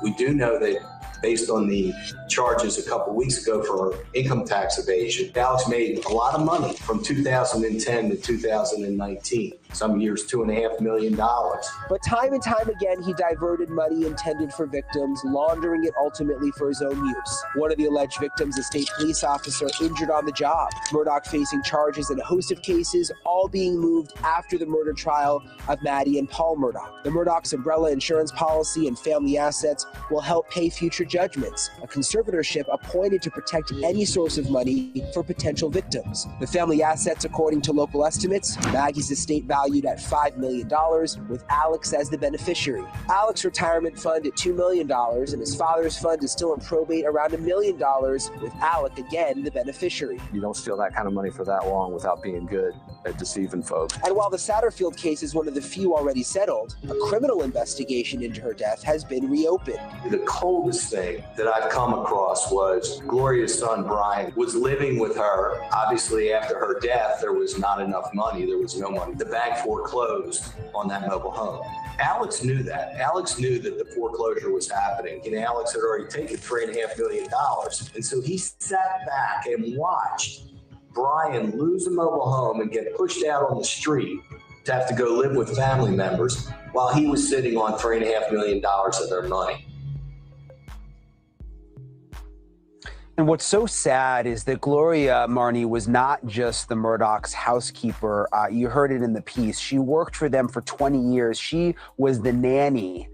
We do know that based on the charges a couple weeks ago for income tax evasion, Alex made a lot of money from 2010 to 2019. Some years, $2.5 million. But time and time again, he diverted money intended for victims, laundering it ultimately for his own use. One of the alleged victims, a state police officer, injured on the job. Murdaugh facing charges in a host of cases, all being moved after the murder trial of Maddie and Paul Murdaugh. The Murdaugh's umbrella insurance policy and family assets will help pay future judgments, a conservatorship appointed to protect any source of money for potential victims. The family assets, according to local estimates, Maggie's estate valued at $5 million, with Alex as the beneficiary. Alex's retirement fund at $2 million, and his father's fund is still in probate around $1 million, with Alec again the beneficiary. You don't steal that kind of money for that long without being good at deceiving folks. And while the Satterfield case is one of the few already settled, a criminal investigation into her death has been reopened. The coldest thing that I've come across was Gloria's son, Brian, was living with her. Obviously, after her death, there was not enough money. There was no money. The bank foreclosed on that mobile home. Alex knew that. Alex knew that the foreclosure was happening. And Alex had already taken $3.5 million. And so he sat back and watched Brian lose a mobile home and get pushed out on the street to have to go live with family members while he was sitting on $3.5 million of their money. And what's so sad is that Gloria, Marnie, was not just the Murdochs' housekeeper. You heard it in the piece. She worked for them for 20 years. She was the nanny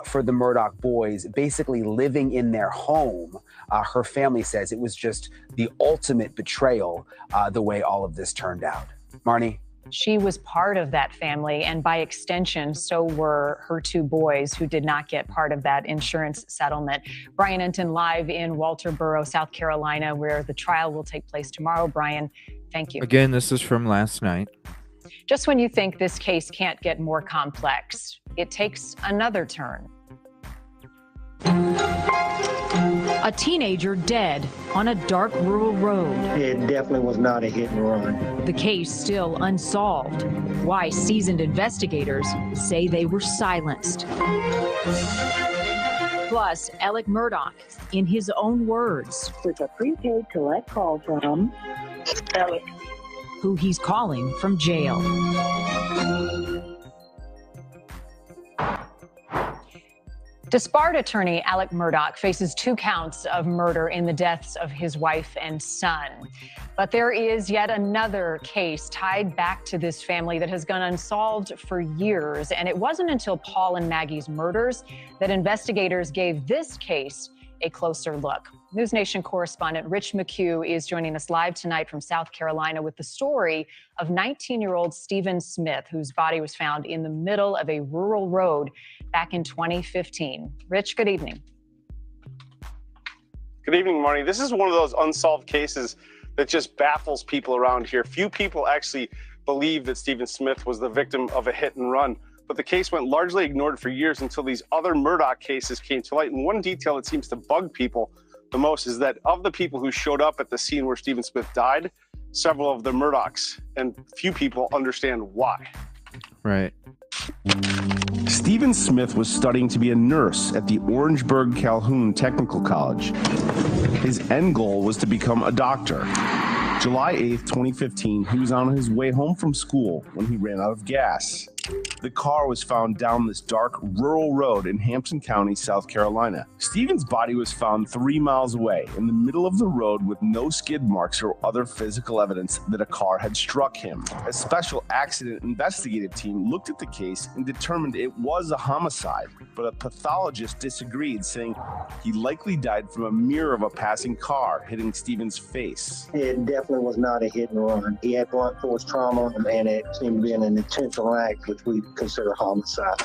for the Murdoch boys, basically living in their home. Her family says it was just the ultimate betrayal, the way all of this turned out. Marnie? She was part of that family, and by extension, so were her two boys who did not get part of that insurance settlement. Brian Enton live in Walterboro, South Carolina, where the trial will take place tomorrow. Brian, thank you. Again, this is from last night. Just when you think this case can't get more complex, it takes another turn. A teenager dead on a dark rural road. It definitely was not a hit and run. The case still unsolved. Why seasoned investigators say they were silenced. Plus, Alec Murdoch, in his own words, With a prepaid collect call from Alec, who he's calling from jail. Disbarred attorney Alec Murdoch faces 2 counts of murder in the deaths of his wife and son. But there is yet another case tied back to this family that has gone unsolved for years. And it wasn't until Paul and Maggie's murders that investigators gave this case a closer look. News Nation correspondent Rich McHugh is joining us live tonight from South Carolina with the story of 19-year-old Stephen Smith, whose body was found in the middle of a rural road back in 2015. Rich, good evening. Good evening, Marnie. This is one of those unsolved cases that just baffles people around here. Few people actually believe that Stephen Smith was the victim of a hit and run, but the case went largely ignored for years until these other Murdoch cases came to light. And one detail that seems to bug people the most is that of the people who showed up at the scene where Stephen Smith died, several of the Murdochs, and few people understand why. Right. Stephen Smith was studying to be a nurse at the Orangeburg Calhoun Technical College. His end goal was to become a doctor. July 8th, 2015, he was on his way home from school when he ran out of gas. The car was found down this dark rural road in Hampton County, South Carolina. Stephen's body was found 3 miles away in the middle of the road with no skid marks or other physical evidence that a car had struck him. A special accident investigative team looked at the case and determined it was a homicide, but a pathologist disagreed, saying he likely died from a mirror of a passing car hitting Stephen's face. It definitely was not a hit and run. He had blunt force trauma, and it seemed to be an intentional act, which we consider homicide.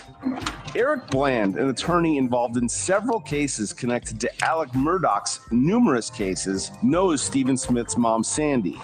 Eric Bland, an attorney involved in several cases connected to Alec Murdoch's numerous cases, knows Stephen Smith's mom, Sandy.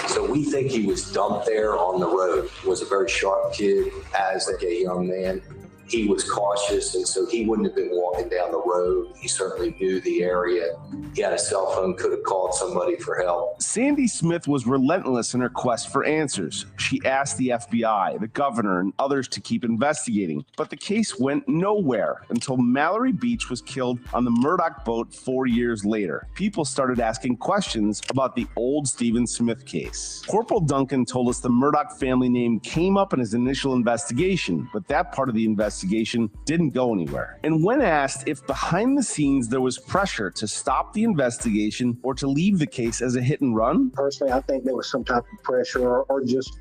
So we think he was dumped there on the road. Was a very sharp kid, as like a young man. He was cautious, and so he wouldn't have been walking down the road. He certainly knew the area. He had a cell phone, could have called somebody for help. Sandy Smith was relentless in her quest for answers. She asked the FBI, the governor, and others to keep investigating, but the case went nowhere until Mallory Beach was killed on the Murdoch boat 4 years later. People started asking questions about the old Stephen Smith case. Corporal Duncan told us the Murdoch family name came up in his initial investigation, but that part of the investigation didn't go anywhere. And when asked if behind the scenes there was pressure to stop the investigation or to leave the case as a hit and run? Personally, I think there was some type of pressure or just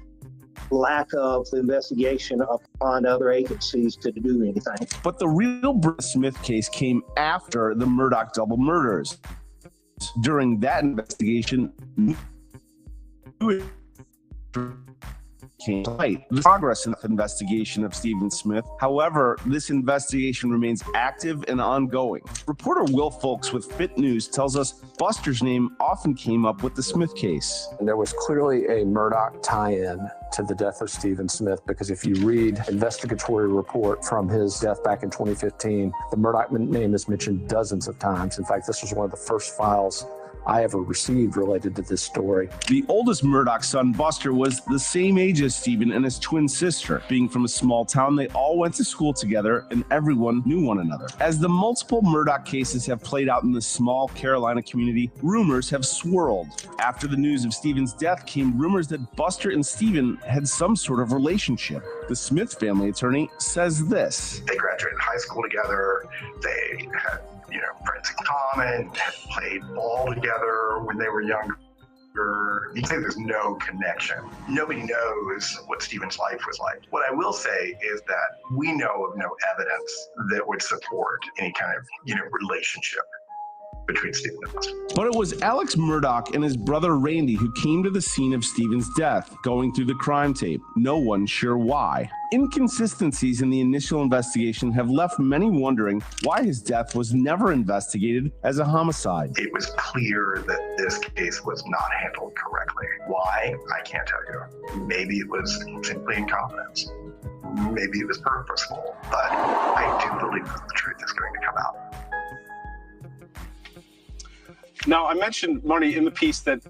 lack of investigation upon other agencies to do anything. But the real Smith case came after the Murdaugh double murders. During that investigation, came to light. The progress in the investigation of Stephen Smith. However, this investigation remains active and ongoing. Reporter Will Folks with Fit News tells us Buster's name often came up with the Smith case. And there was clearly a Murdaugh tie-in to the death of Stephen Smith, because if you read investigatory report from his death back in 2015, the Murdaugh name is mentioned dozens of times. In fact, this was one of the first files I ever received related to this story. The oldest Murdaugh son, Buster, was the same age as Stephen and his twin sister. Being from a small town, they all went to school together and everyone knew one another. As the multiple Murdaugh cases have played out in the small Carolina community, rumors have swirled. After the news of Stephen's death came rumors that Buster and Stephen had some sort of relationship. The Smith family attorney says this. They graduated high school together. They had friends in common, had played ball together when they were younger. You can say there's no connection. Nobody knows what Stephen's life was like. What I will say is that we know of no evidence that would support any kind of, relationship between Stephen and Buster. But it was Alex Murdaugh and his brother Randy who came to the scene of Stephen's death, going through the crime tape. No one sure why. Inconsistencies in the initial investigation have left many wondering why his death was never investigated as a homicide. It was clear that this case was not handled correctly. Why? I can't tell you. Maybe it was simply incompetence. Maybe it was purposeful. But I do believe that the truth is going to come out. Now, I mentioned, Marty, in the piece that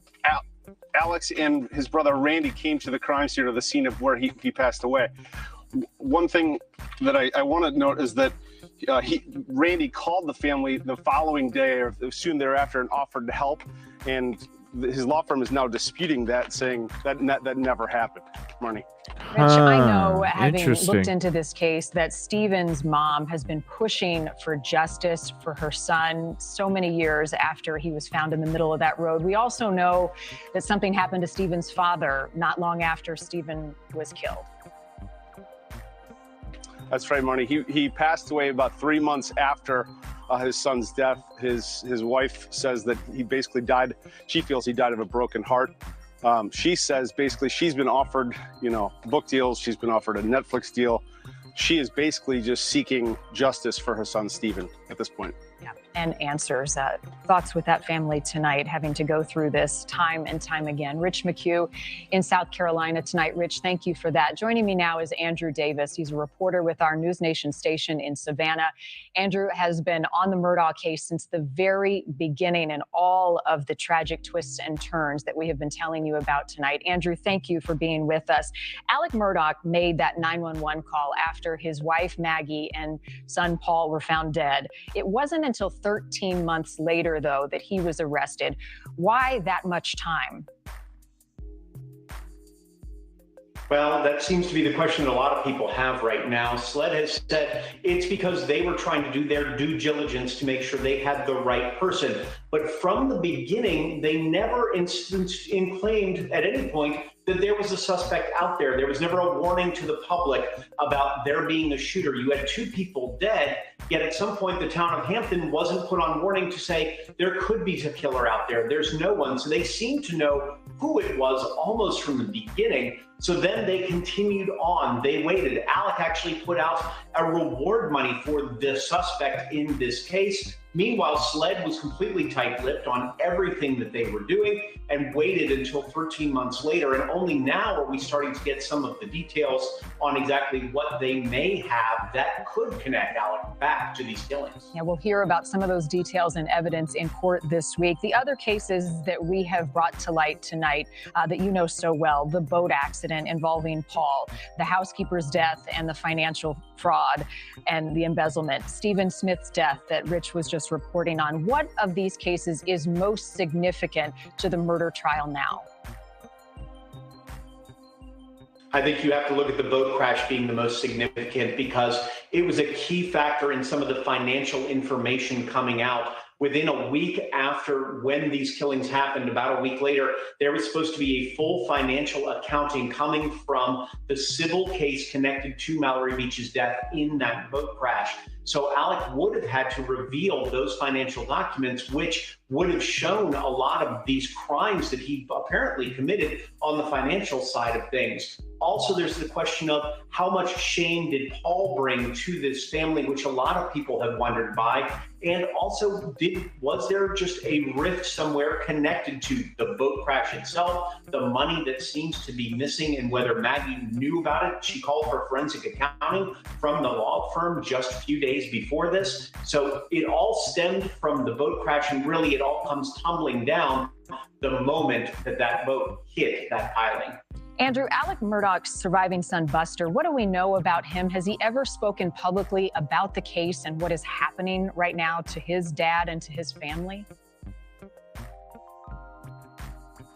Alex and his brother Randy came to the crime scene, or the scene of where he passed away. One thing that I want to note is that Randy called the family the following day or soon thereafter and offered to help, and his law firm is now disputing that, saying that never happened. Marnie. Rich, I know, having looked into this case, that Stephen's mom has been pushing for justice for her son so many years after he was found in the middle of that road. We also know that something happened to Stephen's father not long after Stephen was killed. That's right, Marnie. He passed away about 3 months after his son's death. His wife says that he basically died. She feels he died of a broken heart. She says basically she's been offered, book deals. She's been offered a Netflix deal. She is basically just seeking justice for her son, Stephen, at this point. Yeah, and answers. Thoughts with that family tonight, having to go through this time and time again. Rich McHugh in South Carolina tonight. Rich, thank you for that. Joining me now is Andrew Davis. He's a reporter with our News Nation station in Savannah. Andrew has been on the Murdaugh case since the very beginning and all of the tragic twists and turns that we have been telling you about tonight. Andrew, thank you for being with us. Alec Murdaugh made that 911 call after his wife, Maggie, and son, Paul, were found dead. It wasn't until 13 months later, though, that he was arrested. Why that much time? Well, that seems to be the question that a lot of people have right now. SLED has said it's because they were trying to do their due diligence to make sure they had the right person. But from the beginning, they never claimed at any point that there was a suspect out there. There was never a warning to the public about there being a shooter. You had 2 people dead, yet at some point the town of Hampton wasn't put on warning to say there could be a killer out there. There's no one. So they seemed to know who it was almost from the beginning. So then they continued on. They waited. Alec actually put out a reward money for the suspect in this case. Meanwhile, SLED was completely tight-lipped on everything that they were doing and waited until 13 months later. And only now are we starting to get some of the details on exactly what they may have that could connect Alec back to these killings. Yeah, we'll hear about some of those details and evidence in court this week. The other cases that we have brought to light tonight that you know so well, the boat accident involving Paul, the housekeeper's death and the financial fraud and the embezzlement, Stephen Smith's death that Rich was just reporting on. What of these cases is most significant to the murder trial now? I think you have to look at the boat crash being the most significant because it was a key factor in some of the financial information coming out within a week after when these killings happened, about a week later, there was supposed to be a full financial accounting coming from the civil case connected to Mallory Beach's death in that boat crash. So Alec would have had to reveal those financial documents, which would have shown a lot of these crimes that he apparently committed on the financial side of things. Also, there's the question of how much shame did Paul bring to this family, which a lot of people have wondered by. And also, was there just a rift somewhere connected to the boat crash itself, the money that seems to be missing, and whether Maggie knew about it? She called for forensic accounting from the law firm just a few days before this. So it all stemmed from the boat crash, and really it all comes tumbling down the moment that that boat hit that island. Andrew, Alec Murdaugh's surviving son, Buster, what do we know about him? Has he ever spoken publicly about the case and what is happening right now to his dad and to his family?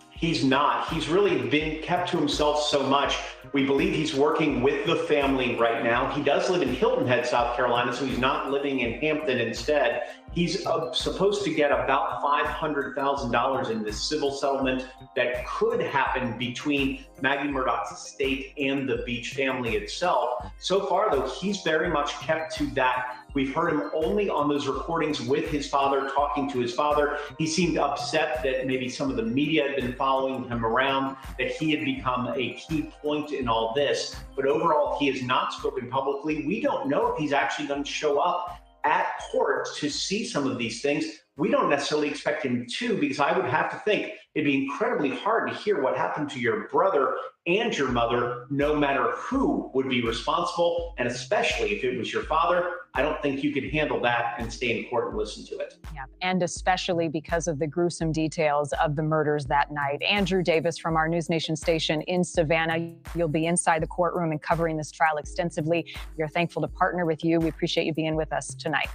He's not. He's really been kept to himself so much. We believe he's working with the family right now. He does live in Hilton Head, South Carolina, so he's not living in Hampton instead. He's supposed to get about $500,000 in this civil settlement that could happen between Maggie Murdaugh's estate and the Beach family itself. So far, though, he's very much kept to that. We've heard him only on those recordings with his father, talking to his father. He seemed upset that maybe some of the media had been following him around, that he had become a key point in all this. But overall, he has not spoken publicly. We don't know if he's actually going to show up at court to see some of these things. We don't necessarily expect him to, because I would have to think it'd be incredibly hard to hear what happened to your brother and your mother, no matter who would be responsible, and especially if it was your father. I don't think you could handle that and stay in court and listen to it. Yeah, and especially because of the gruesome details of the murders that night. Andrew Davis from our News Nation station in Savannah, you'll be inside the courtroom and covering this trial extensively. We are thankful to partner with you. We appreciate you being with us tonight.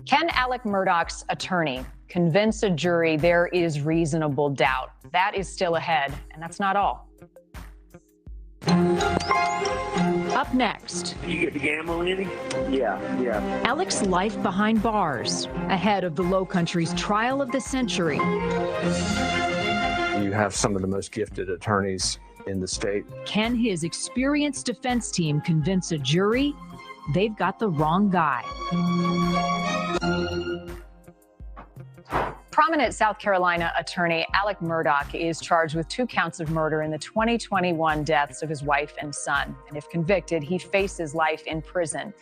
Can Alec Murdaugh's attorney convince a jury there is reasonable doubt? That is still ahead, and that's not all. Up next. You get to gamble any? Yeah. Alec's life behind bars, ahead of the Low Country's trial of the century. You have some of the most gifted attorneys in the state. Can his experienced defense team convince a jury they've got the wrong guy? Prominent South Carolina attorney Alec Murdaugh is charged with 2 counts of murder in the 2021 deaths of his wife and son. And if convicted, he faces life in prison.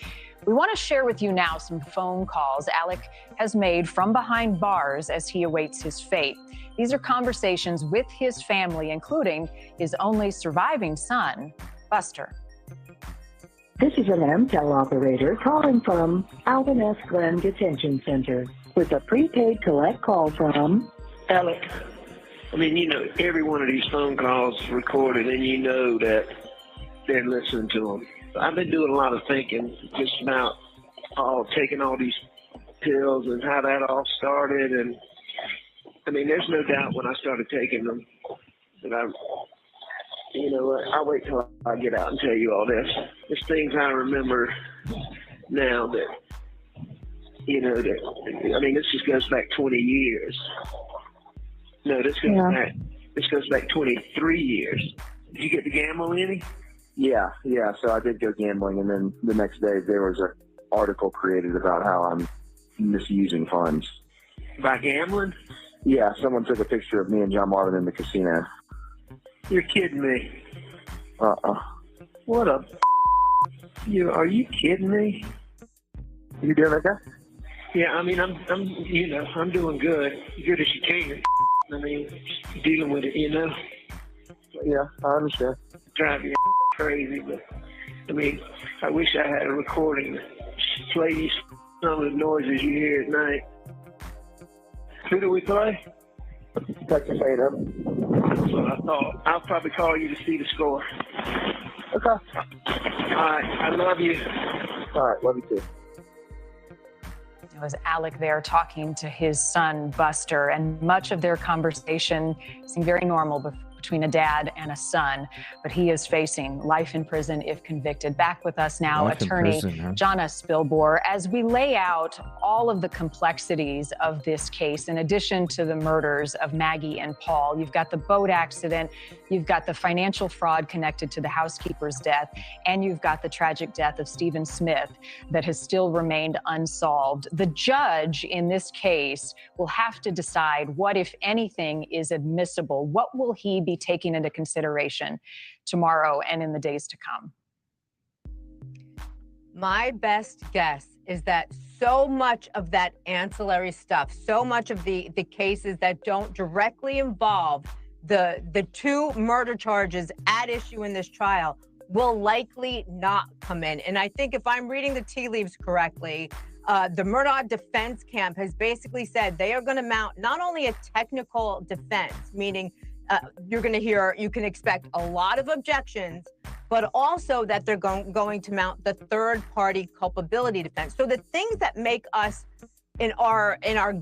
We want to share with you now some phone calls Alec has made from behind bars as he awaits his fate. These are conversations with his family, including his only surviving son, Buster. This is an MTEL operator calling from Alvin S. Glenn Detention Center with a prepaid collect call from Alec. I mean, you know, every one of these phone calls is recorded, and you know that they're listening to them. I've been doing a lot of thinking just about taking all these pills and how that all started. And I mean, there's no doubt when I started taking them that I'll wait till I get out and tell you all this. There's things I remember now that, this just goes back 20 years. No, this goes back 23 years. Did you get to gamble any? Yeah. So I did go gambling, and then the next day there was an article created about how I'm misusing funds. By gambling? Yeah, someone took a picture of me and John Marvin in the casino. You're kidding me. What a are you kidding me? You doing okay? Yeah, I mean, I'm doing good as you can. I mean, dealing with it, Yeah, I understand. Drive you crazy, but I mean, I wish I had a recording to play you some of the noises you hear at night. Who do we play? Texas A&M. That's what I thought. I'll probably call you to see the score. Okay. All right, I love you. All right, love you too. It was Alec there talking to his son, Buster, and much of their conversation seemed very normal between a dad and a son, but he is facing life in prison if convicted. Back with us now, Life in attorney prison, huh? Jonna Spilbor, as we lay out all of the complexities of this case, in addition to the murders of Maggie and Paul. You've got the boat accident, you've got the financial fraud connected to the housekeeper's death, and you've got the tragic death of Stephen Smith that has still remained unsolved. The judge in this case will have to decide what, if anything, is admissible. What will he be taking into consideration tomorrow and in the days to come? My best guess is that so much of that ancillary stuff, so much of the cases that don't directly involve the two murder charges at issue in this trial will likely not come in. And I think if I'm reading the tea leaves correctly, the Murdaugh defense camp has basically said they are going to mount not only a technical defense, meaning you can expect a lot of objections, but also that they're going to mount the third-party culpability defense. So the things that make us in our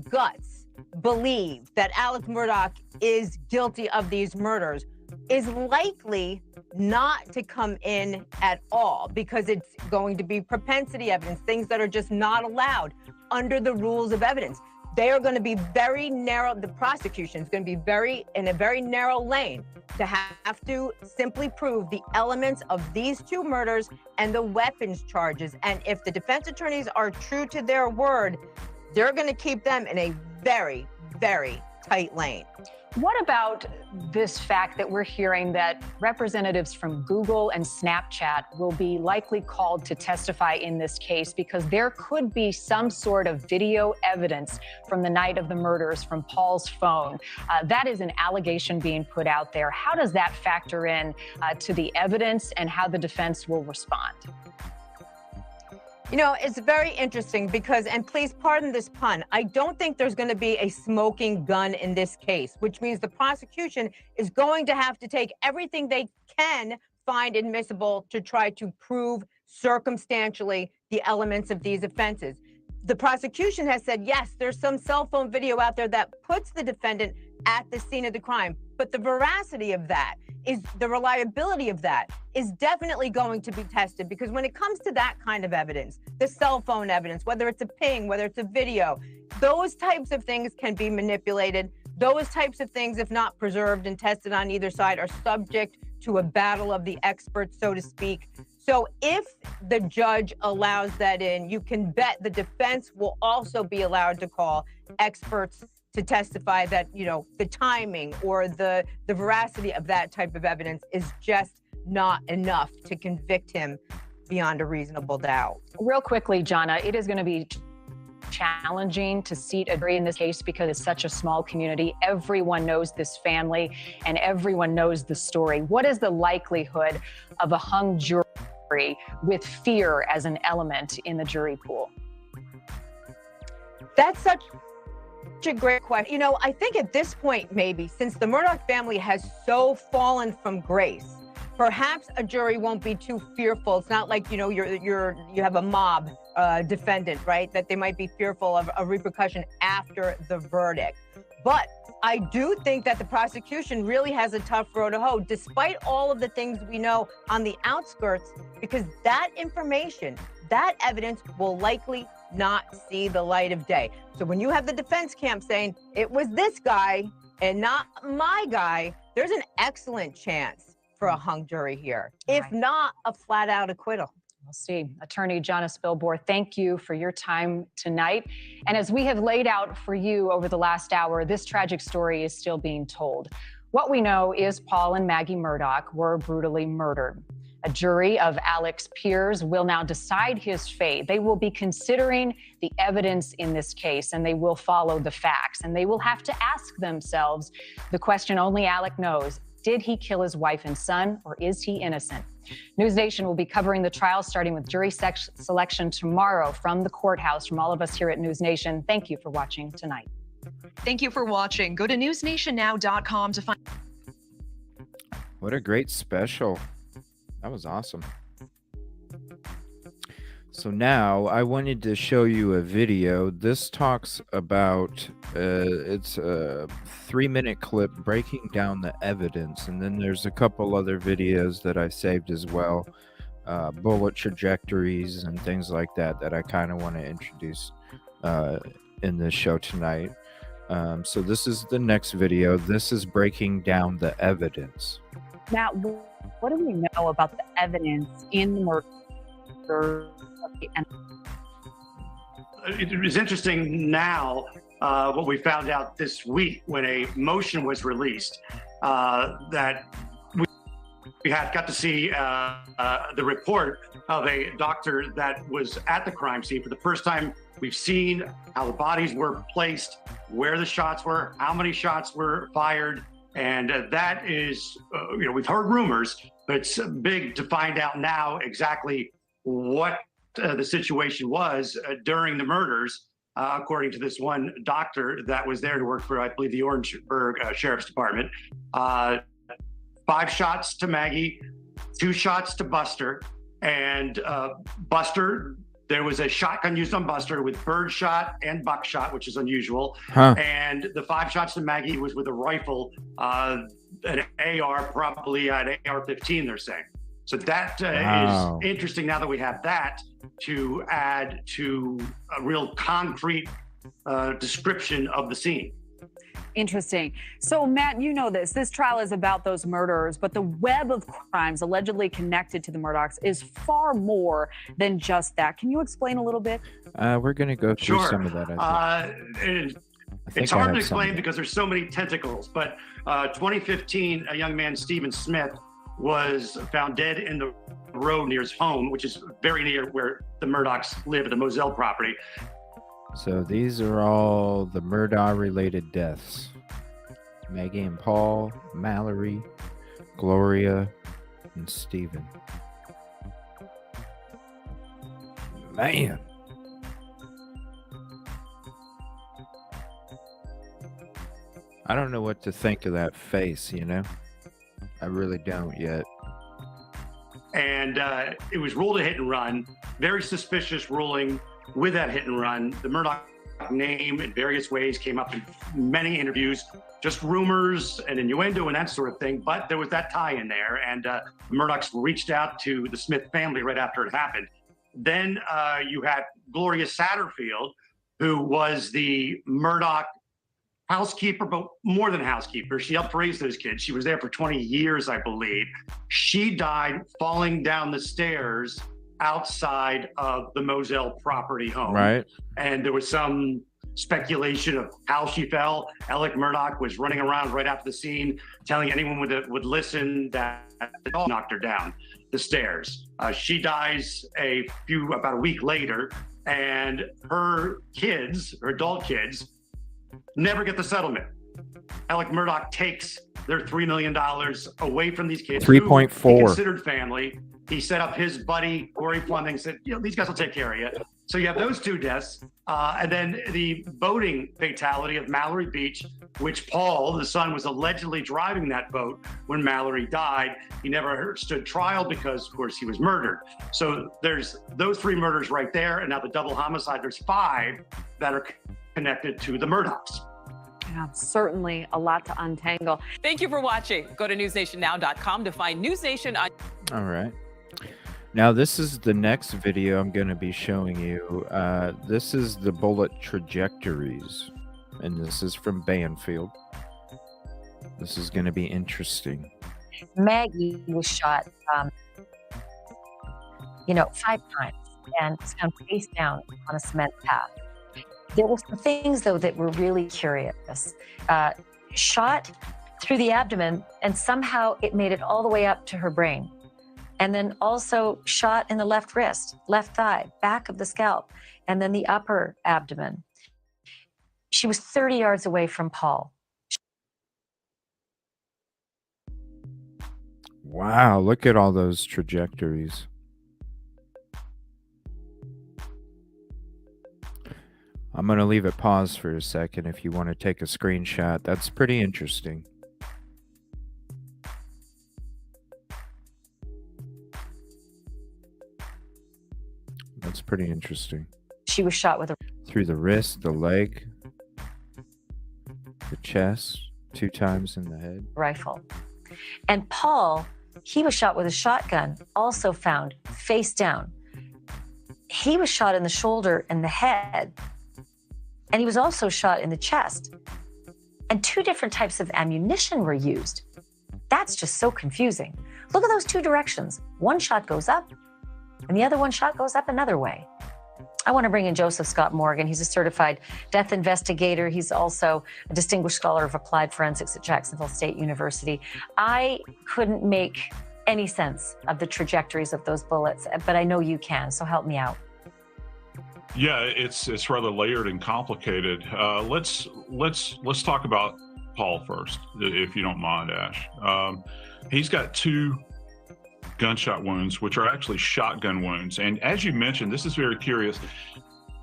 guts believe that Alex Murdaugh is guilty of these murders is likely not to come in at all, because it's going to be propensity evidence, things that are just not allowed under the rules of evidence. They are going to be very narrow. The prosecution is going to be in a very narrow lane to have to simply prove the elements of these two murders and the weapons charges. And if the defense attorneys are true to their word, they're going to keep them in a very, very tight lane. What about this fact that we're hearing that representatives from Google and Snapchat will be likely called to testify in this case because there could be some sort of video evidence from the night of the murders from Paul's phone? That is an allegation being put out there. How does that factor in to the evidence and how the defense will respond? You know, it's very interesting because, and please pardon this pun, I don't think there's going to be a smoking gun in this case, which means the prosecution is going to have to take everything they can find admissible to try to prove circumstantially the elements of these offenses. The prosecution has said, yes, there's some cell phone video out there that puts the defendant at the scene of the crime, but the veracity of that the reliability of that is definitely going to be tested, because when it comes to that kind of evidence, the cell phone evidence, whether it's a ping, whether it's a video, those types of things can be manipulated. Those types of things, if not preserved and tested on either side, are subject to a battle of the experts, so to speak. So if the judge allows that in, you can bet the defense will also be allowed to call experts to testify that, you know, the timing or the veracity of that type of evidence is just not enough to convict him beyond a reasonable doubt. Real quickly, Jonna, it is going to be challenging to seat a jury in this case because it's such a small community. Everyone knows this family and everyone knows the story. What is the likelihood of a hung jury with fear as an element in the jury pool? That's such a great question. You know, I think at this point, maybe since the Murdaugh family has so fallen from grace, perhaps a jury won't be too fearful. It's not like, you know, you have a mob defendant, right? That they might be fearful of a repercussion after the verdict. But I do think that the prosecution really has a tough road to hoe, despite all of the things we know on the outskirts, because that information, that evidence will likely not see the light of day. So when you have the defense camp saying it was this guy and not my guy, there's an excellent chance for a hung jury here, if not a flat out acquittal. We'll see. Attorney Jonna Spilbor, thank you for your time tonight. And as we have laid out for you over the last hour, this tragic story is still being told. What we know is Paul and Maggie Murdaugh were brutally murdered. A jury of Alex peers will now decide his fate. They will be considering the evidence in this case, and they will follow the facts. And they will have to ask themselves the question only Alec knows: did he kill his wife and son, or is he innocent? News Nation will be covering the trial, starting with jury selection tomorrow from the courthouse. From all of us here at News Nation, thank you for watching tonight. Thank you for watching. Go to newsnationnow.com to find. What a great special. That was awesome. So now I wanted to show you a video. This talks about, it's a 3-minute clip breaking down the evidence. And then there's a couple other videos that I saved as well. Bullet trajectories and things like that that I kind of want to introduce in this show tonight. So this is the next video. This is breaking down the evidence. Matt, what do we know about the evidence in the murder of the It was interesting now what we found out this week when a motion was released that we got to see the report of a doctor that was at the crime scene. For the first time, we've seen how the bodies were placed, where the shots were, how many shots were fired. And that is, we've heard rumors, but it's big to find out now exactly what the situation was during the murders, according to this one doctor that was there to work for, I believe, the Orangeburg Sheriff's Department. 5 shots to Maggie, 2 shots to Buster, and Buster, there was a shotgun used on Buster with birdshot and buckshot, which is unusual. And the 5 shots to Maggie was with a rifle, an AR, probably an AR-15, they're saying. So that is interesting now that we have that to add to a real concrete description of the scene. Interesting. So, Matt, you know this trial is about those murderers, but the web of crimes allegedly connected to the Murdaughs is far more than just that. Can you explain a little bit? We're going to go through some of that. It's hard to explain because there's so many tentacles, but 2015, a young man, Stephen Smith, was found dead in the road near his home, which is very near where the Murdaughs live at the Moselle property. So these are all the Murdaugh-related deaths. Maggie and Paul, Mallory, Gloria, and Stephen. Man. I don't know what to think of that face, you know? I really don't yet. And it was ruled a hit and run. Very suspicious ruling with that hit and run. The Murdaugh name in various ways came up in many interviews, just rumors and innuendo and that sort of thing. But there was that tie in there. And the Murdaughs reached out to the Smith family right after it happened. Then you had Gloria Satterfield, who was the Murdaugh housekeeper, but more than housekeeper. She helped raise those kids. She was there for 20 years, I believe. She died falling down the stairs outside of the Moselle property home. Right. And there was some speculation of how she fell. Alec Murdaugh was running around right after the scene, telling anyone would listen that the dog knocked her down the stairs. She dies about a week later, and her kids, her adult kids, never get the settlement. Alec Murdaugh takes their $3 million away from these kids. 3.4. Who he considered family. He set up his buddy, Corey Fleming, said, these guys will take care of you. So you have those 2 deaths. And then the boating fatality of Mallory Beach, which Paul, the son, was allegedly driving that boat when Mallory died. He never stood trial because, of course, he was murdered. So there's those 3 murders right there. And now the double homicide, there's 5 that are connected to the Murdaughs. Yeah, certainly a lot to untangle. Thank you for watching. Go to newsnationnow.com to find News Nation on. All right. Now, this is the next video I'm going to be showing you. This is the bullet trajectories, and this is from Banfield. This is going to be interesting. Maggie was shot, 5 times and was found face down on a cement path. There were some things, though, that were really curious. Shot through the abdomen, and somehow it made it all the way up to her brain. And then also shot in the left wrist, left thigh, back of the scalp, and then the upper abdomen. She was 30 yards away from Paul. Wow, look at all those trajectories. I'm going to leave it paused for a second if you want to take a screenshot. That's pretty interesting. That's pretty pretty interesting. She was shot with a Through the wrist, the leg, the chest, 2 times in the head. rifle. And Paul, he was shot with a shotgun, also found face down. He was shot in the shoulder and the head. And he was also shot in the chest. And 2 different types of ammunition were used. That's just so confusing. Look at those 2 directions. One shot goes up, and the other one shot goes up another way. I want to bring in Joseph Scott Morgan. He's a certified death investigator. He's also a distinguished scholar of applied forensics at Jacksonville State University. I couldn't make any sense of the trajectories of those bullets, but I know you can, so help me out. Yeah, it's rather layered and complicated. Let's talk about Paul first, if you don't mind, Ash. He's got 2 gunshot wounds, which are actually shotgun wounds. And as you mentioned, this is very curious.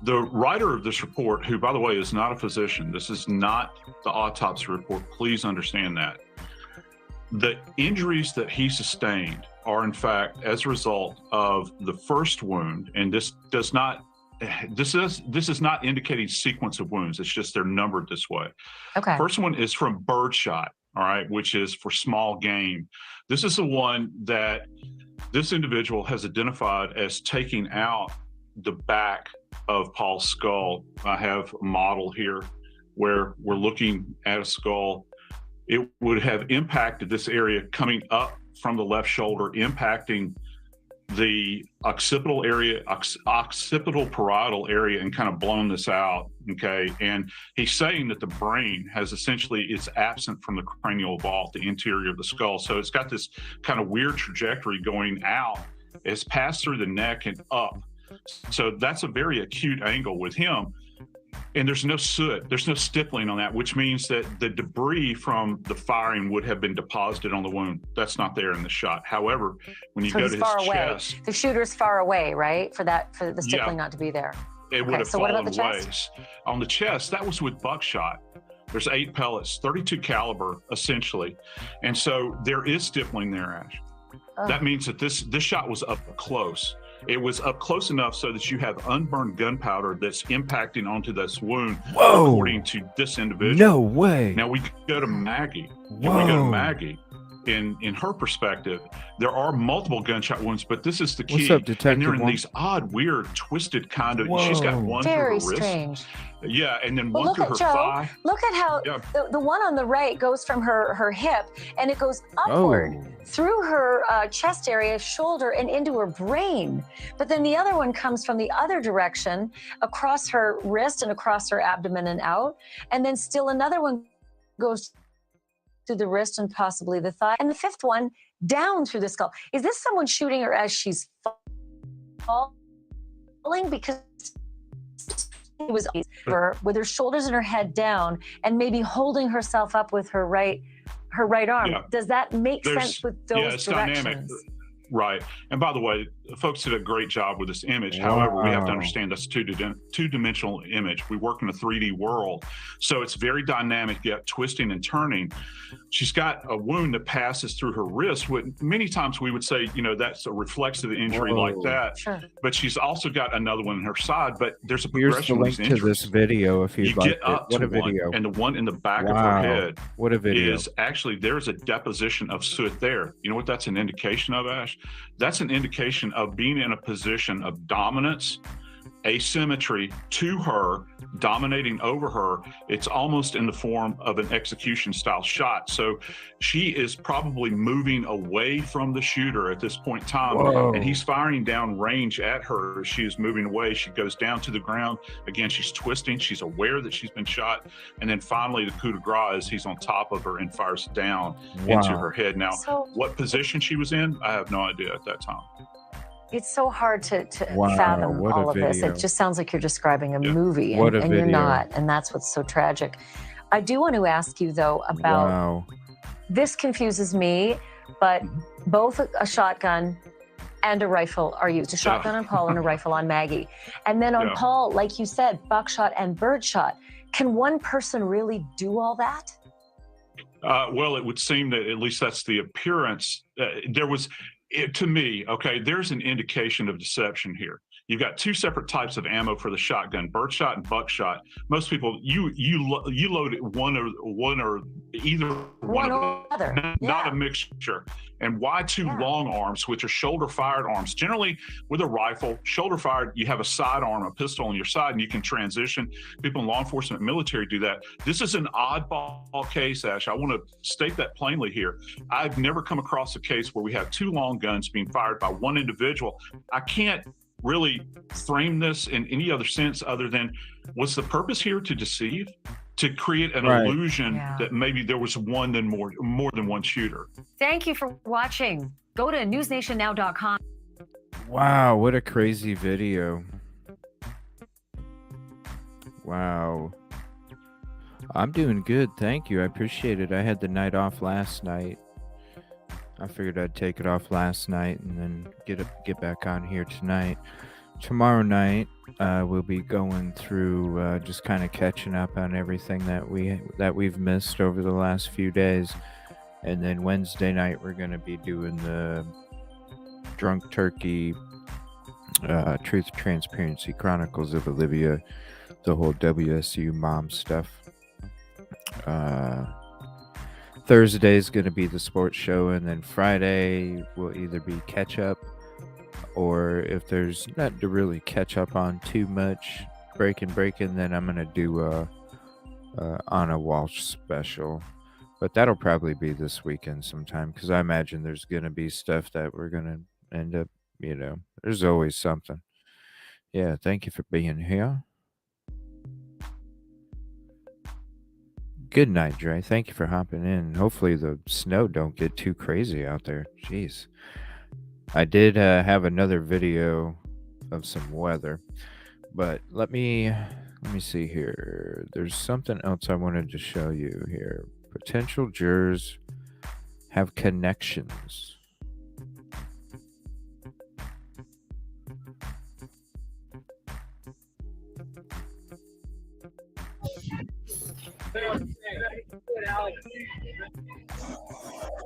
The writer of this report, who, by the way, is not a physician, this is not the autopsy report, please understand that. The injuries that he sustained are, in fact, as a result of the first wound, and this is not indicating sequence of wounds. It's just they're numbered this way. Okay. First one is from birdshot, all right, which is for small game. This is the one that this individual has identified as taking out the back of Paul's skull. I have a model here where we're looking at a skull. It would have impacted this area coming up from the left shoulder, impacting the occipital area, occipital parietal area, and kind of blown this out, okay? And he's saying that the brain has essentially, it's absent from the cranial vault, the interior of the skull. So it's got this kind of weird trajectory going out. It's passed through the neck and up. So that's a very acute angle with him. And there's no soot, there's no stippling on that, which means that the debris from the firing would have been deposited on the wound. That's not there in the shot. However, when you go to his chest, the shooter's far away, right? For the stippling not to be there. It would have so what fallen about the away. chest? On the chest, that was with buckshot. There's 8 pellets, 32 caliber, essentially. And so there is stippling there, Ash. Oh. That means that this shot was up close. It was up close enough so that you have unburned gunpowder that's impacting onto this wound, Whoa. according to this individual. No way. Now we go to Maggie. Whoa. And we go to Maggie. In her perspective, there are multiple gunshot wounds, but this is the key. What's up, Detective And they're in One? these odd, weird, twisted kind of. Whoa. She's got one Very through her strange. wrist. Yeah, and then But one look through at her Joe. thigh. Look at how Yeah. the one on the right goes from her hip and it goes upward through her chest area, shoulder, and into her brain. But then the other one comes from the other direction across her wrist and across her abdomen and out. And then still another one goes through the wrist and possibly the thigh. And the 5th one down through the skull. Is this someone shooting her as she's falling? Because it was her with her shoulders and her head down and maybe holding herself up with her right arm. Yeah. Does that make sense with those it's directions? dynamic. Right. And by the way, folks did a great job with this image. However, we have to Wow. understand that's a two-dimensional image. We work in a 3D world. So it's very dynamic, yet twisting and turning. She's got a wound that passes through her wrist. Many times we would say, that's a reflexive injury like Whoa. that. Sure. But she's also got another one in her side. But there's a Here's the progression of link these to injuries. this video if you'd You like get it. up What to a video. one, and the one in the back of Wow. her head What a video. is actually, there's a deposition of soot there. You know what that's an indication of, Ash? That's an indication of being in a position of dominance, asymmetry to her, dominating over her. It's almost in the form of an execution style shot. So she is probably moving away from the shooter at this point in time. Whoa. And he's firing down range at her. She is moving away. She goes down to the ground. Again, she's twisting. She's aware that she's been shot. And then finally the coup de grace is he's on top of her and fires down into Wow. her head. Now, So- what position she was in, I have no idea at that time. It's so hard to Wow, fathom what a all of this. video. It just sounds like you're describing a movie, What and, a and you're video. not. And that's what's so tragic. I do want to ask you, though, about Wow. this confuses me, but both a shotgun and a rifle are used. A shotgun on Paul and a rifle on Maggie. And then on Yeah. Paul, like you said, buckshot and birdshot. Can one person really do all that? Well, it would seem that at least that's the appearance. To me, okay, there's an indication of deception here. You've got two separate types of ammo for the shotgun: birdshot and buckshot. Most people, you load it one or either one or other, not a mixture. And why two long arms, which are shoulder fired arms? Generally, with a rifle, shoulder fired, you have a sidearm, a pistol on your side, and you can transition. People in law enforcement, military do that. This is an oddball case, Ash. I want to state that plainly here. I've never come across a case where we have two long guns being fired by one individual. I can't really frame this in any other sense other than, was the purpose here to deceive, to create an illusion that maybe there was more than one shooter? Thank you for watching. Go to newsnationnow.com. Wow, what a crazy video. Wow. I'm doing good, thank you. I appreciate it. I had the night off last night. I figured I'd take it off last night and then get back on here tonight. Tomorrow night, we'll be going through just kind of catching up on everything that we've missed over the last few days. And then Wednesday night, we're going to be doing the Drunk Turkey Truth, Transparency, Chronicles of Olivia, the whole WSU mom stuff. Thursday is going to be the sports show, and then Friday will either be catch up, or if there's not to really catch up on too much, breaking, then I'm going to do a Anna Walsh special. But that'll probably be this weekend sometime, because I imagine there's going to be stuff that we're going to end up, there's always something. Yeah, thank you for being here. Good night, Dre. Thank you for hopping in. Hopefully the snow don't get too crazy out there. Jeez. I did have another video of some weather, but let me see here. There's something else I wanted to show you here. Potential jurors have connections.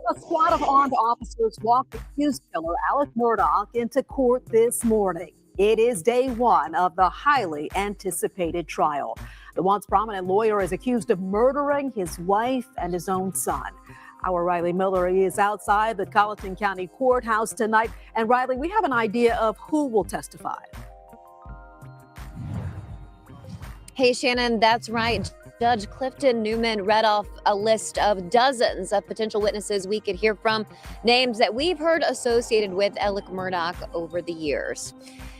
A squad of armed officers walked accused killer Alex Murdaugh into court this morning. It is day one of the highly anticipated trial. The once prominent lawyer is accused of murdering his wife and his own son. Our Riley Miller is outside the Colleton County Courthouse tonight. And Riley, we have an idea of who will testify. Hey, Shannon, that's right. Judge Clifton Newman read off a list of dozens of potential witnesses we could hear from, names that we've heard associated with Alex Murdaugh over the years.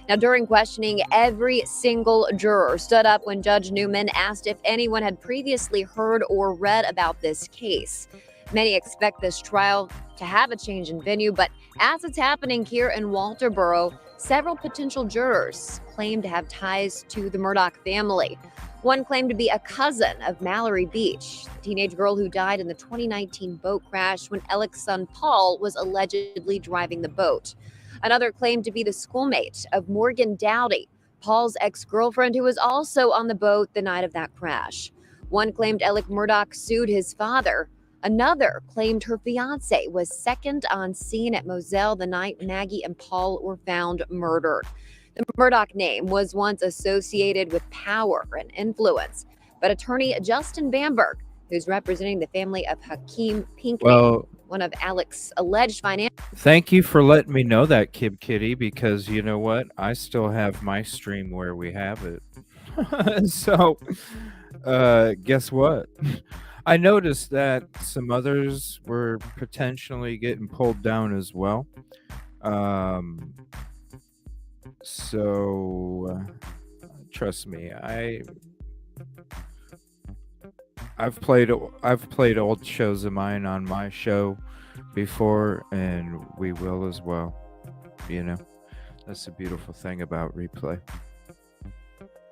Now, during questioning, every single juror stood up when Judge Newman asked if anyone had previously heard or read about this case. Many expect this trial to have a change in venue, but as it's happening here in Walterboro, several potential jurors claim to have ties to the Murdaugh family. One claimed to be a cousin of Mallory Beach, the teenage girl who died in the 2019 boat crash when Alex's son Paul was allegedly driving the boat. Another claimed to be the schoolmate of Morgan Dowdy, Paul's ex-girlfriend, who was also on the boat the night of that crash. One claimed Alex Murdaugh sued his father. Another claimed her fiance was second on scene at Moselle the night Maggie and Paul were found murdered. The Murdaugh name was once associated with power and influence, but attorney Justin Bamberg, who's representing the family of Hakeem Pinkney, one of Alex's alleged financial... Thank you for letting me know that, Kib Kitty, because you know what? I still have my stream where we have it. So, guess what? I noticed that some others were potentially getting pulled down as well. So trust me, I've played old shows of mine on my show before, and we will as well. That's the beautiful thing about replay.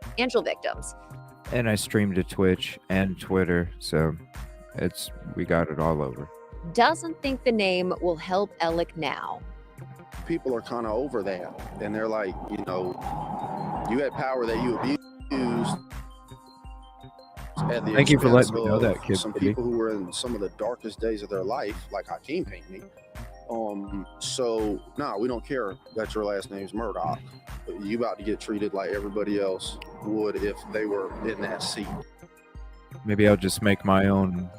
Financial victims. And I stream to Twitch and Twitter, so we got it all over. Doesn't think the name will help Alec now. People are kind of over that, and they're like, you had power that you abused. Thank you for letting me know that, Kid. Some people who were in some of the darkest days of their life, like Hakeem Pinkney, So, no, we don't care that your last name's Murdoch. You about to get treated like everybody else would if they were in that seat. Maybe I'll just make my own.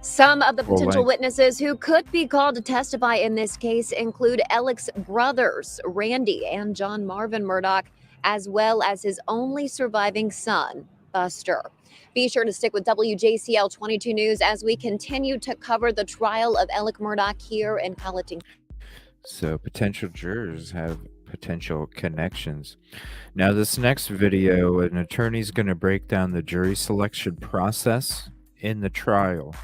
Some of the Full potential length. witnesses who could be called to testify in this case include Alec's brothers, Randy and John Marvin Murdoch, as well as his only surviving son, Buster. Be sure to stick with WJCL 22 News as we continue to cover the trial of Alec Murdoch here in Colleton. So potential jurors have potential connections. Now, this next video, an attorney's going to break down the jury selection process in the trial.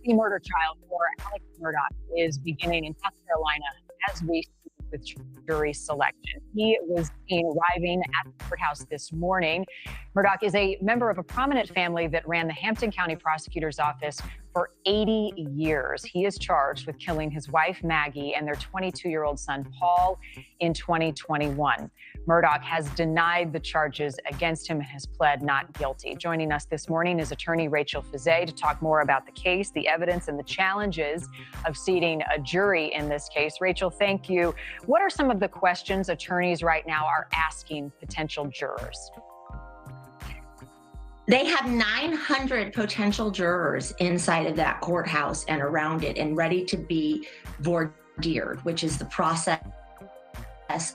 The murder trial for Alec Murdoch is beginning in South Carolina as we speak with jury selection. He was seen arriving at the courthouse this morning. Murdoch is a member of a prominent family that ran the Hampton County Prosecutor's Office for 80 years. He is charged with killing his wife, Maggie, and their 22-year-old son, Paul, in 2021. Murdoch has denied the charges against him and has pled not guilty. Joining us this morning is attorney EvilleCJ to talk more about the case, the evidence, and the challenges of seating a jury in this case. Rachel, thank you. What are some of the questions attorneys right now are asking potential jurors? They have 900 potential jurors inside of that courthouse and around it and ready to be voir dired, which is the process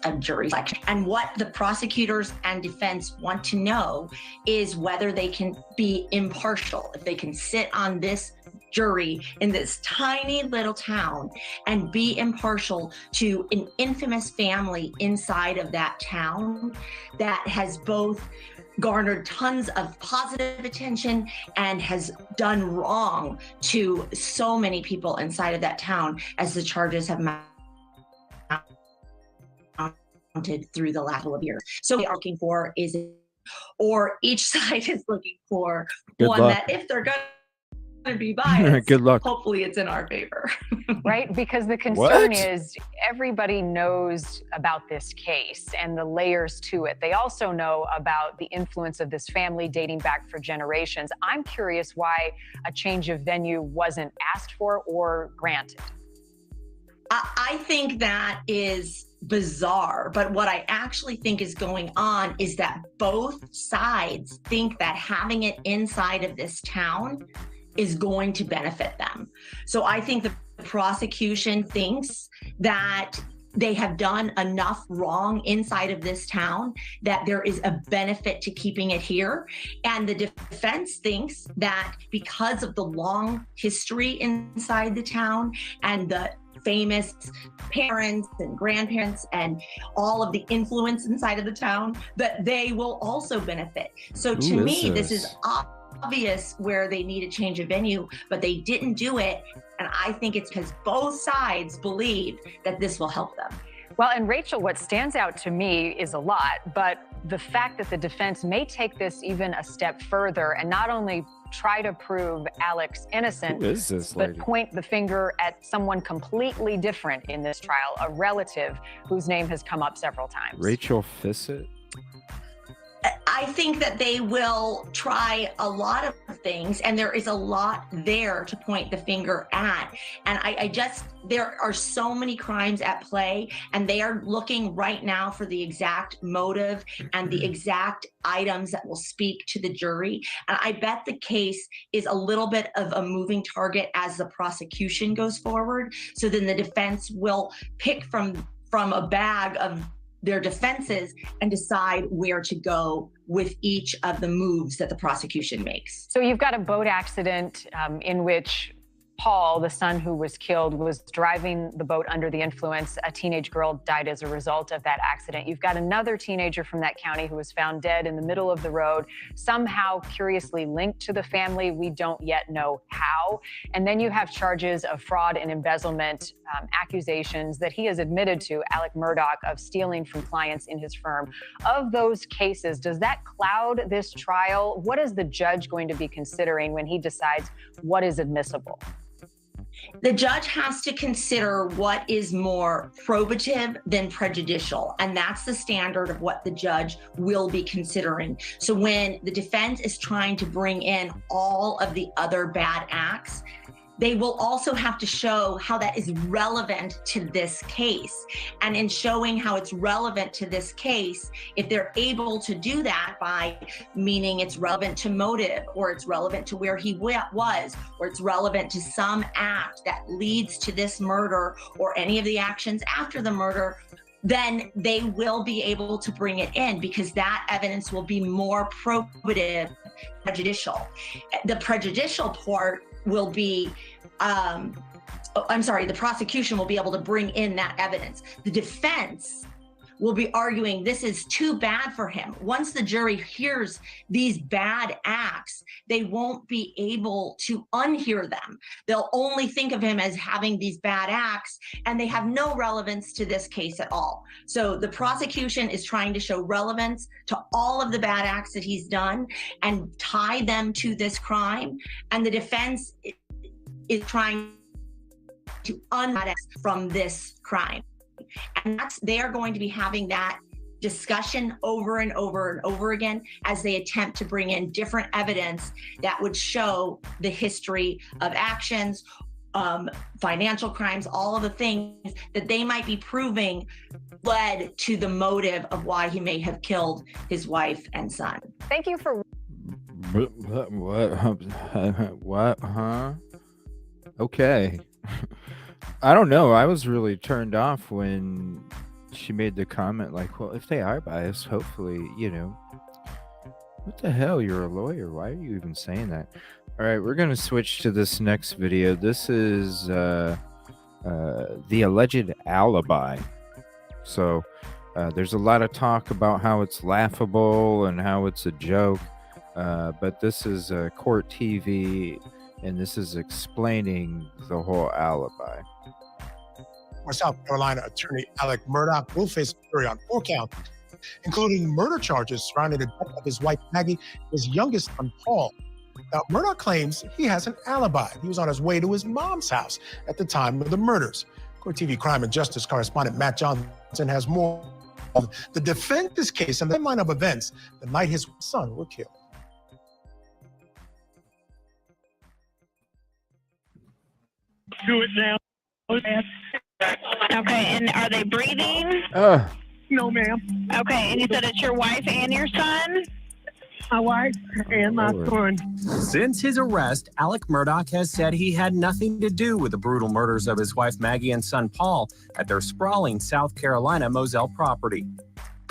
of jury selection. And what the prosecutors and defense want to know is whether they can be impartial, if they can sit on this jury in this tiny little town and be impartial to an infamous family inside of that town that has both garnered tons of positive attention and has done wrong to so many people inside of that town as the charges have mounted through the last couple of years. So what we are looking for is, or each side is looking for Good one luck. that if they're going to be biased, Good luck. hopefully it's in our favor. Right? Because the concern What? is everybody knows about this case and the layers to it. They also know about the influence of this family dating back for generations. I'm curious why a change of venue wasn't asked for or granted. I think that is bizarre, but what I actually think is going on is that both sides think that having it inside of this town is going to benefit them. So I think the prosecution thinks that they have done enough wrong inside of this town that there is a benefit to keeping it here. And the defense thinks that because of the long history inside the town and the famous parents and grandparents and all of the influence inside of the town, that they will also benefit. So to me, this is obvious where they need a change of venue, but they didn't do it. And I think it's because both sides believe that this will help them. Well, and Rachel, what stands out to me is a lot, but the fact that the defense may take this even a step further and not only try to prove Alec's innocent, Who is this but lady? point the finger at someone completely different in this trial, a relative whose name has come up several times. Rachel Fissett? I think that they will try a lot of things, and there is a lot there to point the finger at. And there are so many crimes at play, and they are looking right now for the exact motive and the exact items that will speak to the jury. And I bet the case is a little bit of a moving target as the prosecution goes forward. So then the defense will pick from a bag of their defenses and decide where to go with each of the moves that the prosecution makes. So you've got a boat accident in which Paul, the son who was killed, was driving the boat under the influence. A teenage girl died as a result of that accident. You've got another teenager from that county who was found dead in the middle of the road, somehow curiously linked to the family. We don't yet know how. And then you have charges of fraud and embezzlement, accusations that he has admitted to, Alec Murdoch, of stealing from clients in his firm. Of those cases, does that cloud this trial? What is the judge going to be considering when he decides what is admissible? The judge has to consider what is more probative than prejudicial, and that's the standard of what the judge will be considering. So when the defense is trying to bring in all of the other bad acts, they will also have to show how that is relevant to this case. And in showing how it's relevant to this case, if they're able to do that by meaning it's relevant to motive, or it's relevant to where he was, or it's relevant to some act that leads to this murder or any of the actions after the murder, then they will be able to bring it in, because that evidence will be more probative, prejudicial. The prejudicial part will be, the prosecution will be able to bring in that evidence. The defense will be arguing this is too bad for him. Once the jury hears these bad acts, they won't be able to unhear them. They'll only think of him as having these bad acts, and they have no relevance to this case at all. So the prosecution is trying to show relevance to all of the bad acts that he's done and tie them to this crime, and the defense is trying to unmask from this crime. And they are going to be having that discussion over and over and over again as they attempt to bring in different evidence that would show the history of actions, financial crimes, all of the things that they might be proving led to the motive of why he may have killed his wife and son. Thank you for... What? Huh? Okay. I don't know. I was really turned off when she made the comment like, well, if they are biased, hopefully, you know. What the hell? You're a lawyer. Why are you even saying that? All right, we're going to switch to this next video. This is the alleged alibi. So there's a lot of talk about how it's laughable and how it's a joke. But this is court TV, and this is explaining the whole alibi. South Carolina attorney Alec Murdaugh will face a jury on 4 counts, including murder charges surrounding the death of his wife Maggie, his youngest son Paul. Now, Murdaugh claims he has an alibi. He was on his way to his mom's house at the time of the murders. Court TV crime and justice correspondent Matt Johnson has more. The defense this case and the timeline of events the night his son was killed. Do it now. Okay, and are they breathing? No, ma'am. Okay, and you said it's your wife and your son? My wife and my son. Since his arrest, Alec Murdaugh has said he had nothing to do with the brutal murders of his wife Maggie and son Paul at their sprawling South Carolina Moselle property.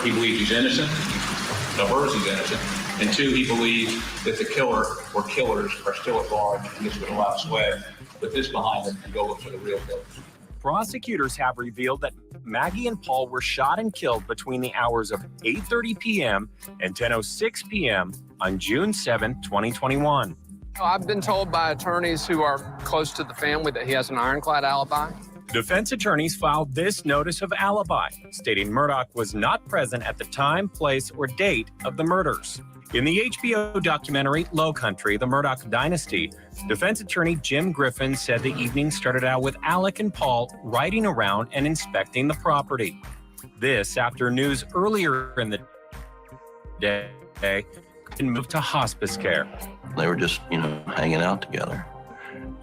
He believes he's innocent. No, hers he's innocent. And 2, he believes that the killer or killers are still at large. And this would allow Swag, put this behind him and go look for the real killers. Prosecutors have revealed that Maggie and Paul were shot and killed between the hours of 8:30 p.m. and 10:06 p.m. on June 7, 2021. I've been told by attorneys who are close to the family that he has an ironclad alibi. Defense attorneys filed this notice of alibi, stating Murdaugh was not present at the time, place, or date of the murders. In the HBO documentary Low Country, The Murdaugh Dynasty, defense attorney Jim Griffin said the evening started out with Alec and Paul riding around and inspecting the property. This after news earlier in the day and moved to hospice care. They were just, hanging out together.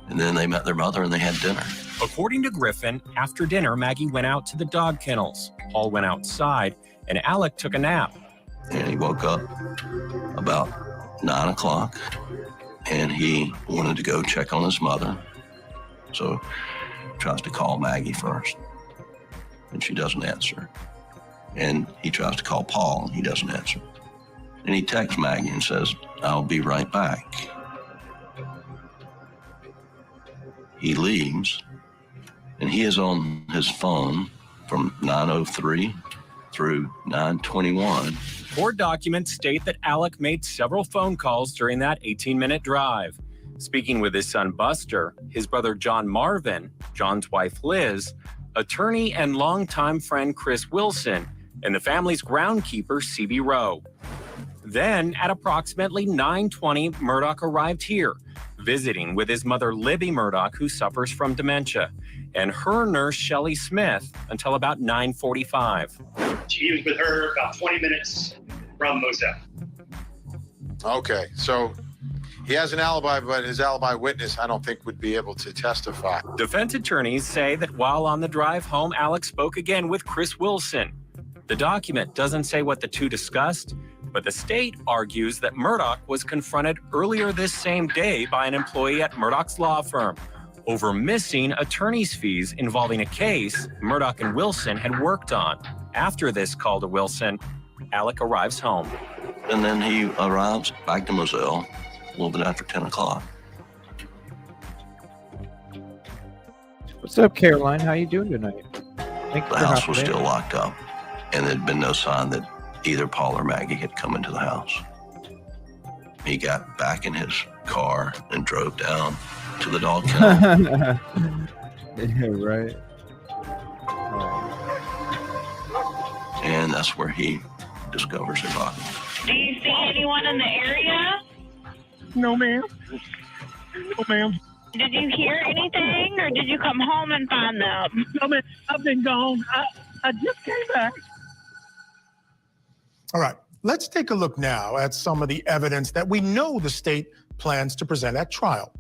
And then they met their mother and they had dinner. According to Griffin, after dinner, Maggie went out to the dog kennels. Paul went outside and Alec took a nap. And he woke up about 9 o'clock and he wanted to go check on his mother. So he tries to call Maggie first and she doesn't answer. And he tries to call Paul and he doesn't answer. And he texts Maggie and says, "I'll be right back." He leaves and he is on his phone from 9:03 through 9:21. Court documents state that Alec made several phone calls during that 18-minute drive, speaking with his son Buster, his brother John Marvin, John's wife Liz, attorney and longtime friend Chris Wilson, and the family's groundkeeper C.B. Rowe. Then, at approximately 9:20, Murdaugh arrived here, visiting with his mother Libby Murdaugh, who suffers from dementia, and her nurse Shelley Smith until about 9:45. He was with her about 20 minutes from Moselle. Okay, so He has an alibi, but his alibi witness, I don't think, would be able to testify. Defense attorneys say that while on the drive home, Alec spoke again with Chris Wilson. The document doesn't say what the two discussed, but the state argues that Murdaugh was confronted earlier this same day by an employee at Murdaugh's law firm over missing attorney's fees involving a case Murdaugh and Wilson had worked on. After this call to Wilson, Alec arrives home. And then he arrives back to Moselle a little bit after 10 o'clock. What's up, Caroline? How you doing tonight? The house was still locked up, and there'd been no sign that either Paul or Maggie had come into the house. He got back in his car and drove down to the dog kennel. Yeah, right. And that's where he discovers her body. Do you see anyone in the area? No, ma'am. No, ma'am. Did you hear anything, or did you come home and find them? No, ma'am. I've been gone. I just came back. All right, let's take a look now at some of the evidence that we know the state plans to present at trial.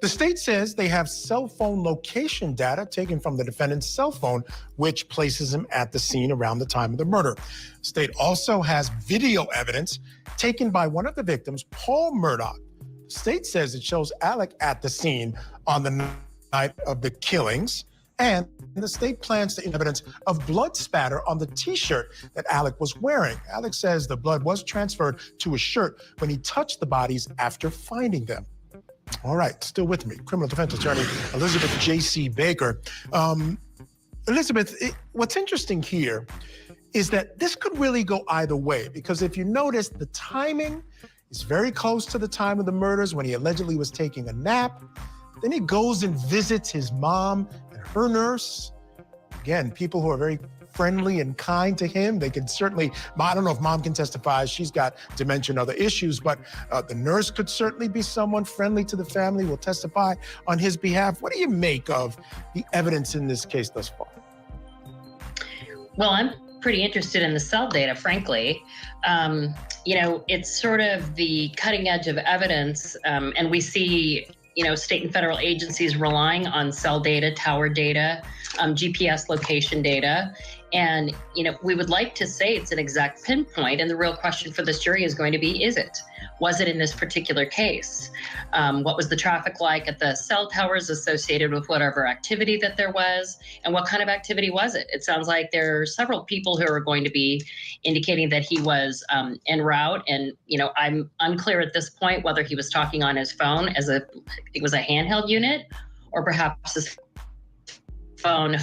The state says they have cell phone location data taken from the defendant's cell phone, which places him at the scene around the time of the murder. The state also has video evidence taken by one of the victims, Paul Murdaugh. The state says it shows Alec at the scene on the night of the killings, and the state plans to evidence of blood spatter on the T-shirt that Alec was wearing. Alec says the blood was transferred to his shirt when he touched the bodies after finding them. All right, still with me, criminal defense attorney Elizabeth J.C. Baker. Elizabeth, what's interesting here is that this could really go either way, because if you notice, the timing is very close to the time of the murders when he allegedly was taking a nap. Then he goes and visits his mom and her nurse. Again, people who are very friendly and kind to him. They can certainly, I don't know if mom can testify, she's got dementia and other issues, but the nurse could certainly be someone friendly to the family, will testify on his behalf. What do you make of the evidence in this case thus far? Well, I'm pretty interested in the cell data, frankly. It's sort of the cutting edge of evidence, and we see state and federal agencies relying on cell data, tower data, GPS location data. And, we would like to say it's an exact pinpoint. And the real question for this jury is going to be, is it? Was it in this particular case? What was the traffic like at the cell towers associated with whatever activity that there was? And what kind of activity was it? It sounds like there are several people who are going to be indicating that he was en route. And, I'm unclear at this point whether he was talking on his phone it was a handheld unit, or perhaps his phone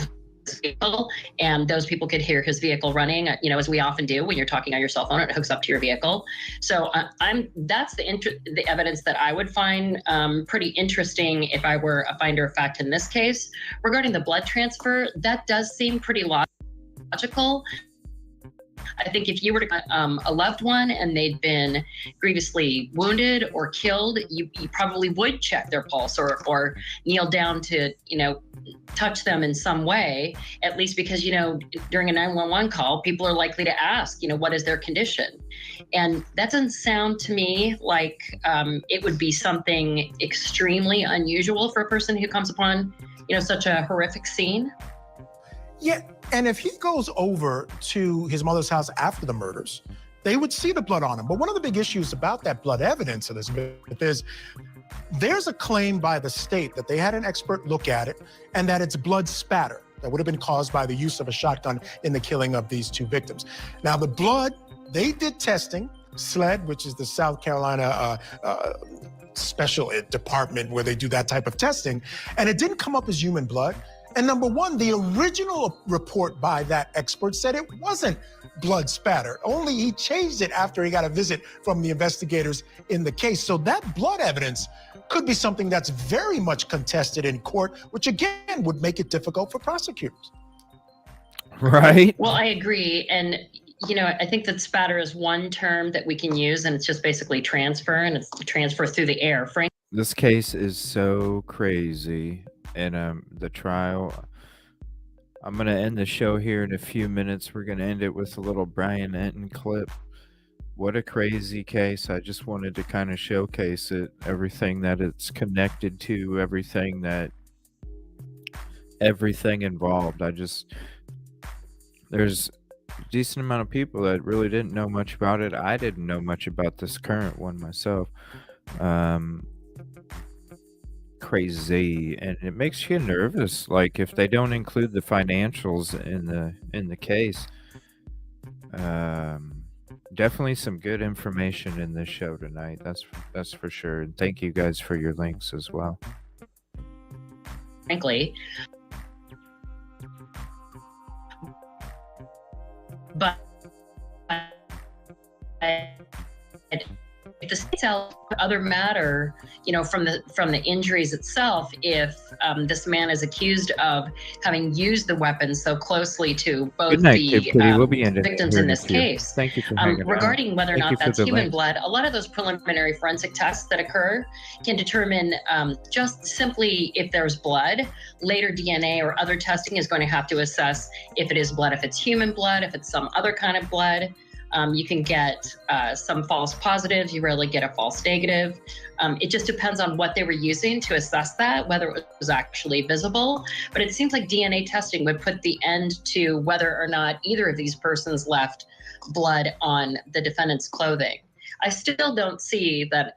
vehicle, and those people could hear his vehicle running, as we often do when you're talking on your cell phone, it hooks up to your vehicle. So that's the evidence that I would find pretty interesting if I were a finder of fact in this case. Regarding the blood transfer, that does seem pretty logical. I think if you were to a loved one and they'd been grievously wounded or killed, you probably would check their pulse or kneel down to, touch them in some way, at least because, during a 911 call, people are likely to ask, what is their condition? And that doesn't sound to me like it would be something extremely unusual for a person who comes upon, such a horrific scene. Yeah, and if he goes over to his mother's house after the murders, they would see the blood on him. But one of the big issues about that blood evidence, Elizabeth, is there's a claim by the state that they had an expert look at it and that it's blood spatter that would have been caused by the use of a shotgun in the killing of these two victims. Now, the blood, they did testing. SLED, which is the South Carolina special department where they do that type of testing, and it didn't come up as human blood. And number one, the original report by that expert said it wasn't blood spatter. Only he changed it after he got a visit from the investigators in the case. So that blood evidence could be something that's very much contested in court, which again would make it difficult for prosecutors. Right. Well, I agree. And, I think that spatter is one term that we can use, and it's just basically transfer, and it's transfer through the air. This case is so crazy. And the trial, I'm going to end the show here in a few minutes. We're going to end it with a little Brian Enton clip. What a crazy case. I just wanted to kind of showcase it, everything that it's connected to, everything involved. There's a decent amount of people that really didn't know much about it. I didn't know much about this current one myself. Crazy, and it makes you nervous. Like if they don't include the financials in the case, definitely some good information in this show tonight. That's for sure. And thank you guys for your links as well. Frankly, but if the states out other matter, from the injuries itself, if this man is accused of having used the weapon so closely to both Good night, the Kid Kitty. We'll be ending victims here in in a this few. case, Thank you for hanging out. regarding whether or Thank you not for that's the human links. blood, a lot of those preliminary forensic tests that occur can determine just simply if there's blood. Later DNA or other testing is going to have to assess if it is blood, if it's human blood, if it's some other kind of blood. You can get some false positives. You rarely get a false negative. It just depends on what they were using to assess that, whether it was actually visible. But it seems like DNA testing would put the end to whether or not either of these persons left blood on the defendant's clothing. I still don't see that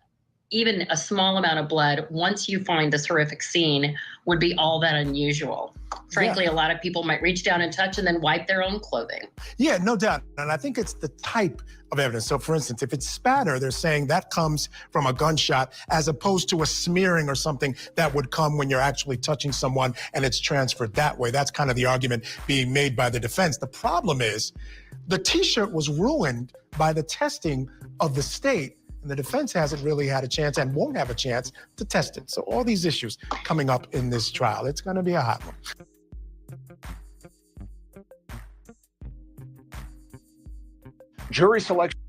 even a small amount of blood, once you find this horrific scene, would be all that unusual. Frankly, a lot of people might reach down and touch and then wipe their own clothing. Yeah, no doubt. And I think it's the type of evidence. So for instance, if it's spatter, they're saying that comes from a gunshot as opposed to a smearing or something that would come when you're actually touching someone and it's transferred that way. That's kind of the argument being made by the defense. The problem is the T-shirt was ruined by the testing of the state. And the defense hasn't really had a chance and won't have a chance to test it. So all these issues coming up in this trial, it's going to be a hot one. Jury selection.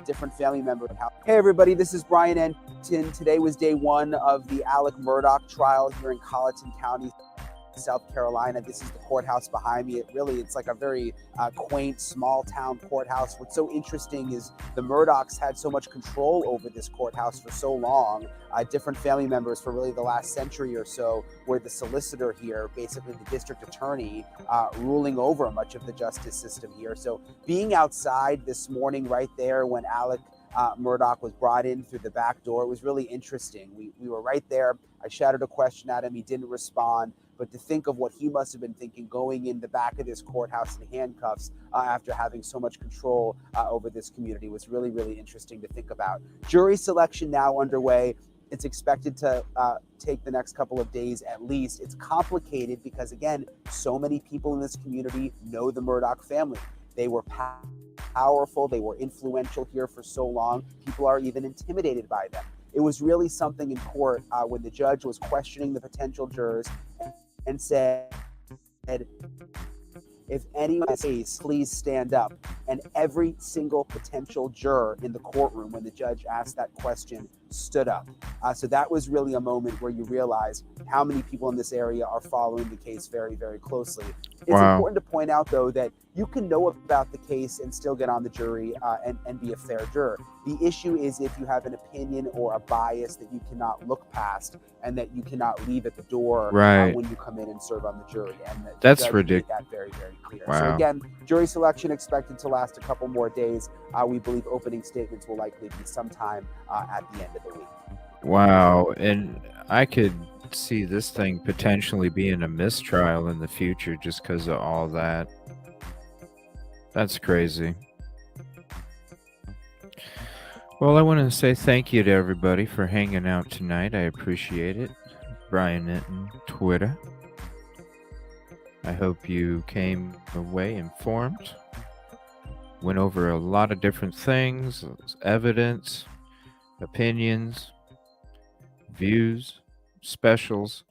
Different family member. Hey everybody, this is Brian Enton. Today was day one of the Alec Murdaugh trial here in Colleton County, South Carolina. This is the courthouse behind me. It's like a very quaint, small town courthouse. What's so interesting is the Murdaughs had so much control over this courthouse for so long. Different family members for really the last century or so were the solicitor here, basically the district attorney, ruling over much of the justice system here. So being outside this morning right there when Alec Murdaugh was brought in through the back door, it was really interesting. We were right there. I shouted a question at him. He didn't respond. But to think of what he must have been thinking going in the back of this courthouse in handcuffs after having so much control over this community was really, really interesting to think about. Jury selection now underway. It's expected to take the next couple of days at least. It's complicated because, again, so many people in this community know the Murdaugh family. They were powerful. They were influential here for so long. People are even intimidated by them. It was really something in court when the judge was questioning the potential jurors and said, if anyone says, please stand up. And every single potential juror in the courtroom, when the judge asked that question, stood up. So that was really a moment where you realize how many people in this area are following the case very, very closely. It's important to point out, though, that you can know about the case and still get on the jury and be a fair juror. The issue is if you have an opinion or a bias that you cannot look past and that you cannot leave at the door when you come in and serve on the jury. And That's ridiculous. That very, very clear. Wow. So again, jury selection expected to last a couple more days. We believe opening statements will likely be sometime at the end of the week. Wow. And I could see this thing potentially being a mistrial in the future just because of all that. That's crazy. Well, I want to say thank you to everybody for hanging out tonight. I appreciate it. Brian Enton, Twitter. I hope you came away informed. Went over a lot of different things, evidence, opinions, views, specials.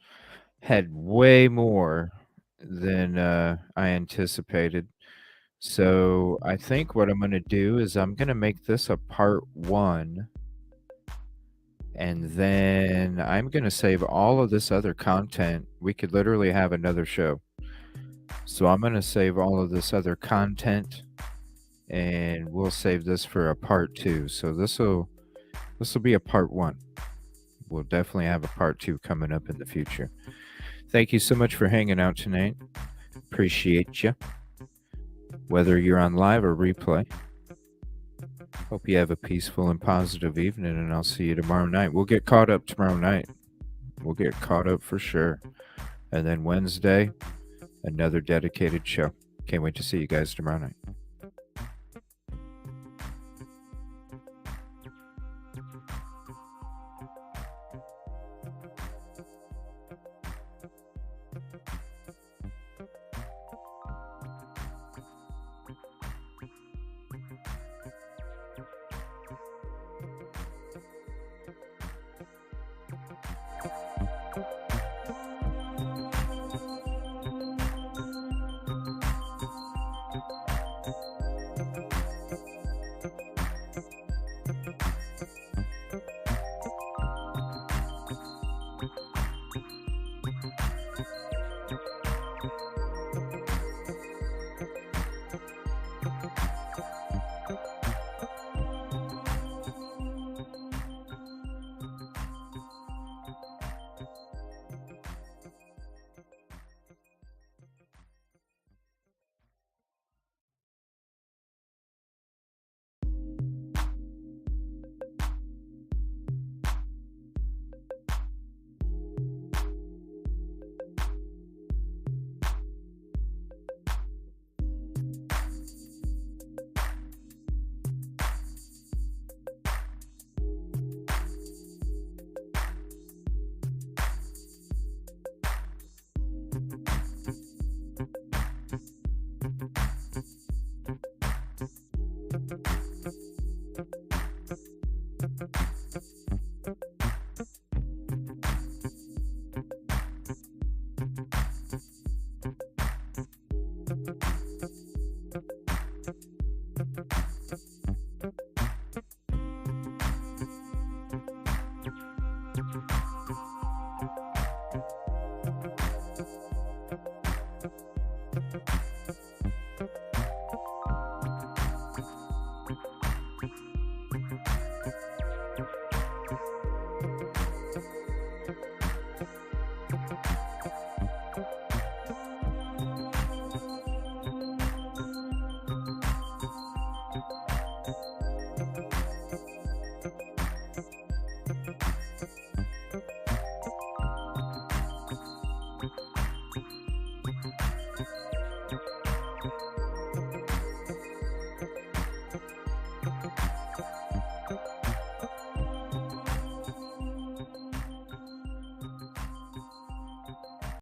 Had way more than I anticipated. So I think what I'm going to do is I'm going to make this a part 1. And then I'm going to save all of this other content. We could literally have another show. So I'm going to save all of this other content, and we'll save this for a part 2. So this will be a part 1. We'll definitely have a part 2 coming up in the future. Thank you so much for hanging out tonight. Appreciate you. Whether you're on live or replay. Hope you have a peaceful and positive evening, and I'll see you tomorrow night. We'll get caught up tomorrow night. We'll get caught up for sure. And then Wednesday, another dedicated show. Can't wait to see you guys tomorrow night.